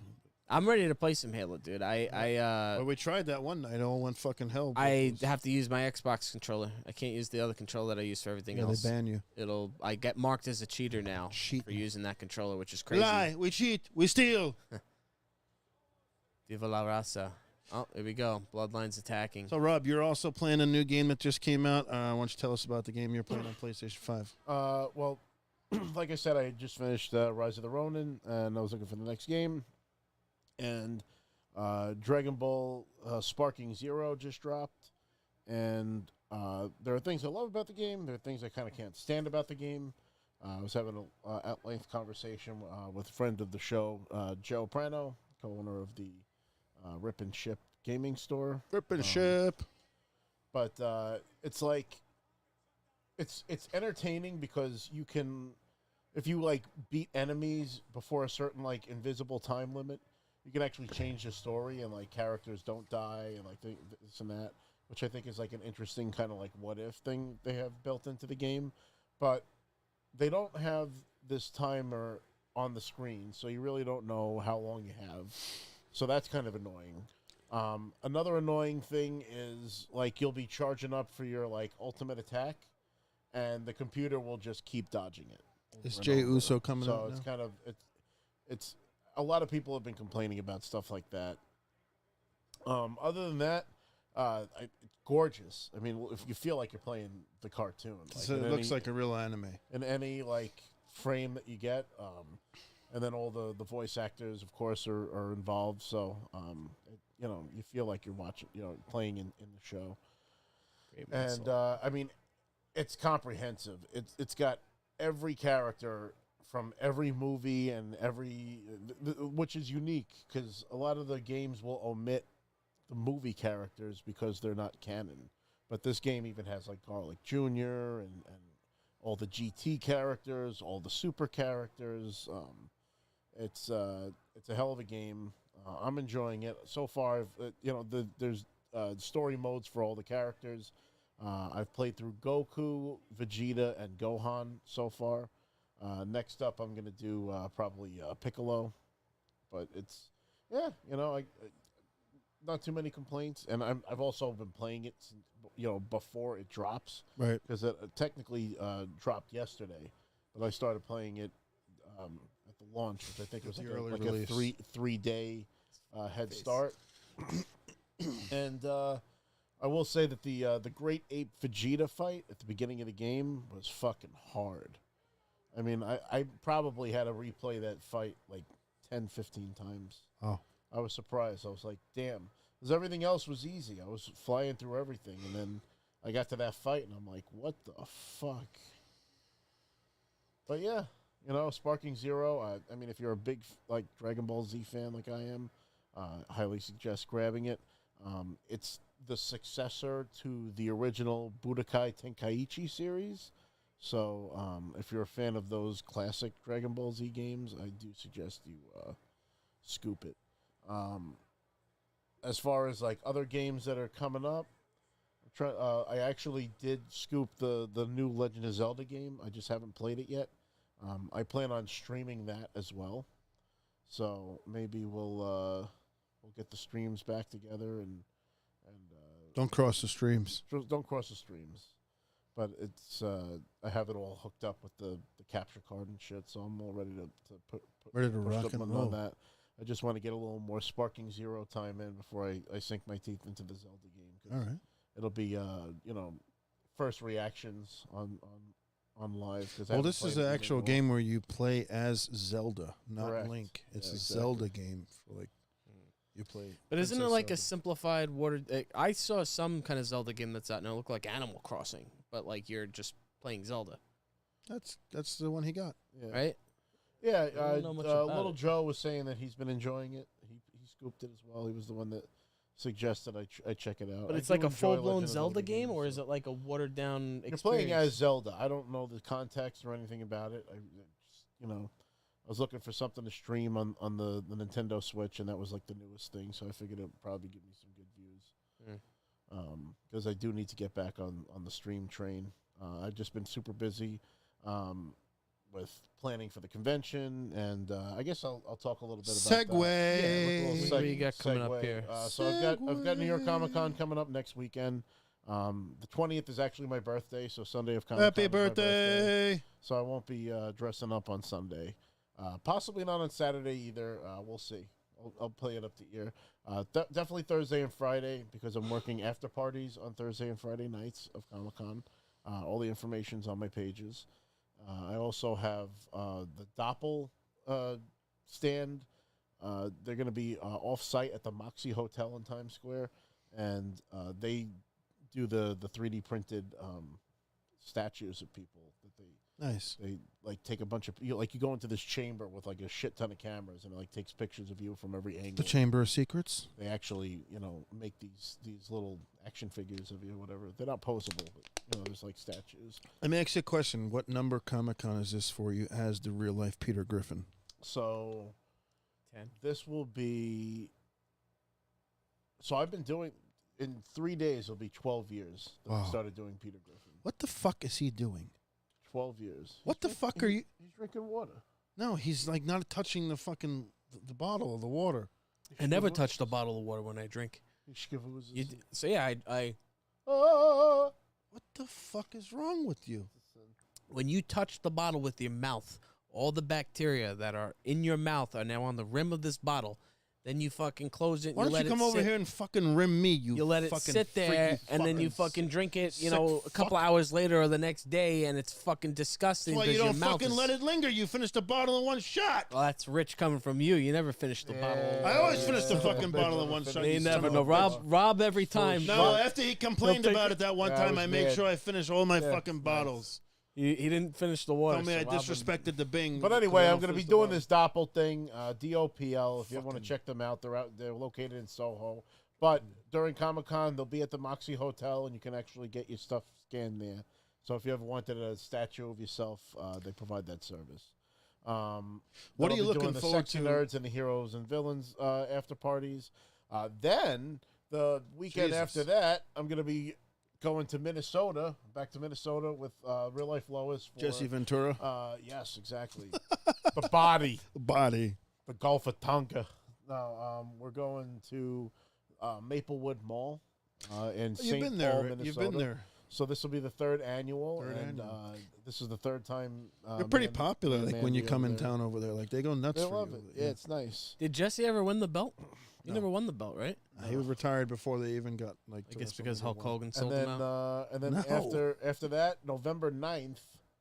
[SPEAKER 3] I'm ready to play some Halo, dude.
[SPEAKER 2] But we tried that one night. It all went fucking hell.
[SPEAKER 3] I have to use my Xbox controller. I can't use the other controller that I use for everything
[SPEAKER 2] Yeah,
[SPEAKER 3] else.
[SPEAKER 2] they ban you.
[SPEAKER 3] I get marked as a cheater now
[SPEAKER 2] Cheat.
[SPEAKER 3] for using that controller, which is crazy.
[SPEAKER 2] Lie. We cheat. We steal.
[SPEAKER 3] Viva la raza. Oh, here we go. Bloodlines attacking.
[SPEAKER 2] So, Rob, you're also playing a new game that just came out. Why don't you tell us about the game you're playing on PlayStation 5?
[SPEAKER 6] Well, like I said, I had just finished Rise of the Ronin, and I was looking for the next game. And Dragon Ball Sparking Zero just dropped. And there are things I love about the game. There are things I kind of can't stand about the game. I was having an at-length conversation with a friend of the show, Joe Prano, co-owner of the Rip and Ship gaming store.
[SPEAKER 2] Rip and Ship.
[SPEAKER 6] But it's like it's entertaining because you can, if you like beat enemies before a certain like invisible time limit, you can actually change the story and like characters don't die and like this and that, which I think is like an interesting kind of like what if thing they have built into the game. But they don't have this timer on the screen, so you really don't know how long you have. So that's kind of annoying. Another annoying thing is like you'll be charging up for your like ultimate attack, and the computer will just keep dodging it.
[SPEAKER 2] Is Jay Uso coming
[SPEAKER 6] so
[SPEAKER 2] out
[SPEAKER 6] it's
[SPEAKER 2] now?
[SPEAKER 6] kind of it's a lot of people have been complaining about stuff like that. Other than that, it's gorgeous. I mean, if you feel like you're playing the cartoon, like
[SPEAKER 2] So it looks like a real anime.
[SPEAKER 6] in any like frame that you get, and then all the voice actors, of course, are involved. So you feel like you're watching, playing in the show. And I mean, it's comprehensive. It's got every character from every movie and which is unique because a lot of the games will omit the movie characters because they're not canon. But this game even has like Garlic Jr. and all the GT characters, all the super characters. It's a hell of a game. I'm enjoying it so far. There's story modes for all the characters. I've played through Goku, Vegeta, and Gohan so far. Next up, I'm gonna do probably Piccolo, but it's not too many complaints. And I've also been playing it, before it drops,
[SPEAKER 2] Right.
[SPEAKER 6] because it technically dropped yesterday, but I started playing it at the launch, which I think was
[SPEAKER 2] The
[SPEAKER 6] like,
[SPEAKER 2] early
[SPEAKER 6] a
[SPEAKER 2] release.
[SPEAKER 6] 3 day head start. And I will say that the Great Ape Vegeta fight at the beginning of the game was fucking hard. I mean, I probably had to replay that fight like 10, 15 times.
[SPEAKER 2] Oh.
[SPEAKER 6] I was surprised. I was like, damn. Because everything else was easy. I was flying through everything. And then I got to that fight, and I'm like, what the fuck? But yeah, you know, Sparking Zero, I mean, if you're a big, like, Dragon Ball Z fan like I am, I highly suggest grabbing it. It's the successor to the original Budokai Tenkaichi series. So if you're a fan of those classic Dragon Ball Z games, I do suggest you scoop it. As far as like other games that are coming up, I actually did scoop the new Legend of Zelda game. I just haven't played it yet. I plan on streaming that as well. So maybe we'll get the streams back together and
[SPEAKER 2] Don't cross the streams.
[SPEAKER 6] don't cross the streams. But it's I have it all hooked up with the capture card and shit, so I'm all ready to
[SPEAKER 2] Ready to
[SPEAKER 6] push
[SPEAKER 2] rock
[SPEAKER 6] the
[SPEAKER 2] and
[SPEAKER 6] button
[SPEAKER 2] roll.
[SPEAKER 6] on that. I just want to get a little more Sparking Zero time in before I sink my teeth into the Zelda game. 'Cause
[SPEAKER 2] All right.
[SPEAKER 6] it'll be first reactions on live. Cause
[SPEAKER 2] Well, this is an actual game where you play as Zelda, not
[SPEAKER 6] Correct.
[SPEAKER 2] Link. It's
[SPEAKER 6] Yeah,
[SPEAKER 2] a
[SPEAKER 6] exactly.
[SPEAKER 2] Zelda game for like you play.
[SPEAKER 3] But isn't it
[SPEAKER 2] Princess
[SPEAKER 3] like a
[SPEAKER 2] Zelda.
[SPEAKER 3] simplified water? I saw some kind of Zelda game that's out and it looked like Animal Crossing, but like you're just playing Zelda,
[SPEAKER 2] That's the one he got.
[SPEAKER 6] Yeah.
[SPEAKER 3] right?
[SPEAKER 6] Yeah,
[SPEAKER 3] don't know much about
[SPEAKER 6] Little
[SPEAKER 3] it.
[SPEAKER 6] Joe was saying that he's been enjoying it. He scooped it as well. He was the one that suggested I check it out.
[SPEAKER 3] But
[SPEAKER 6] I
[SPEAKER 3] it's
[SPEAKER 6] do
[SPEAKER 3] like a
[SPEAKER 6] enjoy
[SPEAKER 3] full blown
[SPEAKER 6] Legend of
[SPEAKER 3] Zelda game, or is
[SPEAKER 6] so-
[SPEAKER 3] it like a watered down
[SPEAKER 6] You're
[SPEAKER 3] experience?
[SPEAKER 6] playing as Zelda. I don't know the context or anything about it. I was looking for something to stream on the Nintendo Switch, and that was like the newest thing. So I figured it would probably give me some good views. Because I do need to get back on the stream train. I've just been super busy with planning for the convention, and I guess I'll talk a little bit about
[SPEAKER 2] Segway.
[SPEAKER 6] that. Yeah,
[SPEAKER 3] What do you got coming up here?
[SPEAKER 6] So I've got New York Comic Con coming up next weekend. The 20th is actually my birthday, so Sunday of Comic Con.
[SPEAKER 2] Happy birthday!
[SPEAKER 6] So I won't be dressing up on Sunday. Possibly not on Saturday either. We'll see. I'll play it up to ear. Definitely Thursday and Friday because I'm working after parties on Thursday and Friday nights of Comic Con. All the information's on my pages. I also have the Doppel stand. They're going to be off-site at the Moxie Hotel in Times Square, and they do the 3D printed statues of people that
[SPEAKER 2] Nice.
[SPEAKER 6] they like take a bunch of you go into this chamber with like a shit ton of cameras and it like takes pictures of you from every angle.
[SPEAKER 2] The Chamber of Secrets.
[SPEAKER 6] They actually make these little action figures of you, whatever. They're not posable, but there's like statues.
[SPEAKER 2] Let me ask you a question. What number Comic Con is this for you as the real life Peter Griffin?
[SPEAKER 6] So
[SPEAKER 3] 10.
[SPEAKER 6] this will be. So I've been doing in 3 days. It'll be 12 years that
[SPEAKER 2] Wow.
[SPEAKER 6] I started doing Peter Griffin.
[SPEAKER 2] What the fuck is he doing?
[SPEAKER 6] 12 years.
[SPEAKER 2] What the fuck are you?
[SPEAKER 6] He's drinking water.
[SPEAKER 2] No, he's like not touching the fucking the bottle of the water.
[SPEAKER 3] I never touch a bottle of water when I drink. So yeah, I
[SPEAKER 2] What the fuck is wrong with you?
[SPEAKER 3] when you touch the bottle with your mouth, all the bacteria that are in your mouth are now on the rim of this bottle. Then you fucking close it.
[SPEAKER 2] Why don't
[SPEAKER 3] let
[SPEAKER 2] you come
[SPEAKER 3] it
[SPEAKER 2] over
[SPEAKER 3] sit.
[SPEAKER 2] here and fucking rim me? You
[SPEAKER 3] You let it
[SPEAKER 2] fucking
[SPEAKER 3] sit there,
[SPEAKER 2] freaky
[SPEAKER 3] and then you fucking drink it. You know, a couple hours later or the next day, and it's fucking disgusting.
[SPEAKER 2] That's why you
[SPEAKER 3] because
[SPEAKER 2] don't
[SPEAKER 3] your mouth
[SPEAKER 2] fucking
[SPEAKER 3] is,
[SPEAKER 2] let it linger. You finished the bottle in one shot.
[SPEAKER 3] Well, that's rich coming from you. You never finish the bottle.
[SPEAKER 2] I always finish the fucking bottle in one shot.
[SPEAKER 3] You
[SPEAKER 2] you
[SPEAKER 3] never
[SPEAKER 2] son
[SPEAKER 3] know.
[SPEAKER 2] of a bitch.
[SPEAKER 3] Rob every time.
[SPEAKER 2] No,
[SPEAKER 3] Rob-
[SPEAKER 2] after he complained
[SPEAKER 3] He'll take
[SPEAKER 2] about
[SPEAKER 3] it-
[SPEAKER 2] it that one
[SPEAKER 6] Yeah, I
[SPEAKER 2] time,
[SPEAKER 6] was
[SPEAKER 2] I made
[SPEAKER 6] mad.
[SPEAKER 2] sure I finished all my
[SPEAKER 6] Yeah,
[SPEAKER 2] fucking
[SPEAKER 6] nice.
[SPEAKER 2] bottles.
[SPEAKER 3] he didn't finish the water.
[SPEAKER 2] Told me
[SPEAKER 3] so
[SPEAKER 2] I
[SPEAKER 3] Rob would-
[SPEAKER 2] disrespected the Bing.
[SPEAKER 6] But anyway, I'm going to be doing this Doppel thing, DOPL. If you ever want to
[SPEAKER 2] Fucking-
[SPEAKER 6] check them out, they're located in Soho. But during Comic Con, they'll be at the Moxie Hotel, and you can actually get your stuff scanned there. So if you ever wanted a statue of yourself, they provide that service.
[SPEAKER 2] What are
[SPEAKER 6] they'll
[SPEAKER 2] you
[SPEAKER 6] be
[SPEAKER 2] looking
[SPEAKER 6] doing the
[SPEAKER 2] forward
[SPEAKER 6] Sexy
[SPEAKER 2] to?
[SPEAKER 6] Nerds and the Heroes and Villains after parties. Then the weekend
[SPEAKER 2] Jesus.
[SPEAKER 6] after that, I'm going to be going to Minnesota, back to Minnesota with Real Life Lois. For,
[SPEAKER 2] Jesse Ventura.
[SPEAKER 6] yes, exactly. The body.
[SPEAKER 2] Body.
[SPEAKER 6] The Gulf of Tonga. No, we're going to Maplewood Mall in
[SPEAKER 2] You've
[SPEAKER 6] St.
[SPEAKER 2] been
[SPEAKER 6] Paul,
[SPEAKER 2] there.
[SPEAKER 6] Minnesota.
[SPEAKER 2] You've been there.
[SPEAKER 6] So this will be the third annual,
[SPEAKER 2] Third
[SPEAKER 6] and
[SPEAKER 2] annual.
[SPEAKER 6] this is the third time.
[SPEAKER 2] You're pretty
[SPEAKER 6] me and-
[SPEAKER 2] popular.
[SPEAKER 6] me and
[SPEAKER 2] Like when you
[SPEAKER 6] Mandy
[SPEAKER 2] come
[SPEAKER 6] over
[SPEAKER 2] in
[SPEAKER 6] there.
[SPEAKER 2] town over there, like they go nuts
[SPEAKER 6] They
[SPEAKER 2] for
[SPEAKER 6] love
[SPEAKER 2] you.
[SPEAKER 6] it. Yeah, it's nice.
[SPEAKER 3] Did Jesse ever win the belt? You never won the belt, right?
[SPEAKER 2] He was retired before they even got like.
[SPEAKER 3] I
[SPEAKER 2] to
[SPEAKER 3] guess because
[SPEAKER 2] WrestleMania
[SPEAKER 3] Hulk
[SPEAKER 2] 1.
[SPEAKER 3] Hogan
[SPEAKER 6] And
[SPEAKER 3] sold
[SPEAKER 6] then,
[SPEAKER 3] them out.
[SPEAKER 2] No.
[SPEAKER 6] after that, November 9th,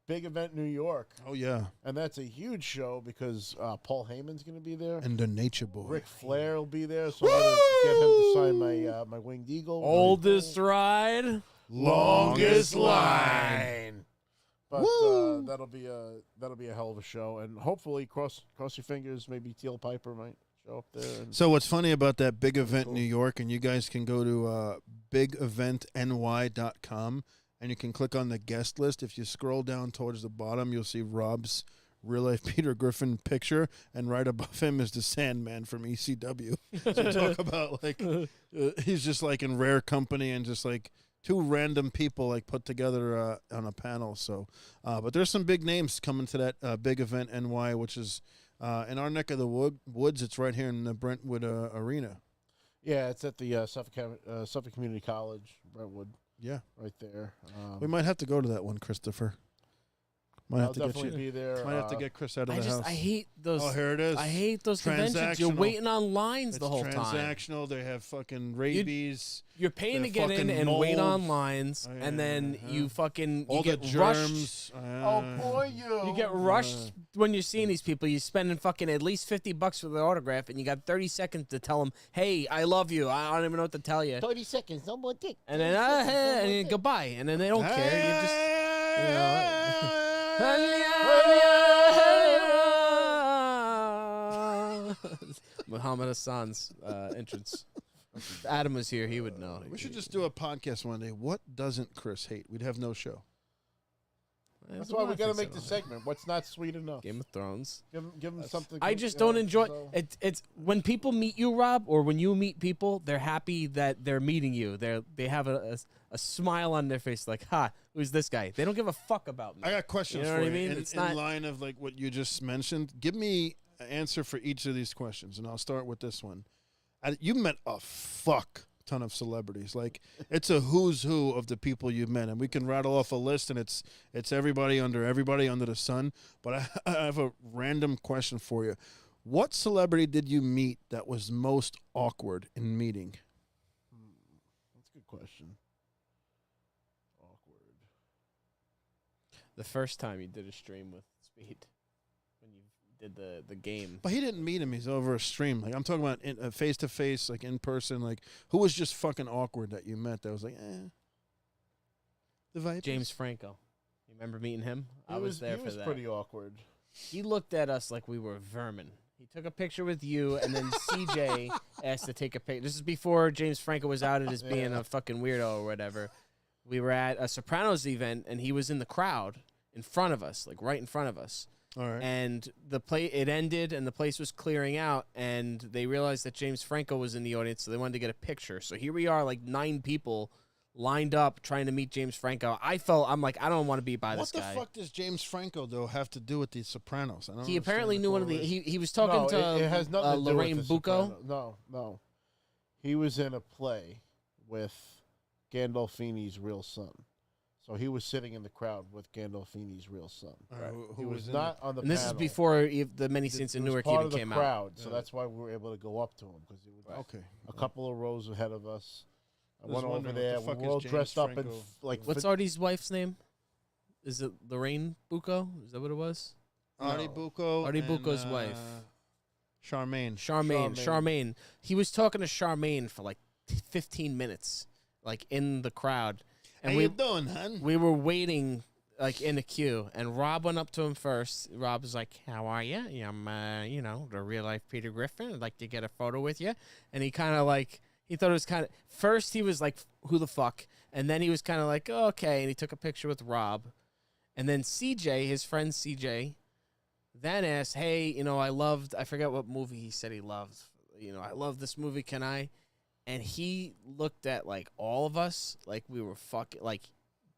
[SPEAKER 6] big event New York.
[SPEAKER 2] Oh yeah,
[SPEAKER 6] And that's a huge show because Paul Heyman's going to be there.
[SPEAKER 2] and the Nature Boy.
[SPEAKER 6] Ric Flair will be there, so I'm going to get him to sign my winged eagle.
[SPEAKER 3] Oldest ride.
[SPEAKER 2] Longest line.
[SPEAKER 6] But
[SPEAKER 2] Woo!
[SPEAKER 6] that'll be a hell of a show, and hopefully cross your fingers, maybe Teal Piper might show up there. And
[SPEAKER 2] So what's funny about that big event in New York, and you guys can go to bigeventny.com, and you can click on the guest list. If you scroll down towards the bottom, you'll see Rob's real-life Peter Griffin picture, and right above him is the Sandman from ECW. So talk about, like, he's just, like, in rare company and just, like, two random people, like, put together on a panel. So, but there's some big names coming to that big event NY, which is in our neck of the woods. It's right here in the Brentwood Arena.
[SPEAKER 6] yeah, it's at the Suffolk Community College, Brentwood,
[SPEAKER 2] Yeah.
[SPEAKER 6] right there.
[SPEAKER 2] We might have to go to that one, Christopher. Might
[SPEAKER 6] I'll
[SPEAKER 2] have to get
[SPEAKER 6] definitely
[SPEAKER 2] you.
[SPEAKER 6] be there.
[SPEAKER 2] Might have to get Chris out of
[SPEAKER 3] I
[SPEAKER 2] the house.
[SPEAKER 3] hate those.
[SPEAKER 2] Oh, here it is.
[SPEAKER 3] I hate those conventions. You're
[SPEAKER 2] Transactional.
[SPEAKER 3] waiting on lines
[SPEAKER 2] It's
[SPEAKER 3] the whole time.
[SPEAKER 2] transactional. They have fucking rabies.
[SPEAKER 3] You're paying
[SPEAKER 2] The
[SPEAKER 3] to get in
[SPEAKER 2] fucking
[SPEAKER 3] and wait on
[SPEAKER 2] mold.
[SPEAKER 3] lines,
[SPEAKER 2] Oh,
[SPEAKER 3] and then
[SPEAKER 2] yeah.
[SPEAKER 3] you fucking
[SPEAKER 2] All
[SPEAKER 3] you
[SPEAKER 2] the
[SPEAKER 3] get rushed.
[SPEAKER 2] germs.
[SPEAKER 6] Oh boy,
[SPEAKER 3] You get rushed when you're seeing these people. You're spending fucking at least $50 for the autograph, and you got 30 seconds to tell them, "Hey, I love you. I don't even know what to tell you."
[SPEAKER 6] 30 seconds, no more dick.
[SPEAKER 3] And then, and then goodbye, and then they don't care. You just, you know. Muhammad Hassan's entrance. If Adam was here, he would know.
[SPEAKER 2] We should just do a podcast one day. What doesn't Chris hate? We'd have no show.
[SPEAKER 6] That's why we got to make the segment. What's not sweet enough?
[SPEAKER 3] Game of Thrones.
[SPEAKER 6] Give him something.
[SPEAKER 3] I just don't enjoy it. It's when people meet you, Rob, or when you meet people, they're happy that they're meeting you. They have a smile on their face, like, "Ha, who's this guy?" They don't give a fuck about me.
[SPEAKER 2] I got questions
[SPEAKER 3] You know
[SPEAKER 2] for
[SPEAKER 3] what I
[SPEAKER 2] you.
[SPEAKER 3] mean?
[SPEAKER 2] In,
[SPEAKER 3] It's
[SPEAKER 2] in
[SPEAKER 3] not-
[SPEAKER 2] line of like what you just mentioned, give me an answer for each of these questions, and I'll start with this one. You met a fuck ton of celebrities. Like, it's a who's who of the people you've met, and we can rattle off a list, and it's everybody under the sun. But I have a random question for you. What celebrity did you meet that was most awkward in meeting?
[SPEAKER 6] That's a good question. Awkward.
[SPEAKER 3] The first time you did a stream with Speed, when you did the game.
[SPEAKER 2] But he didn't meet him. He's over a stream. Like, I'm talking about face to face, like in person. Like, who was just fucking awkward that you met? That was like, the Vipers.
[SPEAKER 3] James Franco. You remember meeting him? I was there for
[SPEAKER 6] He was
[SPEAKER 3] that.
[SPEAKER 6] pretty awkward.
[SPEAKER 3] He looked at us like we were vermin. He took a picture with you, and then CJ asked to take a picture. This is before James Franco was outed as being a fucking weirdo or whatever. We were at a Sopranos event, and he was in the crowd in front of us, like right in front of us.
[SPEAKER 2] All right.
[SPEAKER 3] And it ended, and the place was clearing out, and they realized that James Franco was in the audience, so they wanted to get a picture. So here we are, like 9 people lined up trying to meet James Franco. I'm like, I don't want to be by this guy.
[SPEAKER 2] What the fuck does James Franco though have to do with the Sopranos? I don't
[SPEAKER 3] He apparently
[SPEAKER 2] understand
[SPEAKER 3] knew one of the.
[SPEAKER 2] correlation.
[SPEAKER 3] He was talking to
[SPEAKER 6] it has nothing to do
[SPEAKER 3] Lorraine
[SPEAKER 6] with the
[SPEAKER 3] Bucco.
[SPEAKER 6] Sopranos. No. He was in a play with Gandolfini's real son. So he was sitting in the crowd with Gandolfini's real son.
[SPEAKER 2] All right,
[SPEAKER 6] He
[SPEAKER 2] who
[SPEAKER 6] was
[SPEAKER 2] in
[SPEAKER 6] not on the
[SPEAKER 3] And this is
[SPEAKER 6] panel.
[SPEAKER 3] before the Many Saints in
[SPEAKER 6] He was
[SPEAKER 3] Newark
[SPEAKER 6] part
[SPEAKER 3] even
[SPEAKER 6] of the
[SPEAKER 3] came
[SPEAKER 6] crowd,
[SPEAKER 3] out.
[SPEAKER 6] so that's why we were able to go up to him because he was
[SPEAKER 2] Okay.
[SPEAKER 6] a couple of rows ahead of us. I
[SPEAKER 2] was
[SPEAKER 6] went over
[SPEAKER 2] wondering what
[SPEAKER 6] there.
[SPEAKER 2] the fuck
[SPEAKER 6] We
[SPEAKER 2] is
[SPEAKER 6] were all
[SPEAKER 2] James
[SPEAKER 6] dressed up in
[SPEAKER 2] Franco
[SPEAKER 6] like
[SPEAKER 3] What's Artie's wife's name? Is it Lorraine Bucco? Is that what it was?
[SPEAKER 2] Artie Bucco.
[SPEAKER 3] Artie
[SPEAKER 2] and,
[SPEAKER 3] Bucco's wife.
[SPEAKER 2] Charmaine.
[SPEAKER 3] Charmaine. He was talking to Charmaine for like 15 minutes, like in the crowd. And
[SPEAKER 2] How you doing, hun?
[SPEAKER 3] we were waiting like in a queue, and Rob went up to him first. Rob was like, "How are you? I'm, the real life Peter Griffin. I'd like to get a photo with you." And he kind of like, he thought it was kind of, first he was like, "Who the fuck?" And then he was kind of like, oh, "Okay." And he took a picture with Rob, and then CJ, his friend CJ, then asked, "Hey, I forget what movie he said he loved. I love this movie. Can I?" And he looked at like all of us like we were fucking like,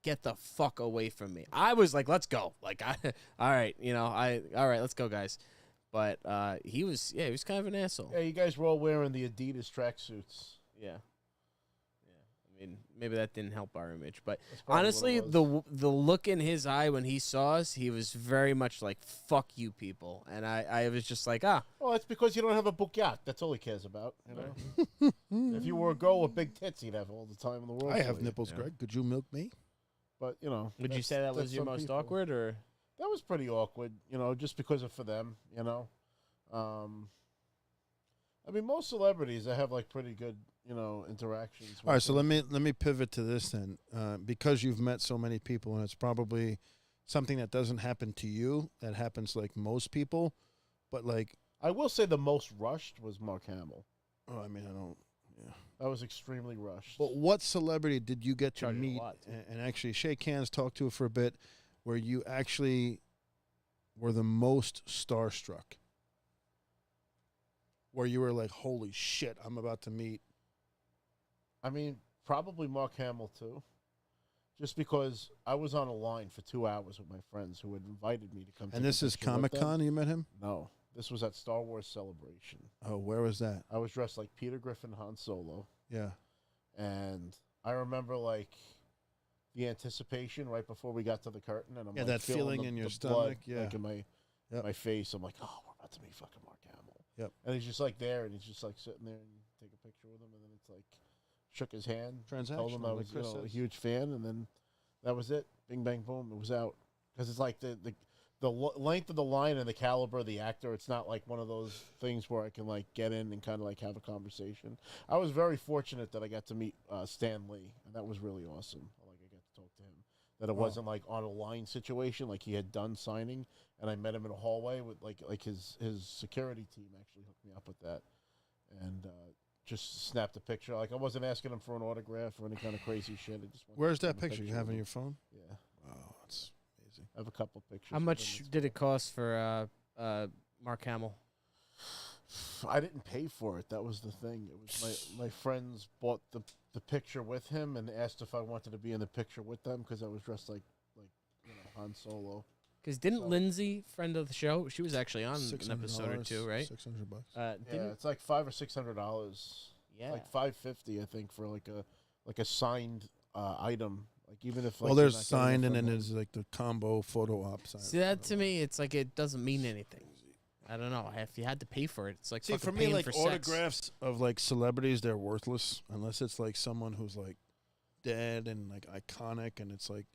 [SPEAKER 3] get the fuck away from me. I was like, let's go. Like, all right, all right, let's go, guys. But he was kind of an asshole.
[SPEAKER 6] Yeah, you guys were all wearing the Adidas tracksuits.
[SPEAKER 3] Yeah. mean, maybe that didn't help our image, but
[SPEAKER 6] That's probably what
[SPEAKER 3] honestly,
[SPEAKER 6] it
[SPEAKER 3] the look in his eye when he saw us, he was very much like "fuck you, people," and I was just like, ah,
[SPEAKER 6] Well, it's because you don't have a bukyak. That's all he cares about. You know? If you were a girl with big tits, he'd have all the time in the world.
[SPEAKER 2] I
[SPEAKER 6] for
[SPEAKER 2] have
[SPEAKER 6] you.
[SPEAKER 2] nipples, Greg. Could you milk me?
[SPEAKER 6] But you know,
[SPEAKER 3] would you
[SPEAKER 6] that's-
[SPEAKER 3] say that was
[SPEAKER 6] that's
[SPEAKER 3] your
[SPEAKER 6] some
[SPEAKER 3] most
[SPEAKER 6] people.
[SPEAKER 3] awkward, or
[SPEAKER 6] That was pretty awkward. You know, just because of for them. You know, I mean, most celebrities I have like pretty good interactions.
[SPEAKER 2] All right,
[SPEAKER 6] with
[SPEAKER 2] so
[SPEAKER 6] them.
[SPEAKER 2] let me pivot to this then, because you've met so many people, and it's probably something that doesn't happen to you. That happens like most people, but like,
[SPEAKER 6] I will say the most rushed was Mark Hamill.
[SPEAKER 2] oh, I mean, I don't. Yeah.
[SPEAKER 6] That was extremely rushed.
[SPEAKER 2] But what celebrity did you get to
[SPEAKER 3] Charge you a
[SPEAKER 2] meet
[SPEAKER 3] lot, too.
[SPEAKER 2] and actually shake hands, talk to for a bit, where you actually were the most starstruck? Where you were like, holy shit, I'm about to meet.
[SPEAKER 6] I mean, probably Mark Hamill too. Just because I was on a line for 2 hours with my friends who had invited me to come.
[SPEAKER 2] And
[SPEAKER 6] take a
[SPEAKER 2] this is
[SPEAKER 6] picture with them.
[SPEAKER 2] Comic-Con, you met him?
[SPEAKER 6] No, this was at Star Wars Celebration.
[SPEAKER 2] Oh, where was that?
[SPEAKER 6] I was dressed like Peter Griffin, Han Solo,
[SPEAKER 2] Yeah.
[SPEAKER 6] and I remember like the anticipation right before we got to the curtain, and I'm
[SPEAKER 2] Yeah,
[SPEAKER 6] like,
[SPEAKER 2] that
[SPEAKER 6] feeling
[SPEAKER 2] feeling
[SPEAKER 6] the-
[SPEAKER 2] in your
[SPEAKER 6] the blood,
[SPEAKER 2] stomach, yeah.
[SPEAKER 6] like in my
[SPEAKER 2] Yep.
[SPEAKER 6] my face. I'm like, oh, we're about to meet fucking Mark Hamill.
[SPEAKER 2] Yep.
[SPEAKER 6] And he's just like there, and he's just like sitting there, and you take a picture with him, and then it's like shook his hand, told him I
[SPEAKER 2] Transactional, like
[SPEAKER 6] was
[SPEAKER 2] Chris
[SPEAKER 6] a
[SPEAKER 2] says.
[SPEAKER 6] huge fan, and then that was it. Bing bang boom, it was out. Because it's like the length of the line and the caliber of the actor. It's not like one of those things where I can like get in and kind of like have a conversation. I was very fortunate that I got to meet Stan Lee, and that was really awesome. Like I got to talk to him. That it wasn't like on a line situation, like he had done signing, and I met him in a hallway with like his security team actually hooked me up with that, and just snapped a picture. Like I wasn't asking him for an autograph or any kind of crazy shit. I just wanted
[SPEAKER 2] Where's
[SPEAKER 6] to
[SPEAKER 2] that
[SPEAKER 6] take a
[SPEAKER 2] picture? You
[SPEAKER 6] with
[SPEAKER 2] have on
[SPEAKER 6] him.
[SPEAKER 2] your phone?
[SPEAKER 6] Yeah,
[SPEAKER 2] Wow, that's amazing.
[SPEAKER 6] I have a couple pictures.
[SPEAKER 3] how
[SPEAKER 6] of him.
[SPEAKER 3] much
[SPEAKER 6] It's
[SPEAKER 3] did it cost for Mark Hamill?
[SPEAKER 6] I didn't pay for it. That was the thing. It was my friends bought the picture with him and asked if I wanted to be in the picture with them because I was dressed like Han Solo.
[SPEAKER 3] Because didn't
[SPEAKER 6] So-
[SPEAKER 3] Lindsay, friend of the show, she was actually on an episode or two, right?
[SPEAKER 2] $600.
[SPEAKER 6] Yeah,
[SPEAKER 3] Didn't,
[SPEAKER 6] it's like $500 or $600.
[SPEAKER 3] yeah.
[SPEAKER 6] Like $550, I think, for like a signed item. Like even if like,
[SPEAKER 2] Well,
[SPEAKER 6] you're
[SPEAKER 2] there's
[SPEAKER 6] not getting it
[SPEAKER 2] signed, and
[SPEAKER 6] from
[SPEAKER 2] then
[SPEAKER 6] him.
[SPEAKER 2] there's like the combo photo op sign.
[SPEAKER 3] See, that to me, it's like it doesn't mean anything. I don't know. If you had to pay for it, it's like
[SPEAKER 2] See,
[SPEAKER 3] fucking
[SPEAKER 2] for me,
[SPEAKER 3] paying
[SPEAKER 2] like
[SPEAKER 3] for sex.
[SPEAKER 2] autographs of like celebrities, they're worthless unless it's like someone who's like dead and like iconic, and it's like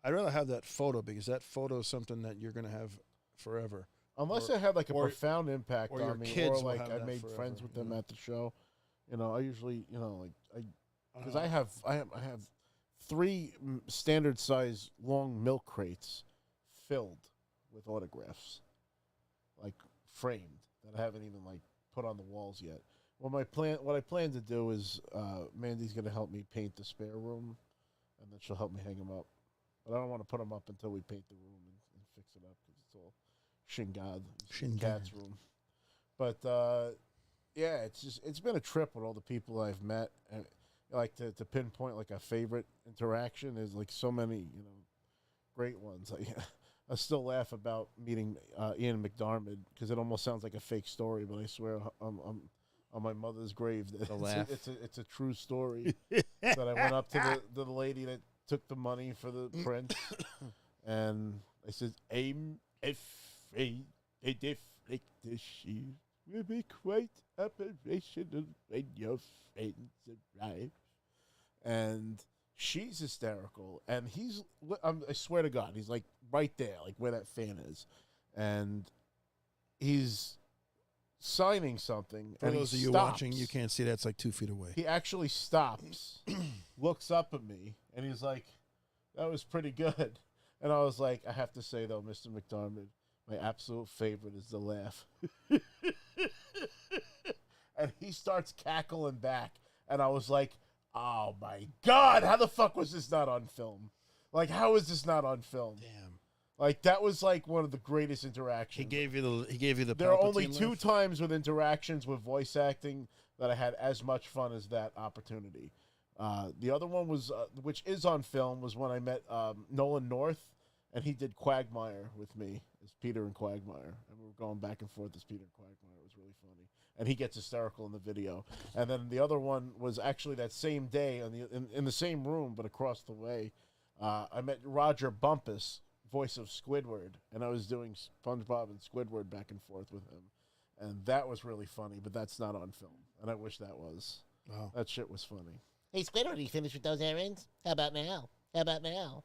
[SPEAKER 2] I'd rather have that photo because that photo is something that you're gonna have forever.
[SPEAKER 6] Unless
[SPEAKER 2] or-
[SPEAKER 6] it had like a
[SPEAKER 2] or-
[SPEAKER 6] profound impact
[SPEAKER 2] or your
[SPEAKER 6] on me,
[SPEAKER 2] kids
[SPEAKER 6] or
[SPEAKER 2] will
[SPEAKER 6] like
[SPEAKER 2] have
[SPEAKER 6] I
[SPEAKER 2] that
[SPEAKER 6] made
[SPEAKER 2] forever,
[SPEAKER 6] friends with
[SPEAKER 2] you
[SPEAKER 6] them
[SPEAKER 2] know?
[SPEAKER 6] at the show. I usually like because
[SPEAKER 2] Uh,
[SPEAKER 6] I have 3 standard size long milk crates filled with autographs, like framed that I haven't even like put on the walls yet. Well, what I plan to do is Mandy's gonna help me paint the spare room, and then she'll help me hang them up. But I don't want to put them up until we paint the room and fix it up because it's all shingad.
[SPEAKER 2] Shingad.
[SPEAKER 6] Cat's room. But yeah, it's been a trip with all the people I've met, and like to pinpoint like a favorite interaction is like so many great ones. Like, I still laugh about meeting Ian McDiarmid because it almost sounds like a fake story, but I swear I'm on my mother's grave that
[SPEAKER 3] laugh.
[SPEAKER 6] it's a true story. That I went up to the lady that took the money for the print, and I said, "I'm afraid that if like this year will be quite operational when your friends arrive." And she's hysterical, and I swear to God, he's like right there, like where that fan is, and he's signing something.
[SPEAKER 2] For
[SPEAKER 6] and he
[SPEAKER 2] those of you
[SPEAKER 6] stops.
[SPEAKER 2] watching, you can't see that. It's like 2 feet away.
[SPEAKER 6] He actually stops, looks up at me, and he's like, "That was pretty good." And I was like, "I have to say though, Mr. McDiarmid, my absolute favorite is the laugh." And he starts cackling back, and I was like, "Oh my God, how the fuck was this not on film? Like, how is this not on film?"
[SPEAKER 2] Damn.
[SPEAKER 6] Like, that was like one of the greatest interactions.
[SPEAKER 2] He gave you the.
[SPEAKER 6] There are only
[SPEAKER 2] Palpatine
[SPEAKER 6] 2
[SPEAKER 2] laugh?
[SPEAKER 6] times with interactions with voice acting that I had as much fun as that opportunity. The other one was, which is on film, was when I met Nolan North, and he did Quagmire with me as Peter and Quagmire, and we were going back and forth as Peter and Quagmire. It was really funny, and he gets hysterical in the video. And then the other one was actually that same day in the same room, but across the way. I met Roger Bumpus, voice of Squidward, and I was doing SpongeBob and Squidward back and forth with him, and that was really funny. But that's not on film, and I wish that was.
[SPEAKER 2] Wow.
[SPEAKER 6] That shit was funny.
[SPEAKER 7] Hey, Squidward, you finished with those errands? How about now? How about now?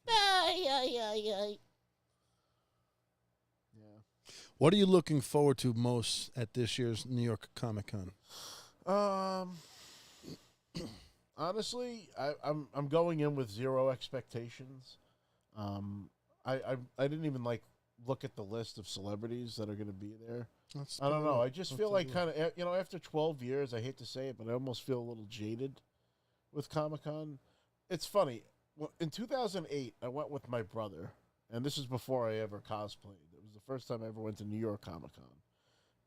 [SPEAKER 7] Ay, ay, ay, ay.
[SPEAKER 6] Yeah.
[SPEAKER 2] What are you looking forward to most at this year's New York Comic Con?
[SPEAKER 6] Honestly, I'm going in with zero expectations. I didn't even look at the list of celebrities that are going to be there. I don't know. I just feel like kind of, after 12 years, I hate to say it, but I almost feel a little jaded with Comic-Con. It's funny. In 2008, I went with my brother, and this is before I ever cosplayed. It was the first time I ever went to New York Comic-Con.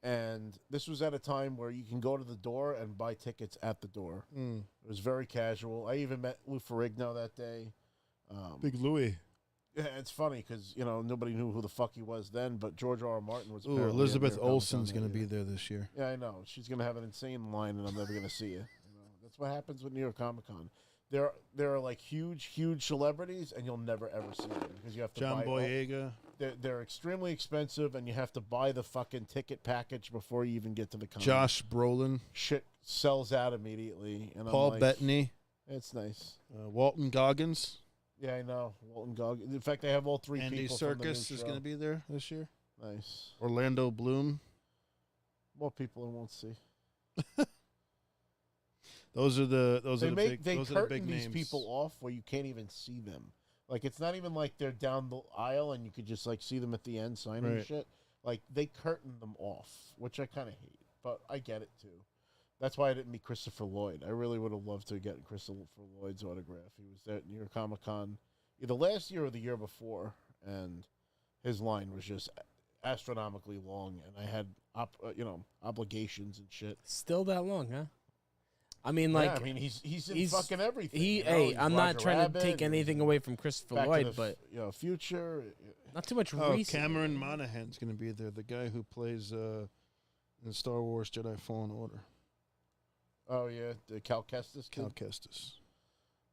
[SPEAKER 6] And this was at a time where you can go to the door and buy tickets at the door. It was very casual. I even met Lou Ferrigno that day.
[SPEAKER 2] Big Louie.
[SPEAKER 6] Yeah, it's funny because, nobody knew who the fuck he was then, but George R. R. Martin was
[SPEAKER 2] Ooh,
[SPEAKER 6] apparently at
[SPEAKER 2] Elizabeth
[SPEAKER 6] New York Comic-Con
[SPEAKER 2] Olsen's
[SPEAKER 6] that
[SPEAKER 2] going to
[SPEAKER 6] year.
[SPEAKER 2] be there this year.
[SPEAKER 6] Yeah, I know. She's going to have an insane line, and I'm never going to see you. That's what happens with New York Comic Con. There are like huge celebrities, and you'll never ever see them because you have to
[SPEAKER 2] John
[SPEAKER 6] buy.
[SPEAKER 2] Boyega.
[SPEAKER 6] They're extremely expensive, and you have to buy the fucking ticket package before you even get to the con.
[SPEAKER 2] Josh Brolin.
[SPEAKER 6] Shit sells out immediately. And
[SPEAKER 2] Paul
[SPEAKER 6] I'm like,
[SPEAKER 2] Bettany.
[SPEAKER 6] It's nice.
[SPEAKER 2] Walton Goggins.
[SPEAKER 6] Yeah, I know. Walton Goggins. In fact, I have all three
[SPEAKER 2] Andy
[SPEAKER 6] people from the new
[SPEAKER 2] Serkis is
[SPEAKER 6] show.
[SPEAKER 2] going to be there this year.
[SPEAKER 6] Nice.
[SPEAKER 2] Orlando Bloom.
[SPEAKER 6] More people I won't see.
[SPEAKER 2] Those are the
[SPEAKER 6] They
[SPEAKER 2] those are the
[SPEAKER 6] curtain
[SPEAKER 2] big
[SPEAKER 6] these
[SPEAKER 2] names.
[SPEAKER 6] people off where you can't even see them. Like, it's not even like they're down the aisle and you could just see them at the end signing
[SPEAKER 2] Right.
[SPEAKER 6] shit. Like, they curtain them off, which I kind of hate, but I get it too. That's why I didn't meet Christopher Lloyd. I really would have loved to get Christopher Lloyd's autograph. He was there at New York Comic Con either last year or the year before, and his line was just astronomically long, and I had obligations and shit.
[SPEAKER 3] Still that long, huh? I mean,
[SPEAKER 6] Yeah, he's in fucking everything. He's
[SPEAKER 3] I'm not
[SPEAKER 6] Roger
[SPEAKER 3] trying
[SPEAKER 6] Rabbit,
[SPEAKER 3] to take
[SPEAKER 6] he's
[SPEAKER 3] anything
[SPEAKER 6] in
[SPEAKER 3] away from Christopher
[SPEAKER 6] Back to
[SPEAKER 3] Lloyd,
[SPEAKER 6] the
[SPEAKER 3] but
[SPEAKER 6] Future.
[SPEAKER 3] not too much
[SPEAKER 2] Oh,
[SPEAKER 3] recent.
[SPEAKER 2] Cameron Monaghan's going to be there. The guy who plays in Star Wars Jedi Fallen Order.
[SPEAKER 6] Oh yeah, the Cal Kestis.
[SPEAKER 2] Cal
[SPEAKER 6] kid?
[SPEAKER 2] Kestis.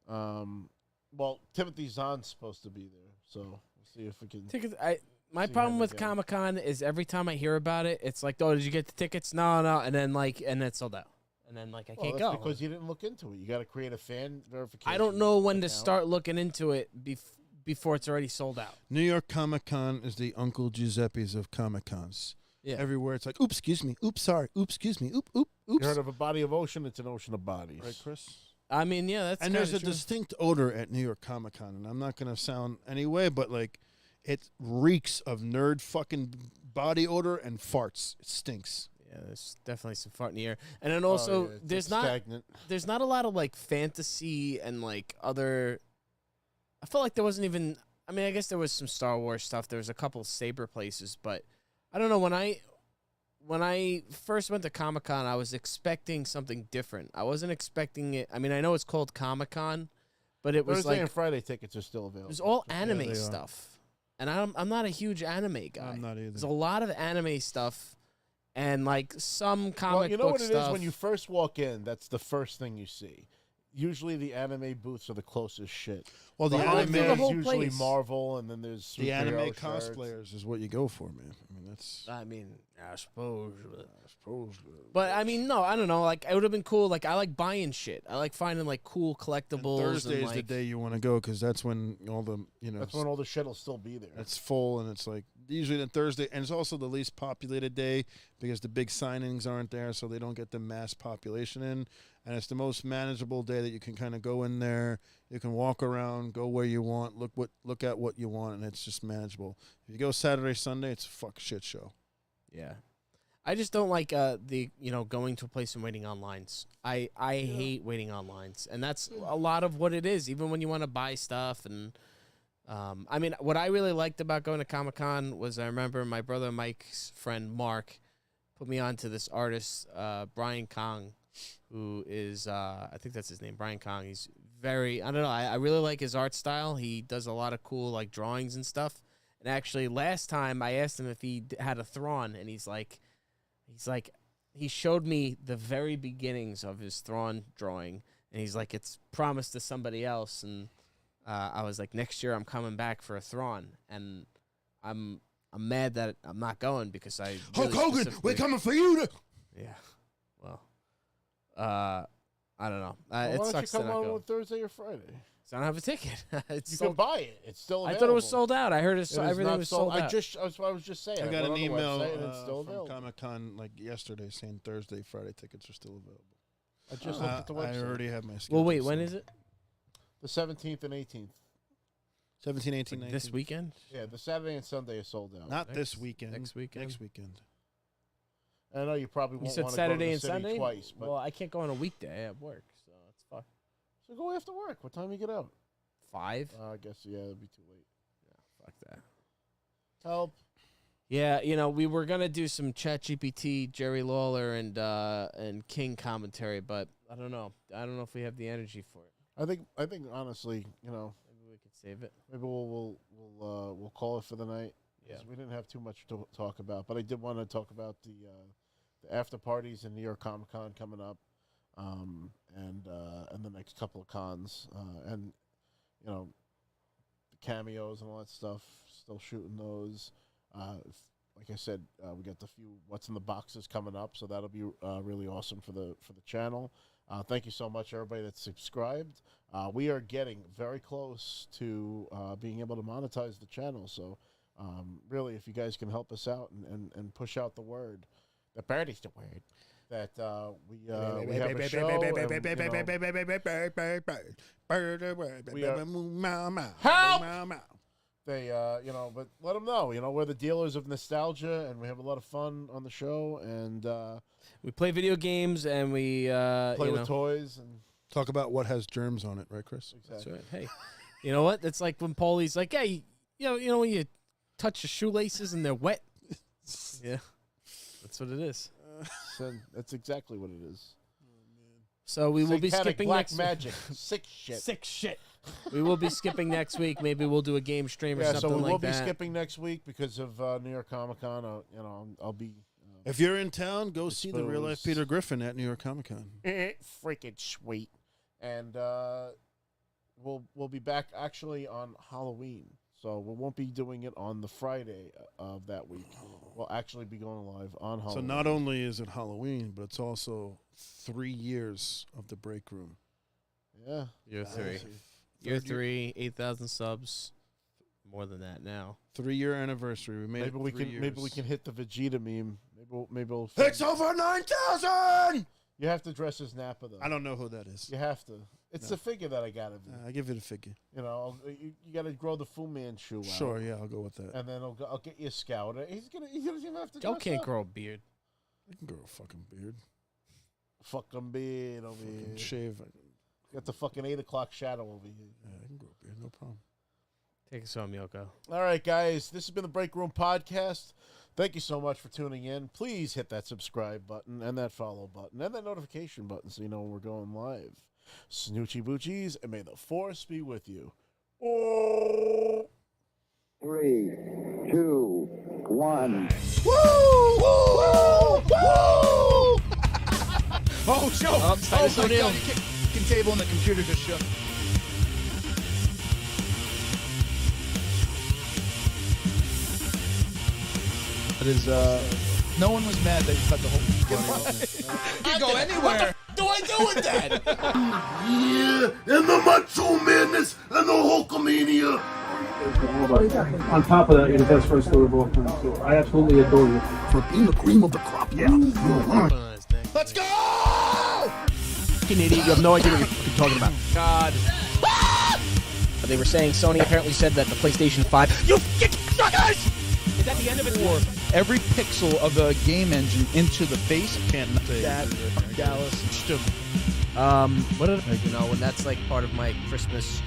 [SPEAKER 6] Well, Timothy Zahn's supposed to be there, so we'll see if we can.
[SPEAKER 3] Tickets. My
[SPEAKER 6] See
[SPEAKER 3] problem
[SPEAKER 6] him
[SPEAKER 3] with
[SPEAKER 6] again.
[SPEAKER 3] Comic Con is every time I hear about it, it's like, oh, did you get the tickets? No, and then it's sold out, and then I
[SPEAKER 6] Well,
[SPEAKER 3] can't
[SPEAKER 6] that's
[SPEAKER 3] go
[SPEAKER 6] because you didn't look into it. You got to create a fan verification.
[SPEAKER 3] I don't know when to
[SPEAKER 6] account.
[SPEAKER 3] start looking into it before it's already sold out.
[SPEAKER 2] New York Comic Con is the Uncle Giuseppe's of Comic Cons.
[SPEAKER 3] Yeah.
[SPEAKER 2] Everywhere it's like, oops, excuse me, oops, sorry, oops, excuse me, oops.
[SPEAKER 6] You heard of a body of ocean? It's an ocean of bodies.
[SPEAKER 2] Right, Chris?
[SPEAKER 3] I mean, yeah, that's
[SPEAKER 2] And there's a
[SPEAKER 3] kinda true.
[SPEAKER 2] distinct odor at New York Comic Con, and I'm not going to sound any way, but it reeks of nerd fucking body odor and farts. It stinks.
[SPEAKER 3] Yeah, there's definitely some fart in the air, and then also
[SPEAKER 6] it's stagnant.
[SPEAKER 3] there's not a lot of fantasy and other. I felt like there wasn't even. I mean, I guess there was some Star Wars stuff. There was a couple Saber places, but I don't know. When I first went to Comic Con, I was expecting something different. I wasn't expecting it. I mean, I know it's called Comic Con, but it was
[SPEAKER 6] Thursday and Friday tickets are still
[SPEAKER 3] it
[SPEAKER 6] available.
[SPEAKER 3] was all
[SPEAKER 2] they
[SPEAKER 3] anime
[SPEAKER 2] are.
[SPEAKER 3] stuff, and I'm not a huge anime guy.
[SPEAKER 2] I'm not either.
[SPEAKER 3] There's a lot of anime stuff, and some comic
[SPEAKER 6] Well, you know
[SPEAKER 3] book
[SPEAKER 6] what it
[SPEAKER 3] stuff.
[SPEAKER 6] is when you first walk in. That's the first thing you see. Usually, the anime booths are the closest shit.
[SPEAKER 2] Well, the
[SPEAKER 6] Behind
[SPEAKER 3] anime-
[SPEAKER 6] there
[SPEAKER 3] the
[SPEAKER 6] is
[SPEAKER 3] whole
[SPEAKER 6] usually
[SPEAKER 3] place.
[SPEAKER 6] Marvel, and then there's
[SPEAKER 2] the anime
[SPEAKER 6] superhero shirts.
[SPEAKER 2] cosplayers is what you go for, man. I mean, that's.
[SPEAKER 3] I mean, I suppose.
[SPEAKER 2] I suppose.
[SPEAKER 3] But I mean, no, I don't know. It would have been cool. I like buying shit. I like finding cool collectibles.
[SPEAKER 2] Thursday
[SPEAKER 3] and,
[SPEAKER 2] is the day you want to go because that's when all the
[SPEAKER 6] That's when all the shit will still be there.
[SPEAKER 2] it's full and it's usually the Thursday, and it's also the least populated day because the big signings aren't there, so they don't get the mass population in, and it's the most manageable day that you can kind of go in there. You can walk around, go where you want, look at what you want, and it's just manageable. If you go Saturday, Sunday, it's a fuck shit show.
[SPEAKER 3] Yeah. I just don't like going to a place and waiting on lines. I hate waiting on lines, and that's a lot of what it is. Even when you want to buy stuff, and I mean, what I really liked about going to Comic-Con was I remember my brother Mike's friend Mark put me on to this artist Brian Kong, who is I think that's his name, Brian Kong. He's very, I don't know, I really like his art style. He does a lot of cool like drawings and stuff. And actually, last time I asked him if he had a Thrawn, and he's like, he showed me the very beginnings of his Thrawn drawing, and he's like, it's promised to somebody else. And I was like, next year I'm coming back for a Thrawn, and I'm mad that I'm not going because I
[SPEAKER 4] Hulk
[SPEAKER 3] really
[SPEAKER 4] Hogan, we're
[SPEAKER 3] specifically-
[SPEAKER 4] coming for you.
[SPEAKER 3] Yeah, well, I don't know.
[SPEAKER 6] Why
[SPEAKER 3] It
[SPEAKER 6] don't you
[SPEAKER 3] sucks to
[SPEAKER 6] come
[SPEAKER 3] not
[SPEAKER 6] on
[SPEAKER 3] go.
[SPEAKER 6] on Thursday or Friday?
[SPEAKER 3] So I don't have a ticket. It's
[SPEAKER 6] You
[SPEAKER 3] sold.
[SPEAKER 6] can buy it. It's still
[SPEAKER 3] I
[SPEAKER 6] available.
[SPEAKER 3] thought it was sold out. I heard
[SPEAKER 6] It is
[SPEAKER 3] everything
[SPEAKER 6] not
[SPEAKER 3] was sold out.
[SPEAKER 6] That's what I was just saying.
[SPEAKER 2] I got
[SPEAKER 6] went
[SPEAKER 2] an
[SPEAKER 6] on the
[SPEAKER 2] email
[SPEAKER 6] website and it's still
[SPEAKER 2] from
[SPEAKER 6] available.
[SPEAKER 2] Comic-Con like yesterday saying Thursday, Friday tickets are still available.
[SPEAKER 6] I just looked at the
[SPEAKER 2] I
[SPEAKER 6] website.
[SPEAKER 2] already have my schedule.
[SPEAKER 3] Well, wait, when is it?
[SPEAKER 6] The 17th and 18th.
[SPEAKER 2] 17, 18, 19.
[SPEAKER 3] This weekend?
[SPEAKER 6] Yeah, the Saturday and Sunday is sold out.
[SPEAKER 2] Not
[SPEAKER 3] Next-
[SPEAKER 2] this weekend.
[SPEAKER 3] next weekend?
[SPEAKER 2] Next weekend.
[SPEAKER 6] I know you probably
[SPEAKER 3] You
[SPEAKER 6] won't
[SPEAKER 3] said
[SPEAKER 6] want to
[SPEAKER 3] Saturday
[SPEAKER 6] go to the
[SPEAKER 3] and
[SPEAKER 6] city
[SPEAKER 3] Sunday?
[SPEAKER 6] twice, but
[SPEAKER 3] Well, I can't go on a weekday at work, so it's fine.
[SPEAKER 6] so go after work. What time you get out?
[SPEAKER 3] 5?
[SPEAKER 6] I guess it'd be too late.
[SPEAKER 3] Fuck that.
[SPEAKER 6] Help.
[SPEAKER 3] Yeah, we were gonna do some ChatGPT, Jerry Lawler, and King commentary, but I don't know. I don't know if we have the energy for it.
[SPEAKER 6] I think honestly,
[SPEAKER 3] Maybe we could save it.
[SPEAKER 6] maybe we'll call it for the night. 'Cause
[SPEAKER 3] Yeah.
[SPEAKER 6] we didn't have too much to talk about, but I did want to talk about the after parties in New York Comic Con coming up, and the next couple of cons, and the cameos and all that stuff. Still shooting those. Like I said, we got the few what's in the boxes coming up, so that'll be really awesome for the channel. Thank you so much, everybody that's subscribed. We are getting very close to being able to monetize the channel. So, really, if you guys can help us out and push out the word, the bird is the word, that we have a show. Help! They, but let them know. We're the dealers of nostalgia, and we have a lot of fun on the show, and
[SPEAKER 3] We play video games and we
[SPEAKER 6] play with toys, and
[SPEAKER 2] Talk about what has germs on it, right, Chris?
[SPEAKER 3] That's right. Hey, you know what? It's like when Paulie's like, "Hey, when you touch your shoelaces and they're wet." Yeah, that's what it is.
[SPEAKER 6] So that's exactly what it is.
[SPEAKER 3] So we will be
[SPEAKER 6] Satanic
[SPEAKER 3] skipping
[SPEAKER 6] black
[SPEAKER 3] next
[SPEAKER 6] magic, sick shit.
[SPEAKER 3] Sick shit. We will be skipping next week. Maybe we'll do a game stream or
[SPEAKER 6] Yeah,
[SPEAKER 3] something
[SPEAKER 6] so we
[SPEAKER 3] like
[SPEAKER 6] will
[SPEAKER 3] that.
[SPEAKER 6] be skipping next week because of New York Comic Con. I'll be
[SPEAKER 2] If you're in town, go see the real life
[SPEAKER 6] Exposed.
[SPEAKER 2] Peter Griffin at New York Comic Con.
[SPEAKER 6] freaking sweet, and we'll be back actually on Halloween. So we won't be doing it on the Friday of that week. We'll actually be going live on Halloween.
[SPEAKER 2] So not only is it Halloween, but it's also 3 years of the break room.
[SPEAKER 6] Yeah.
[SPEAKER 3] Year 3.
[SPEAKER 2] Third
[SPEAKER 3] Year 3, 8,000 subs. More than that now.
[SPEAKER 2] 3-year anniversary. We made
[SPEAKER 6] Maybe
[SPEAKER 2] it
[SPEAKER 6] we
[SPEAKER 2] 3
[SPEAKER 6] can
[SPEAKER 2] years.
[SPEAKER 6] maybe we can hit the Vegeta meme. Maybe we'll
[SPEAKER 4] It's over 9,000!
[SPEAKER 6] You have to dress as Nappa though.
[SPEAKER 2] I don't know who that is.
[SPEAKER 6] You have to. It's the figure that I got of you.
[SPEAKER 2] I give it a figure.
[SPEAKER 6] You got to grow the Fu Manchu out.
[SPEAKER 2] Sure, yeah, I'll go with that.
[SPEAKER 6] And then I'll get you a scout. He doesn't even have to.
[SPEAKER 3] Joe
[SPEAKER 6] dress
[SPEAKER 3] can't
[SPEAKER 6] up.
[SPEAKER 3] grow a beard.
[SPEAKER 2] I can grow a fucking beard.
[SPEAKER 6] Fucking beard over
[SPEAKER 2] Fucking
[SPEAKER 6] here.
[SPEAKER 2] shave.
[SPEAKER 6] Got the fucking 8 o'clock shadow over here.
[SPEAKER 2] Yeah, I can grow a beard, no problem.
[SPEAKER 3] Take us home, Yoko.
[SPEAKER 6] All right, guys. This has been the Break Room Podcast. Thank you so much for tuning in. Please hit that subscribe button and that follow button and that notification button so you know when we're going live. Snoochie Boochies, and may the force be with you. Oh.
[SPEAKER 1] 3, 2, 1.
[SPEAKER 4] Woo! Woo! Woo! Oh, Joe!
[SPEAKER 3] Oh, Titus
[SPEAKER 4] my
[SPEAKER 3] O'Neil.
[SPEAKER 4] God, your kicking table and the computer just shook. That is, no one was mad that you cut the whole You can go anywhere.
[SPEAKER 6] Do I do with that?
[SPEAKER 4] Yeah, and the Macho Madness and the Hulkamania.
[SPEAKER 5] On top of that, you're the best wrestler of all time. So I absolutely adore you.
[SPEAKER 4] For being the cream of the crop, yeah. Let's go!
[SPEAKER 8] Fucking idiot, you have no idea what you're fucking talking about.
[SPEAKER 3] God.
[SPEAKER 8] They were saying Sony apparently said that the PlayStation 5. You suckers!
[SPEAKER 3] Is that the end of it?
[SPEAKER 8] Or every pixel of the game engine into the face.
[SPEAKER 2] Can't say
[SPEAKER 8] That Dallas.
[SPEAKER 3] What did when that's like part of my Christmas